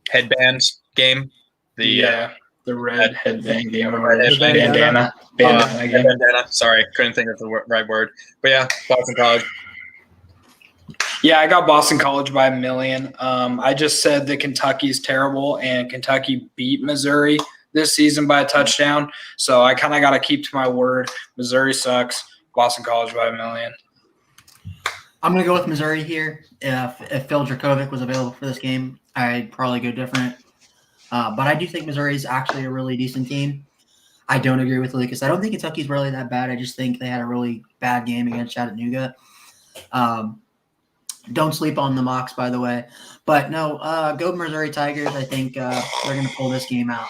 headband game. The red headband game. Bandana. Sorry, couldn't think of the right word. But yeah, Boston College. Yeah, I got Boston College by 1 million. I just said that Kentucky's terrible, and Kentucky beat Missouri this season by a touchdown. So I kind of got to keep to my word. Missouri sucks. Boston College by 1 million. I'm going to go with Missouri here. If Phil Dracovic was available for this game, I'd probably go different. But I do think Missouri is actually a really decent team. I don't agree with Lucas. I don't think Kentucky's really that bad. I just think they had a really bad game against Chattanooga. Don't sleep on the Mocs, by the way. But no, go Missouri Tigers. I think they're going to pull this game out.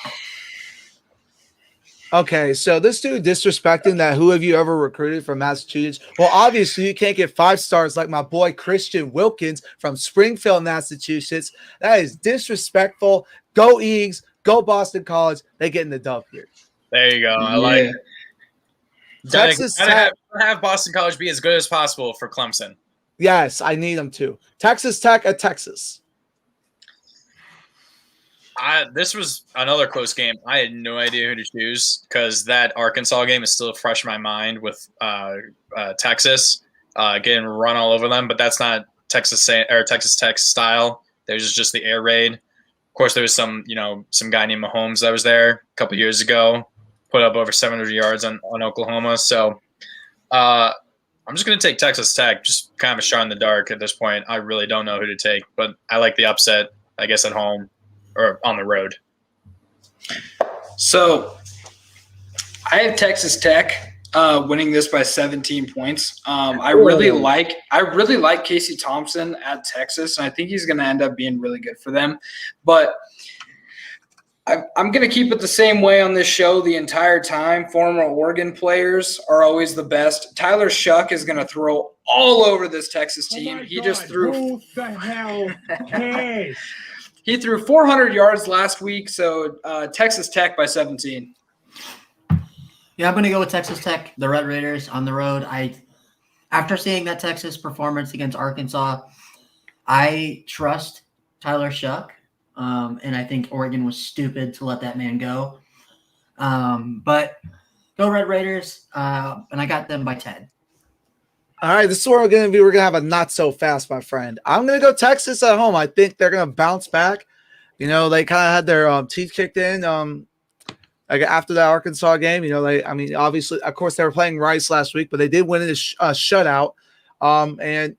Okay, so this dude disrespecting that who have you ever recruited from Massachusetts? Well, obviously you can't get 5 stars like my boy Christian Wilkins from Springfield, Massachusetts. That is disrespectful. Go Eagles, go Boston College. They get in the dub here. There you go. I like it. Texas Tech. Have Boston College be as good as possible for Clemson. Yes, I need them to. Texas Tech at Texas. This was another close game. I had no idea who to choose because that Arkansas game is still fresh in my mind with Texas getting run all over them. But that's not Texas Tech style. There's just the air raid. Of course, there was some guy named Mahomes that was there a couple years ago, put up over 700 yards on Oklahoma. So I'm just going to take Texas Tech, just kind of a shot in the dark at this point. I really don't know who to take, but I like the upset, I guess, at home or on the road. So I have Texas Tech winning this by 17 points. I really like Casey Thompson at Texas, and I think he's going to end up being really good for them. But I'm going to keep it the same way on this show the entire time. Former Oregon players are always the best. Tyler Shuck is going to throw all over this Texas team. He just threw. Who the hell cares? He threw 400 yards last week, so Texas Tech by 17. Yeah, I'm going to go with Texas Tech, the Red Raiders on the road. After seeing that Texas performance against Arkansas, I trust Tyler Shuck. And I think Oregon was stupid to let that man go. But go Red Raiders, and I got them by 10. All right, this is where we're going to be. We're going to have a not so fast, my friend. I'm going to go Texas at home. I think they're going to bounce back. You know, they kind of had their teeth kicked in like after that Arkansas game. You know, obviously, of course, they were playing Rice last week, but they did win in a shutout. And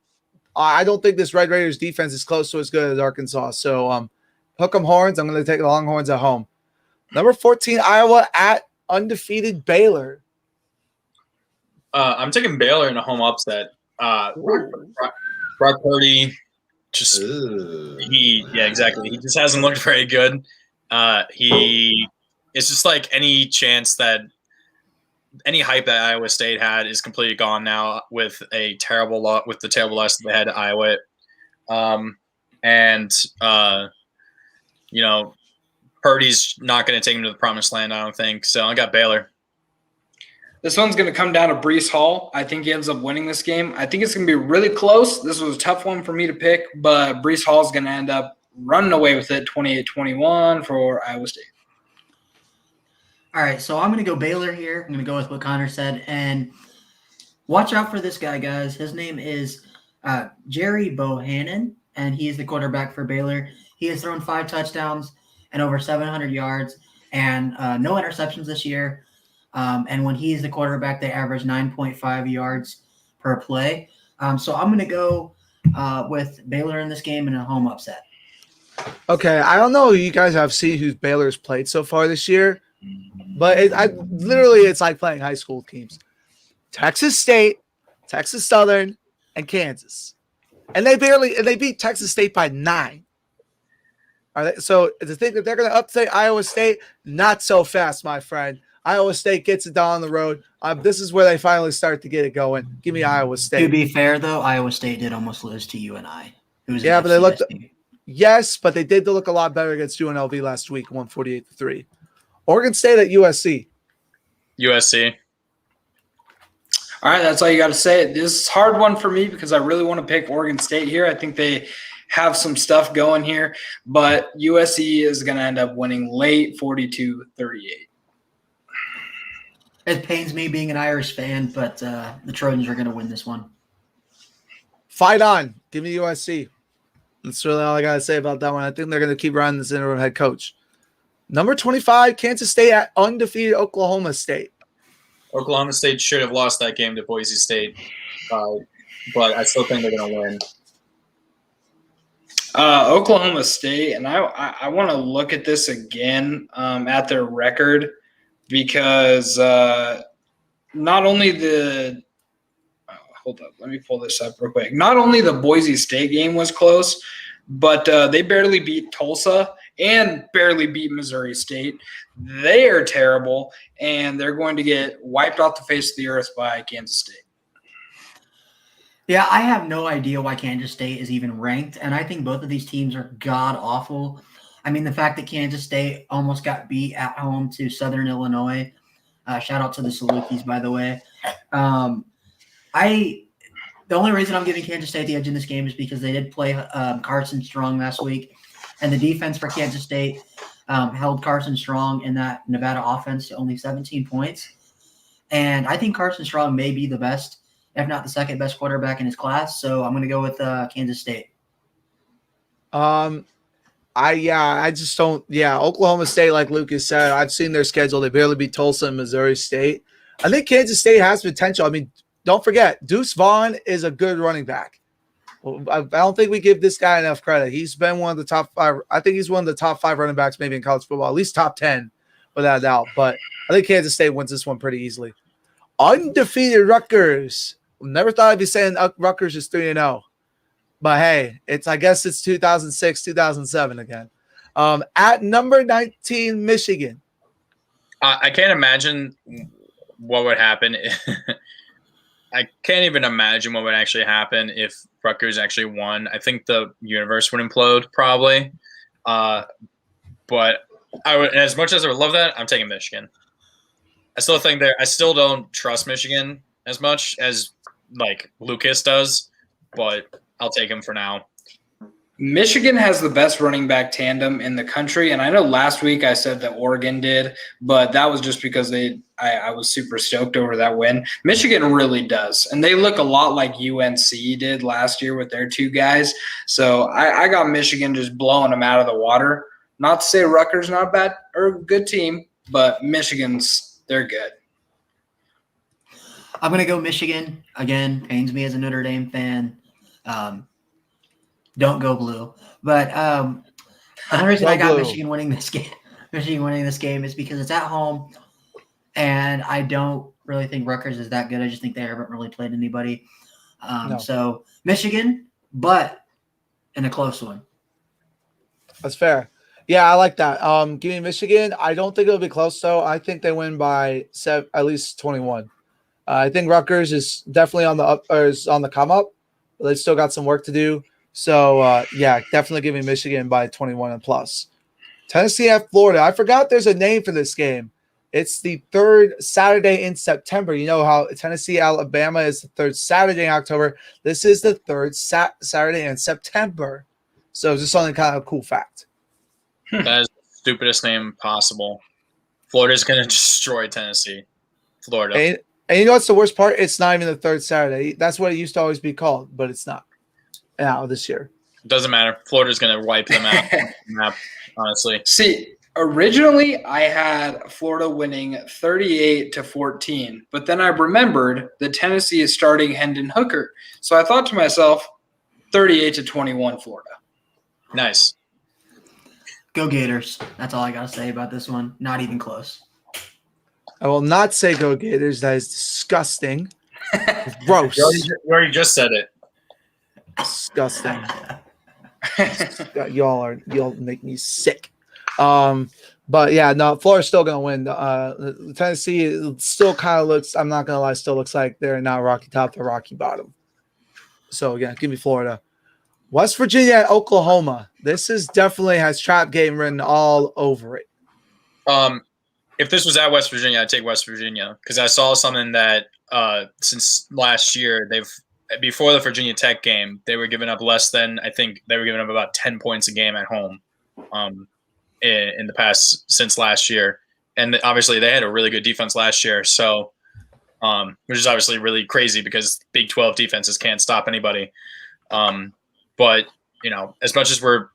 I don't think this Red Raiders defense is close to as good as Arkansas. So, hook 'em horns. I'm going to take the Longhorns at home. Number 14, Iowa at undefeated Baylor. I'm taking Baylor in a home upset. Brock Purdy, exactly. He just hasn't looked very good. It's just like any chance that any hype that Iowa State had is completely gone now with the terrible loss that they had to Iowa. You know, Purdy's not going to take him to the promised land, I don't think. So I got Baylor. This one's going to come down to Breece Hall. I think he ends up winning this game. I think it's going to be really close. This was a tough one for me to pick, but Breece Hall is going to end up running away with it 28-21 for Iowa State. All right, so I'm going to go Baylor here. I'm going to go with what Connor said. And watch out for this guy, guys. His name is Jerry Bohannon, and he is the quarterback for Baylor. He has thrown 5 touchdowns and over 700 yards and no interceptions this year. And when he's the quarterback, they average 9.5 yards per play. So I'm going to go with Baylor in this game in a home upset. Okay, I don't know if you guys have seen who Baylor's played so far this year, but it's like playing high school teams. Texas State, Texas Southern, and Kansas. And they beat Texas State by 9. So to think that they're going to upset Iowa State, not so fast, my friend. Iowa State gets it down the road. This is where they finally start to get it going. Give me Iowa State. To be fair, though, Iowa State did almost lose to UNI. Yeah, but they looked – yes, but they did look a lot better against UNLV last week, 148-3. Oregon State at USC. USC. All right, that's all you got to say. This is a hard one for me because I really want to pick Oregon State here. I think they have some stuff going here, but USC is going to end up winning late 42-38. It pains me being an Irish fan, but the Trojans are going to win this one. Fight on. Give me USC. That's really all I got to say about that one. I think they're going to keep running this interim head coach. Number 25, Kansas State at undefeated Oklahoma State. Oklahoma State should have lost that game to Boise State, but I still think they're going to win. Oklahoma State, and I want to look at this again at their record because not only the hold up, let me pull this up real quick. Not only the Boise State game was close, but they barely beat Tulsa and barely beat Missouri State. They are terrible, and they're going to get wiped off the face of the earth by Kansas State. Yeah, I have no idea why Kansas State is even ranked, and I think both of these teams are god-awful. I mean, the fact that Kansas State almost got beat at home to Southern Illinois. Shout out to the Salukis, by the way. The only reason I'm giving Kansas State the edge in this game is because they did play Carson Strong last week, and the defense for Kansas State held Carson Strong in that Nevada offense to only 17 points. And I think Carson Strong may be the best, if not the second best quarterback in his class. So I'm going to go with Kansas State. I just don't. Yeah, Oklahoma State, like Lucas said, I've seen their schedule. They barely beat Tulsa and Missouri State. I think Kansas State has potential. I mean, don't forget, Deuce Vaughn is a good running back. I don't think we give this guy enough credit. He's been one of the top 5. I think he's one of the top 5 running backs maybe in college football, at least top 10. without a doubt. But I think Kansas State wins this one pretty easily. Undefeated Rutgers. Never thought I'd be saying Rutgers is 3-0. But hey, I guess it's 2006, 2007 again. At number 19, Michigan. I can't imagine what would happen. I can't even imagine what would actually happen if Rutgers actually won. I think the universe would implode probably. But I would, as much as I would love that, I'm taking Michigan. I still don't trust Michigan as much as like Lucas does, but I'll take him for now. Michigan has the best running back tandem in the country, and I know last week I said that Oregon did, but that was just because I was super stoked over that win. Michigan really does, and they look a lot like UNC did last year with their two guys. So I got Michigan just blowing them out of the water. Not to say Rutgers not bad or a good team, but they're good. I'm going to go Michigan. Again, pains me as a Notre Dame fan. Don't go blue. But the reason I got Michigan winning this game is because it's at home, and I don't really think Rutgers is that good. I just think they haven't really played anybody. So Michigan, but in a close one. That's fair. Yeah, I like that. Give me Michigan. I don't think it'll be close, though. I think they win by at least 21. I think Rutgers is definitely on the come up. But they still got some work to do. So, yeah, definitely give me Michigan by 21 and plus. Tennessee at Florida. I forgot there's a name for this game. It's the third Saturday in September. You know how Tennessee, Alabama is the third Saturday in October. This is the third Saturday in September. So just something kind of a cool fact. That is the stupidest name possible. Florida's going to destroy Tennessee. Florida. And you know what's the worst part? It's not even the third Saturday. That's what it used to always be called, but it's not now this year. It doesn't matter. Florida's going to wipe them out, honestly. See, originally I had Florida winning 38-14, but then I remembered that Tennessee is starting Hendon Hooker. So I thought to myself, 38-21 Florida. Nice. Go Gators. That's all I got to say about this one. Not even close. I will not say go Gators. That is disgusting. Gross. You already just said it. Disgusting. Y'all make me sick. But yeah, no, Florida's still gonna win. Tennessee still kind of looks, I'm not gonna lie, still looks like they're not rocky top, they're rocky bottom. So again, give me Florida. West Virginia at Oklahoma. This is definitely has trap game written all over it. If this was at West Virginia, I'd take West Virginia because I saw something that since last year before the Virginia Tech game, they were giving up they were giving up about 10 points a game at home in the past since last year. And obviously they had a really good defense last year. So, which is obviously really crazy because Big 12 defenses can't stop anybody. But, as much as we're,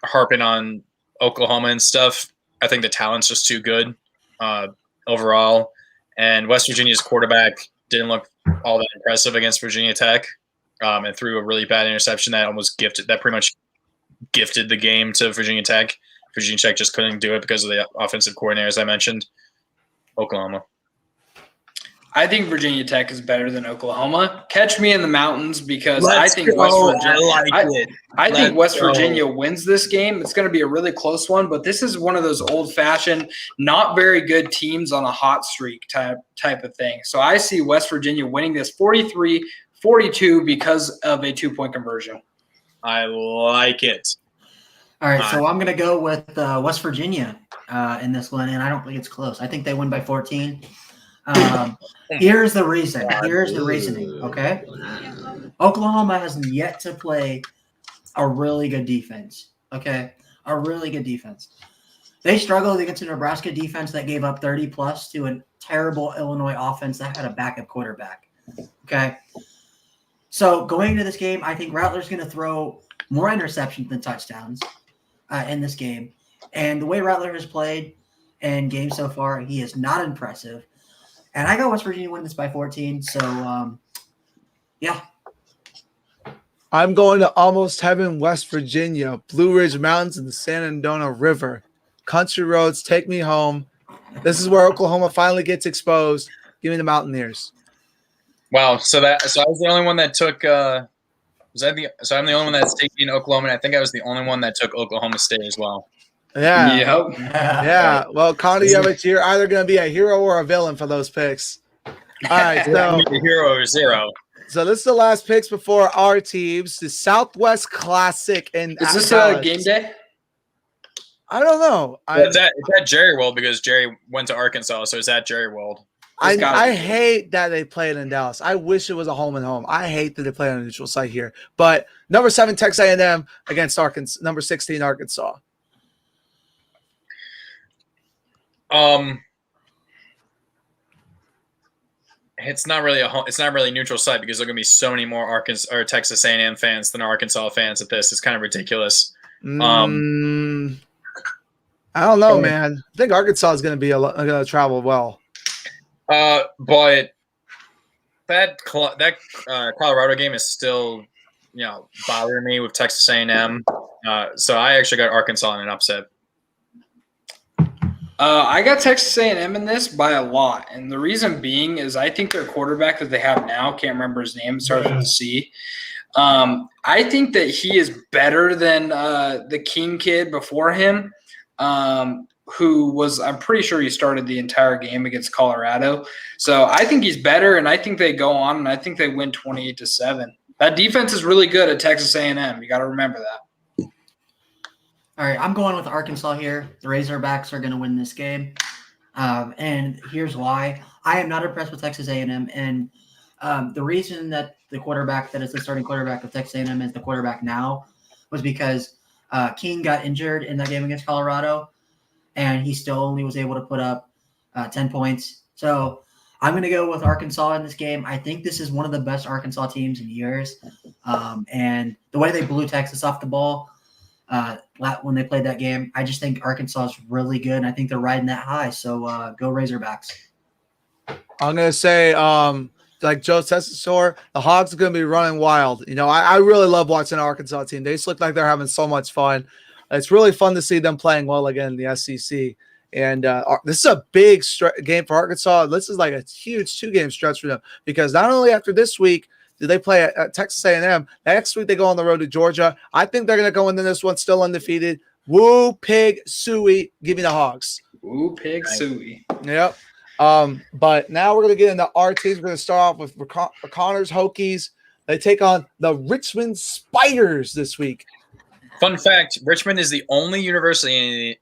harping on Oklahoma and stuff, I think the talent's just too good overall. And West Virginia's quarterback didn't look all that impressive against Virginia Tech and threw a really bad interception that pretty much gifted the game to Virginia Tech. Virginia Tech just couldn't do it because of the offensive coordinator, as I mentioned. Oklahoma. I think Virginia Tech is better than Oklahoma. Catch me in the mountains because I think West Virginia wins this game. It's going to be a really close one, but this is one of those old-fashioned, not very good teams on a hot streak type of thing. So I see West Virginia winning this 43-42 because of a 2-point conversion. I like it. All right, so I'm going to go with West Virginia in this one, and I don't think it's close. I think they win by 14. Here's the reason. Here's the reasoning, okay? Oklahoma has yet to play a really good defense, okay? A really good defense. They struggled against a Nebraska defense that gave up 30-plus to a terrible Illinois offense that had a backup quarterback, okay? So going into this game, I think Rattler's going to throw more interceptions than touchdowns in this game. And the way Rattler has played in games so far, he is not impressive. And I got West Virginia win this by 14. So, yeah. I'm going to Almost Heaven, West Virginia, Blue Ridge Mountains, and the San Antonio River. Country roads, take me home. This is where Oklahoma finally gets exposed. Give me the Mountaineers. Wow. So I was the only one that took. I'm the only one that's taking Oklahoma. And I think I was the only one that took Oklahoma State as well. Yeah. Yep. Yeah. Well, Kondievich, you're either going to be a hero or a villain for those picks. All right. So, hero or zero. So this is the last picks before our teams. The Southwest Classic in Is this Dallas. a game day? I don't know. It's at Jerry World because Jerry went to Arkansas, so it's at Jerry World. I hate that they play it in Dallas. I wish it was a home and home. I hate that they play on a neutral site here. But number 7 Texas A&M against Arkansas. Number 16 Arkansas. It's not really a neutral site because there are going to be so many more Arkansas or Texas A&M fans than Arkansas fans at this. It's kind of ridiculous. I don't know, man. I think Arkansas is going to travel well. But that Colorado game is still, bothering me with Texas A&M. So I actually got Arkansas in an upset. I got Texas A&M in this by a lot, and the reason being is I think their quarterback that they have now, can't remember his name, starts with a C. I think that he is better than the King kid before him, who was, I'm pretty sure he started the entire game against Colorado. So I think he's better, and I think they go on, and I think they win 28-7. That defense is really good at Texas A&M. You got to remember that. All right, I'm going with Arkansas here. The Razorbacks are going to win this game, and here's why. I am not impressed with Texas A&M, and the reason that the quarterback that is the starting quarterback of Texas A&M is the quarterback now was because King got injured in that game against Colorado, and he still only was able to put up 10 points. So I'm going to go with Arkansas in this game. I think this is one of the best Arkansas teams in years, and the way they blew Texas off the ball when they played that game, I just think Arkansas is really good, and I think they're riding that high. So go Razorbacks. I'm going to say, like Joe Tessitore, the Hogs are going to be running wild. I really love watching the Arkansas team. They just look like they're having so much fun. It's really fun to see them playing well again in the SEC. And this is a big game for Arkansas. This is like a huge 2-game stretch for them because not only after this week do they play at Texas A&M, next week they go on the road to Georgia. I think they're going to go into this one still undefeated. Woo, pig, suey, give me the Hogs. Woo, pig, suey. Yep. But now we're going to get into our teams. We're going to start off with Connor's Hokies. They take on the Richmond Spiders this week. Fun fact: Richmond is the only university in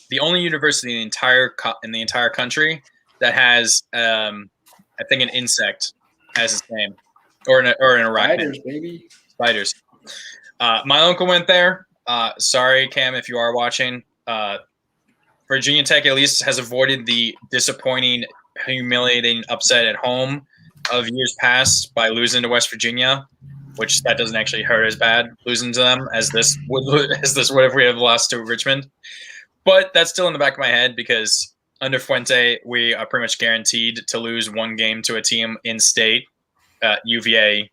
the entire country that has, I think, an insect as its name, or an arachnid. Spiders, baby. Spiders. My uncle went there. Sorry, Cam, if you are watching. Virginia Tech at least has avoided the disappointing, humiliating upset at home of years past by losing to West Virginia, which that doesn't actually hurt as bad losing to them as this would if we have lost to Richmond. But that's still in the back of my head because under Fuente, we are pretty much guaranteed to lose one game to a team in state, UVA,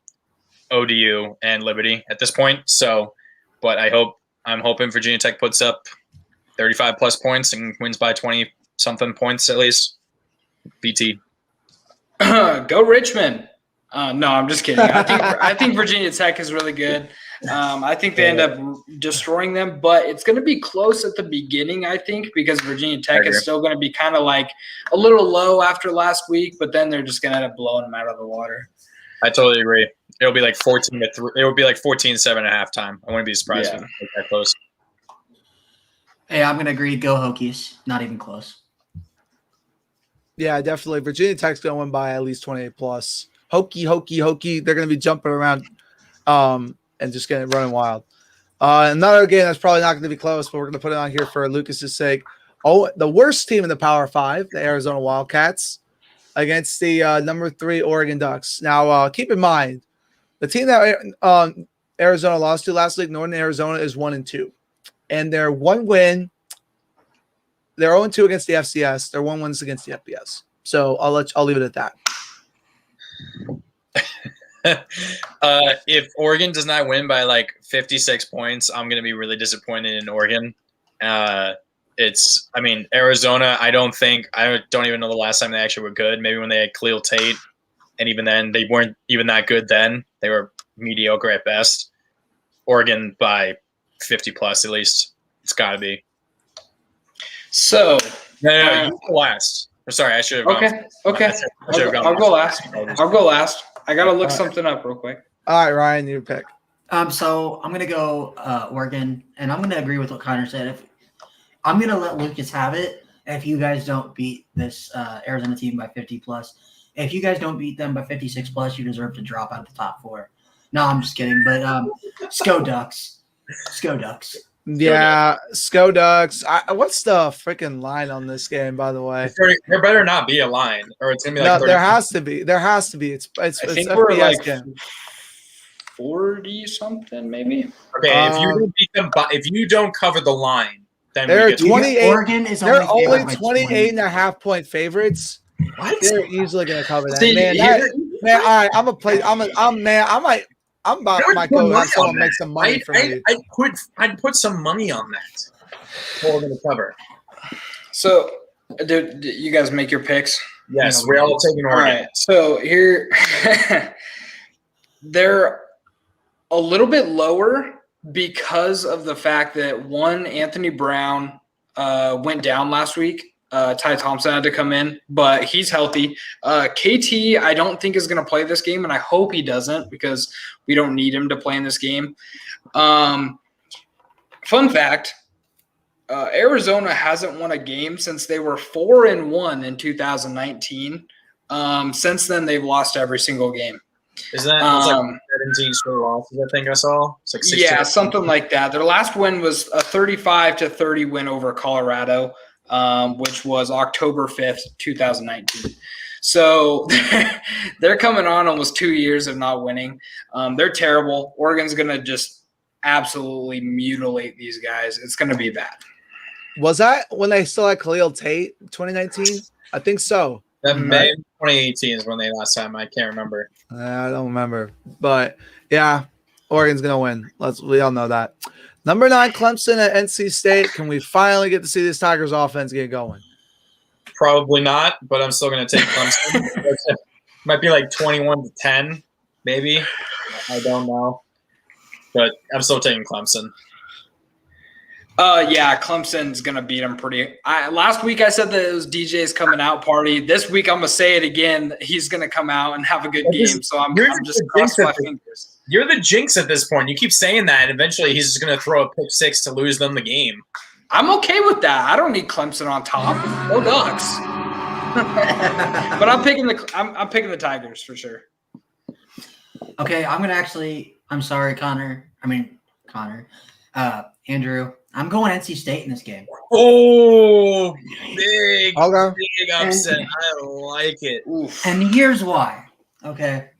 ODU, and Liberty at this point. So, but I'm hoping Virginia Tech puts up 35 plus points and wins by 20 something points at least. BT. Go Richmond. No, I'm just kidding. I think Virginia Tech is really good. I think they end up destroying them, but it's going to be close at the beginning, I think, because Virginia Tech is still going to be kind of like a little low after last week, but then they're just going to end up blowing them out of the water. I totally agree. It'll be like 14-3. It would be like 14-7 at halftime. I wouldn't be surprised if it's that close. Hey, I'm going to agree. Go Hokies. Not even close. Yeah, definitely. Virginia Tech's going to win by at least 28 plus. Hokey. They're going to be jumping around and just running wild. Another game that's probably not going to be close, but we're going to put it on here for Lucas's sake. Oh, the worst team in the Power 5, the Arizona Wildcats, against the number 3 Oregon Ducks. Now, keep in mind, the team that Arizona lost to last week, Northern Arizona, is 1-2. And their one win, they're 0-2 against the FCS. Their 1 wins against the FBS. So I'll leave it at that. If Oregon does not win by like 56 points, I'm going to be really disappointed in Oregon. I mean, Arizona, I don't even know the last time they actually were good. Maybe when they had Khalil Tate, and even then, they weren't even that good then. They were mediocre at best. Oregon by 50+ at least. It's got to be. So. No, you go last. Sorry, I should have gone. Okay. I'll go last. I got to look something up real quick. All right, Ryan, you pick. So I'm going to go Oregon, and I'm going to agree with what Connor said. I'm going to let Lucas have it if you guys don't beat this Arizona team by 50+. If you guys don't beat them by 56+, you deserve to drop out of the top 4. No, I'm just kidding. But Sco Ducks. Yeah, Sco Ducks. What's the freaking line on this game, by the way? There better not be a line, or it's gonna be like. No, there has to be. It's I think FBS we're like game. 40 something, maybe. Okay, if you don't beat them, if you don't cover the line, then they're 28. Oregon is they're only 28.5 point favorites. What? They're easily gonna cover that. See, Man, all right. I'm about my go have someone make some money for me. I'd put some money on that. We're gonna cover. So, did you guys make your picks? Yes, we're all taking Oregon. All right. So here, they're a little bit lower because of the fact that one, Anthony Brown went down last week. Ty Thompson had to come in, but he's healthy. KT, I don't think is going to play this game, and I hope he doesn't because we don't need him to play in this game. Fun fact, Arizona hasn't won a game since they were 4-1 in 2019. Since then, they've lost every single game. Isn't that like 17 straight losses? I think I saw. It's like 16. Yeah, something like that. Their last win was a 35-30 win over Colorado. Which was October 5th, 2019. So they're coming on almost 2 years of not winning. They're terrible. Oregon's going to just absolutely mutilate these guys. It's going to be bad. Was that when they still had Khalil Tate, 2019? I think so. That May 2018 is when they last time. I can't remember. I don't remember. But, yeah, Oregon's going to win. We all know that. Number 9, Clemson at NC State. Can we finally get to see this Tigers offense get going? Probably not, but I'm still going to take Clemson. Might be like 21-10, maybe. I don't know. But I'm still taking Clemson. Yeah, Clemson's going to beat them pretty. Last week I said that it was DJ's coming out party. This week I'm going to say it again. He's going to come out and have a good game. So I'm just crossing my fingers. You're the jinx at this point. You keep saying that, and eventually he's just going to throw a pick 6 to lose them the game. I'm okay with that. I don't need Clemson on top. Or Ducks. But I'm picking the Tigers for sure. Okay, I'm sorry, Connor. Andrew. I'm going NC State in this game. Oh, big upset. I like it. Oof. And here's why. Okay.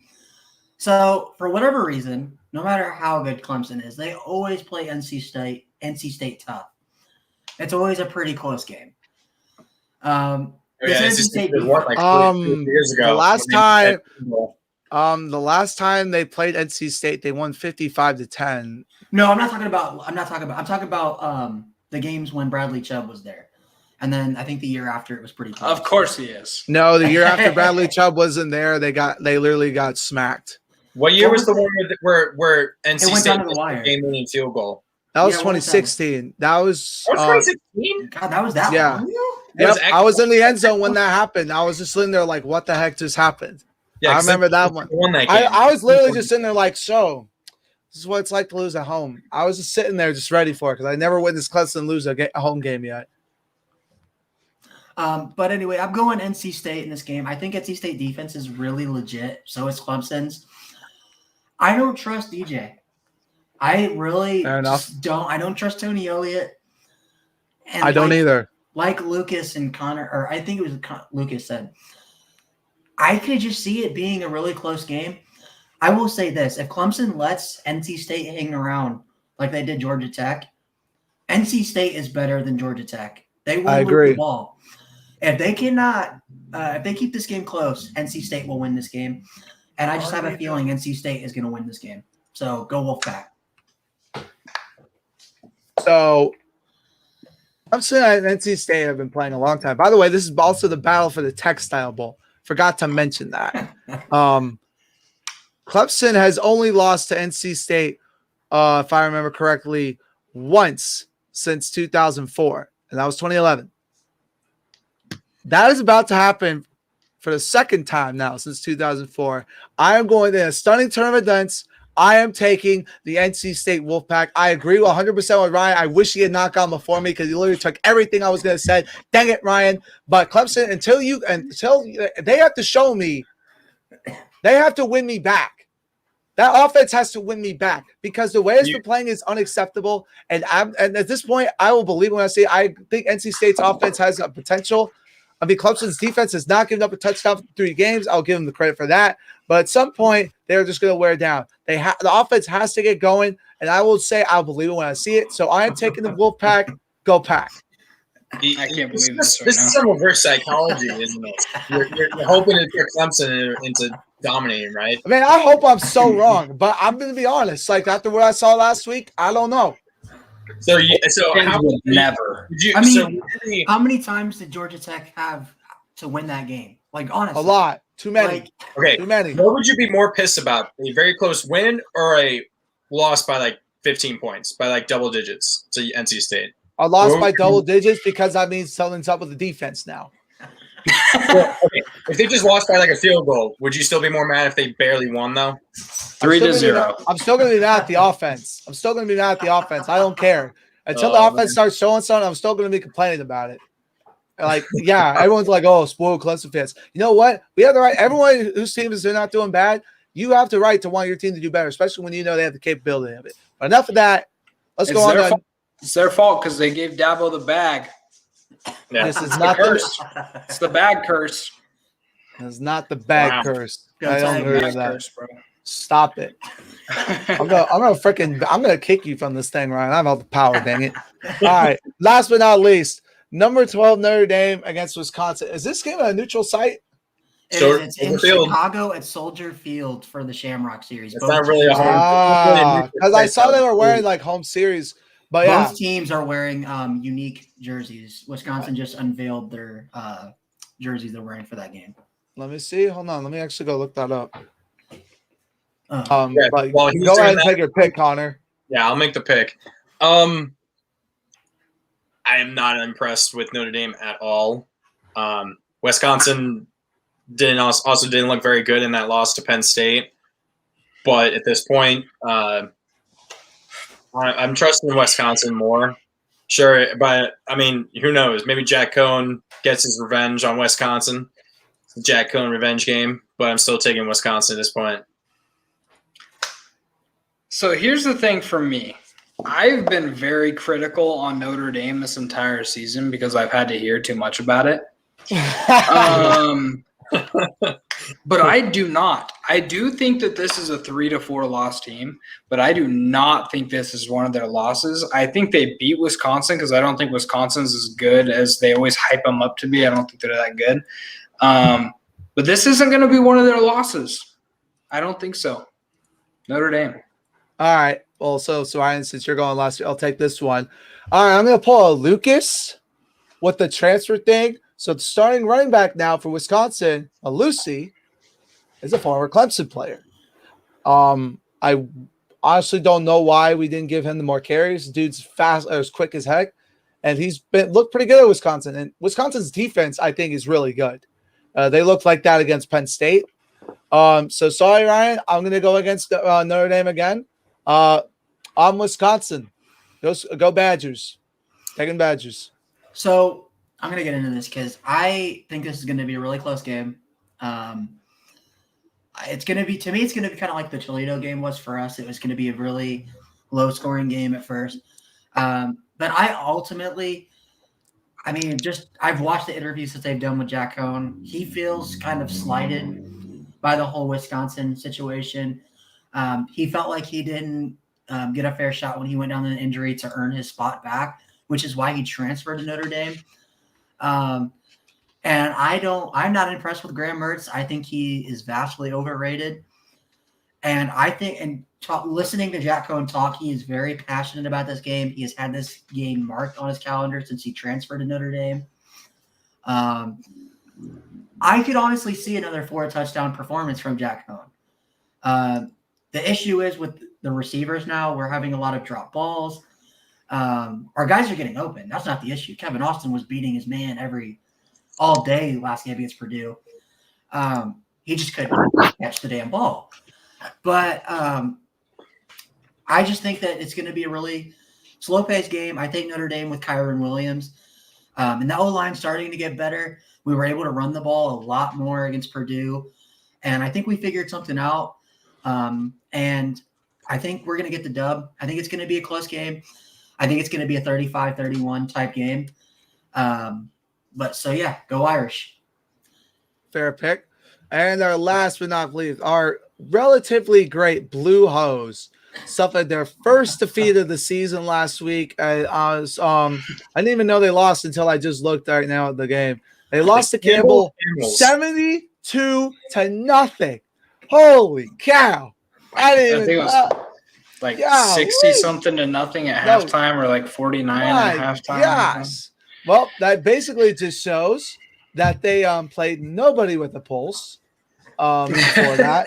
So, for whatever reason, no matter how good Clemson is, they always play NC State tough. It's always a pretty close game. NC State won like 2 years ago. The last time they played NC State, they won 55-10. No, I'm talking about the games when Bradley Chubb was there. And then I think the year after it was pretty close. Of course he is. No, the year after Bradley Chubb wasn't there, they literally got smacked. What year was the one where NC State missed the game-winning field goal? That was 2016. That was 2016. God, that was that long ago? Yep, I was in the end zone when that happened. I was just sitting there like, what the heck just happened? Yeah, I remember that one. I was literally just sitting there like, so this is what it's like to lose at home. I was just sitting there just ready for it because I never witnessed Clemson lose a home game yet. But anyway, I'm going NC State in this game. I think NC State defense is really legit. So is Clemson's. I don't trust DJ. I really don't. I don't trust Tony Elliott. And I don't either. Like Lucas and Connor, or I think it was Lucas said, I could just see it being a really close game. I will say this. If Clemson lets NC State hang around like they did Georgia Tech, NC State is better than Georgia Tech. They will lose the ball. If they cannot, if they keep this game close, NC State will win this game. And I just have a feeling NC State is going to win this game. So go Wolfpack. So Clemson and NC State have been playing a long time. By the way, this is also the battle for the Textile Bowl. Forgot to mention that. Clemson has only lost to NC State, if I remember correctly, once since 2004, and that was 2011. That is about to happen for the second time now since 2004. I am going in a stunning turn of events. I am taking the NC State Wolfpack. I agree 100% with Ryan. I wish he had not gone before me because he literally took everything I was going to say. Dang it, Ryan. But Clemson, until they have to show me, they have to win me back. That offense has to win me back because the way it's been playing is unacceptable. And at this point, I will believe when I say I think NC State's offense has a potential. I mean, Clemson's defense has not given up a touchdown for 3 games. I'll give them the credit for that. But at some point, they're just going to wear down. The offense has to get going, and I will say I'll believe it when I see it. So I am taking the Wolfpack. Go Pack. I can't believe this. This is some reverse psychology, isn't it? You're hoping to trick Clemson into dominating, right? I mean, I hope I'm so wrong, but I'm going to be honest. Like after what I saw last week, I don't know. So how would never? How many times did Georgia Tech have to win that game? Like honestly, a lot. Too many. Too many. What would you be more pissed about? A very close win or a loss by like 15 points, by like double digits to NC State? A loss by double digits because that means something's up with the defense now. Well, okay. If they just lost by like a field goal, would you still be more mad if they barely won though? 3-0. I'm still going to be mad at the offense. I don't care. Until the offense starts showing something, I'm still going to be complaining about it. Like, yeah, everyone's like, oh, spoiled Clemson fans. You know what? We have the right. Everyone whose team is not doing bad, you have the right to want your team to do better, especially when you know they have the capability of it. But enough of that. Let's go on. It's their fault because they gave Dabo the bag. Yeah. This is not curse. It's the bag curse. It's not the bag curse. I don't agree with that. Curse, bro. Stop it. I'm gonna kick you from this thing, Ryan. I have all the power, dang it. All right. Last but not least, number 12 Notre Dame against Wisconsin. Is this game at a neutral site? It's in Chicago at Soldier Field for the Shamrock Series. It's not really because I saw they were wearing like home series. But both teams are wearing unique jerseys. Wisconsin just unveiled their jerseys they're wearing for that game. Let me see. Hold on. Let me actually go look that up. But go ahead and take your pick, Connor. Yeah, I'll make the pick. I am not impressed with Notre Dame at all. Wisconsin didn't look very good in that loss to Penn State. But at this point, I'm trusting Wisconsin more. Sure, but I mean, who knows? Maybe Jack Cohn gets his revenge on Wisconsin. It's the Jack Cohn revenge game, but I'm still taking Wisconsin at this point. So here's the thing for me. I've been very critical on Notre Dame this entire season because I've had to hear too much about it. But I do not. I do think that this is a 3-4 loss team, but I do not think this is one of their losses. I think they beat Wisconsin because I don't think Wisconsin's as good as they always hype them up to be. I don't think they're that good. But this isn't going to be one of their losses. I don't think so. Notre Dame. All right. Well, so Ryan, since you're going last, I'll take this one. All right, I'm going to pull a Lucas with the transfer thing. So the starting running back now for Wisconsin, a Lucy, is a former Clemson player. I honestly don't know why we didn't give him the more carries. Dude's fast, as quick as heck, and he's looked pretty good at Wisconsin. And Wisconsin's defense, I think, is really good. They looked like that against Penn State. So sorry, Ryan. I'm going to go against Notre Dame again. I'm Wisconsin. Go Badgers. Taking Badgers. So I'm going to get into this because I think this is going to be a really close game. It's going to be kind of like the Toledo game was for us. It was going to be a really low-scoring game at first. But I've watched the interviews that they've done with Jack Cohn. He feels kind of slighted by the whole Wisconsin situation. He felt like he didn't get a fair shot when he went down with an injury to earn his spot back, which is why he transferred to Notre Dame. And I'm not impressed with Graham Mertz. I think he is vastly overrated. And I think, listening to Jack Cohn talk, he is very passionate about this game. He has had this game marked on his calendar since he transferred to Notre Dame. I could honestly see another 4-touchdown performance from Jack Cohn. The issue is with the receivers now, we're having a lot of drop balls. Our guys are getting open. That's not the issue. Kevin Austin was beating his man all day last game against Purdue. He just couldn't catch the damn ball. But I just think that it's going to be a really slow-paced game. I think Notre Dame with Kyron Williams and the O-line starting to get better. We were able to run the ball a lot more against Purdue, and I think we figured something out. And I think we're going to get the dub. I think it's going to be a close game. I think it's going to be a 35-31 type game. Go Irish. Fair pick. And our last but not least, our relatively great Blue Hose suffered their first defeat of the season last week. I didn't even know they lost until I just looked right now at the game. They lost to Campbell 72-0. Holy cow! I think it was like 60-something-0 at halftime, or like 49 at halftime. Yes. Well, that basically just shows that they played nobody with a pulse. For that,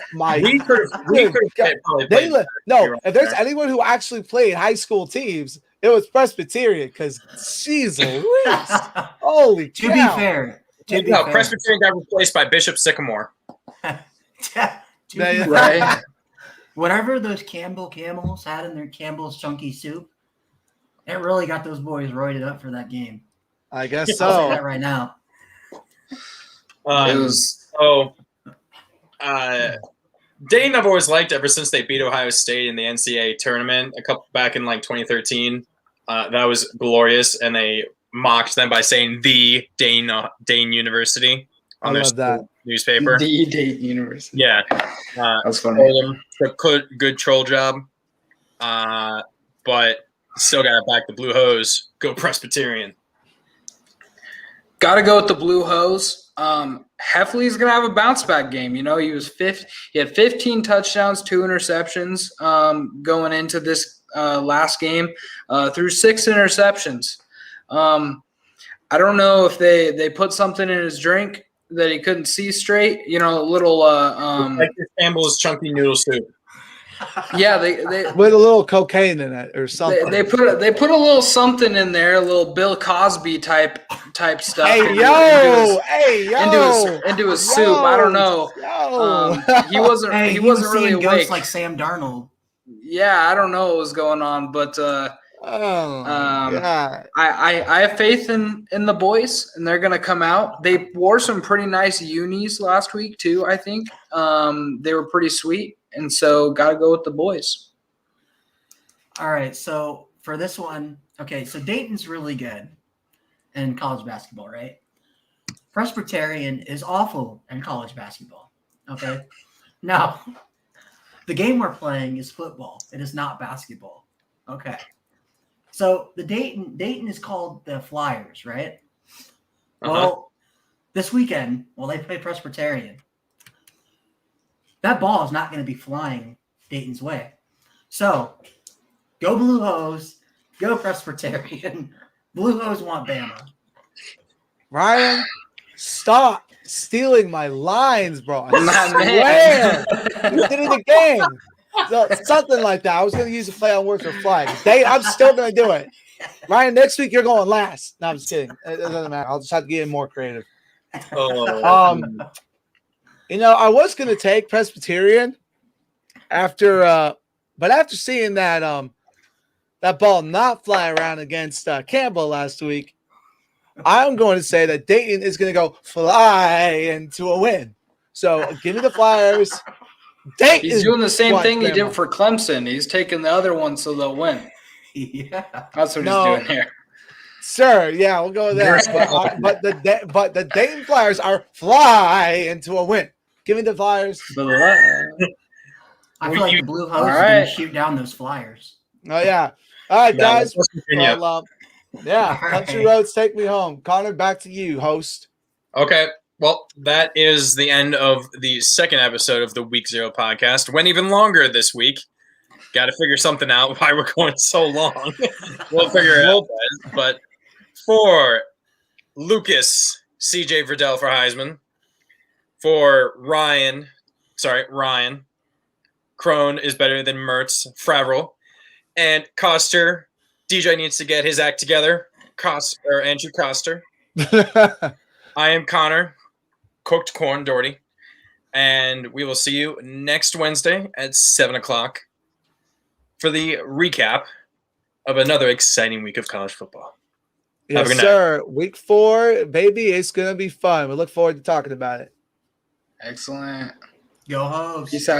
if there's anyone who actually played high school teams, it was Presbyterian, because Jesus, holy To cow. be fair, Presbyterian got replaced by Bishop Sycamore. Right. Whatever those Campbell Camels had in their Campbell's chunky soup, it really got those boys roided up for that game. I guess I'll say so. that right now. It was Dayton I've always liked ever since they beat Ohio State in the NCAA tournament back in like 2013. That was glorious, and they mocked them by saying the Dane University on their newspaper. The Dayton University. Yeah, that's funny. Good troll job, but still got it back. The Blue Hose, go Presbyterian. Got to go with the Blue Hose. Heffley's gonna have a bounce back game. You know, he had 15 touchdowns, 2 interceptions going into this last game, through 6 interceptions. I don't know if they put something in his drink that he couldn't see straight. You know, a little like Campbell's chunky noodle soup. Yeah, they with a little cocaine in it or something. They put a little something in there, a little Bill Cosby type stuff. Into his soup. I don't know. He wasn't really awake. Like Sam Darnold. Yeah, I don't know what was going on, but I have faith in the boys, and they're gonna come out. They wore some pretty nice unis last week too. I think they were pretty sweet. And so got to go with the boys. All right. So for this one, okay, so Dayton's really good in college basketball, right? Presbyterian is awful in college basketball, okay? Now, the game we're playing is football. It is not basketball, okay? So the Dayton is called the Flyers, right? Well, this weekend, they play Presbyterian. That ball is not going to be flying Dayton's way. So, go Blue Hose, go Presbyterian. Blue Hose want Bama. Ryan, stop stealing my lines, bro. I swear. You did it again. So, something like that. I was going to use a play on words for flag. I'm still going to do it. Ryan, next week you're going last. No, I'm just kidding. It doesn't matter. I'll just have to get more creative. You know, I was going to take Presbyterian after seeing that ball not fly around against Campbell last week, I'm going to say that Dayton is going to go fly into a win. So give me the Flyers. Dayton. He's doing the same thing he did for Clemson. He's taking the other one so they'll win. Yeah, that's what he's doing here. Sir, yeah, we'll go with that. But the Dayton Flyers are fly into a win. Give me the Flyers. I feel like the Blue Hose is going to shoot down those Flyers. Oh, yeah. All right, guys. Country roads take me home. Connor, back to you, host. Okay. Well, that is the end of the second episode of the Week 0 podcast. Went even longer this week. Got to figure something out why we're going so long. We'll figure it out, guys. But for Lucas, CJ Verdell for Heisman. For Ryan, Crone is better than Mertz, Favreau. And Coster, DJ needs to get his act together. Andrew Coster. I am Connor, Cooked Corn Doherty. And we will see you next Wednesday at 7 o'clock for the recap of another exciting week of college football. Yes, sir. Week 4, baby, it's going to be fun. We look forward to talking about it. Excellent. Go Hogs. Peace out.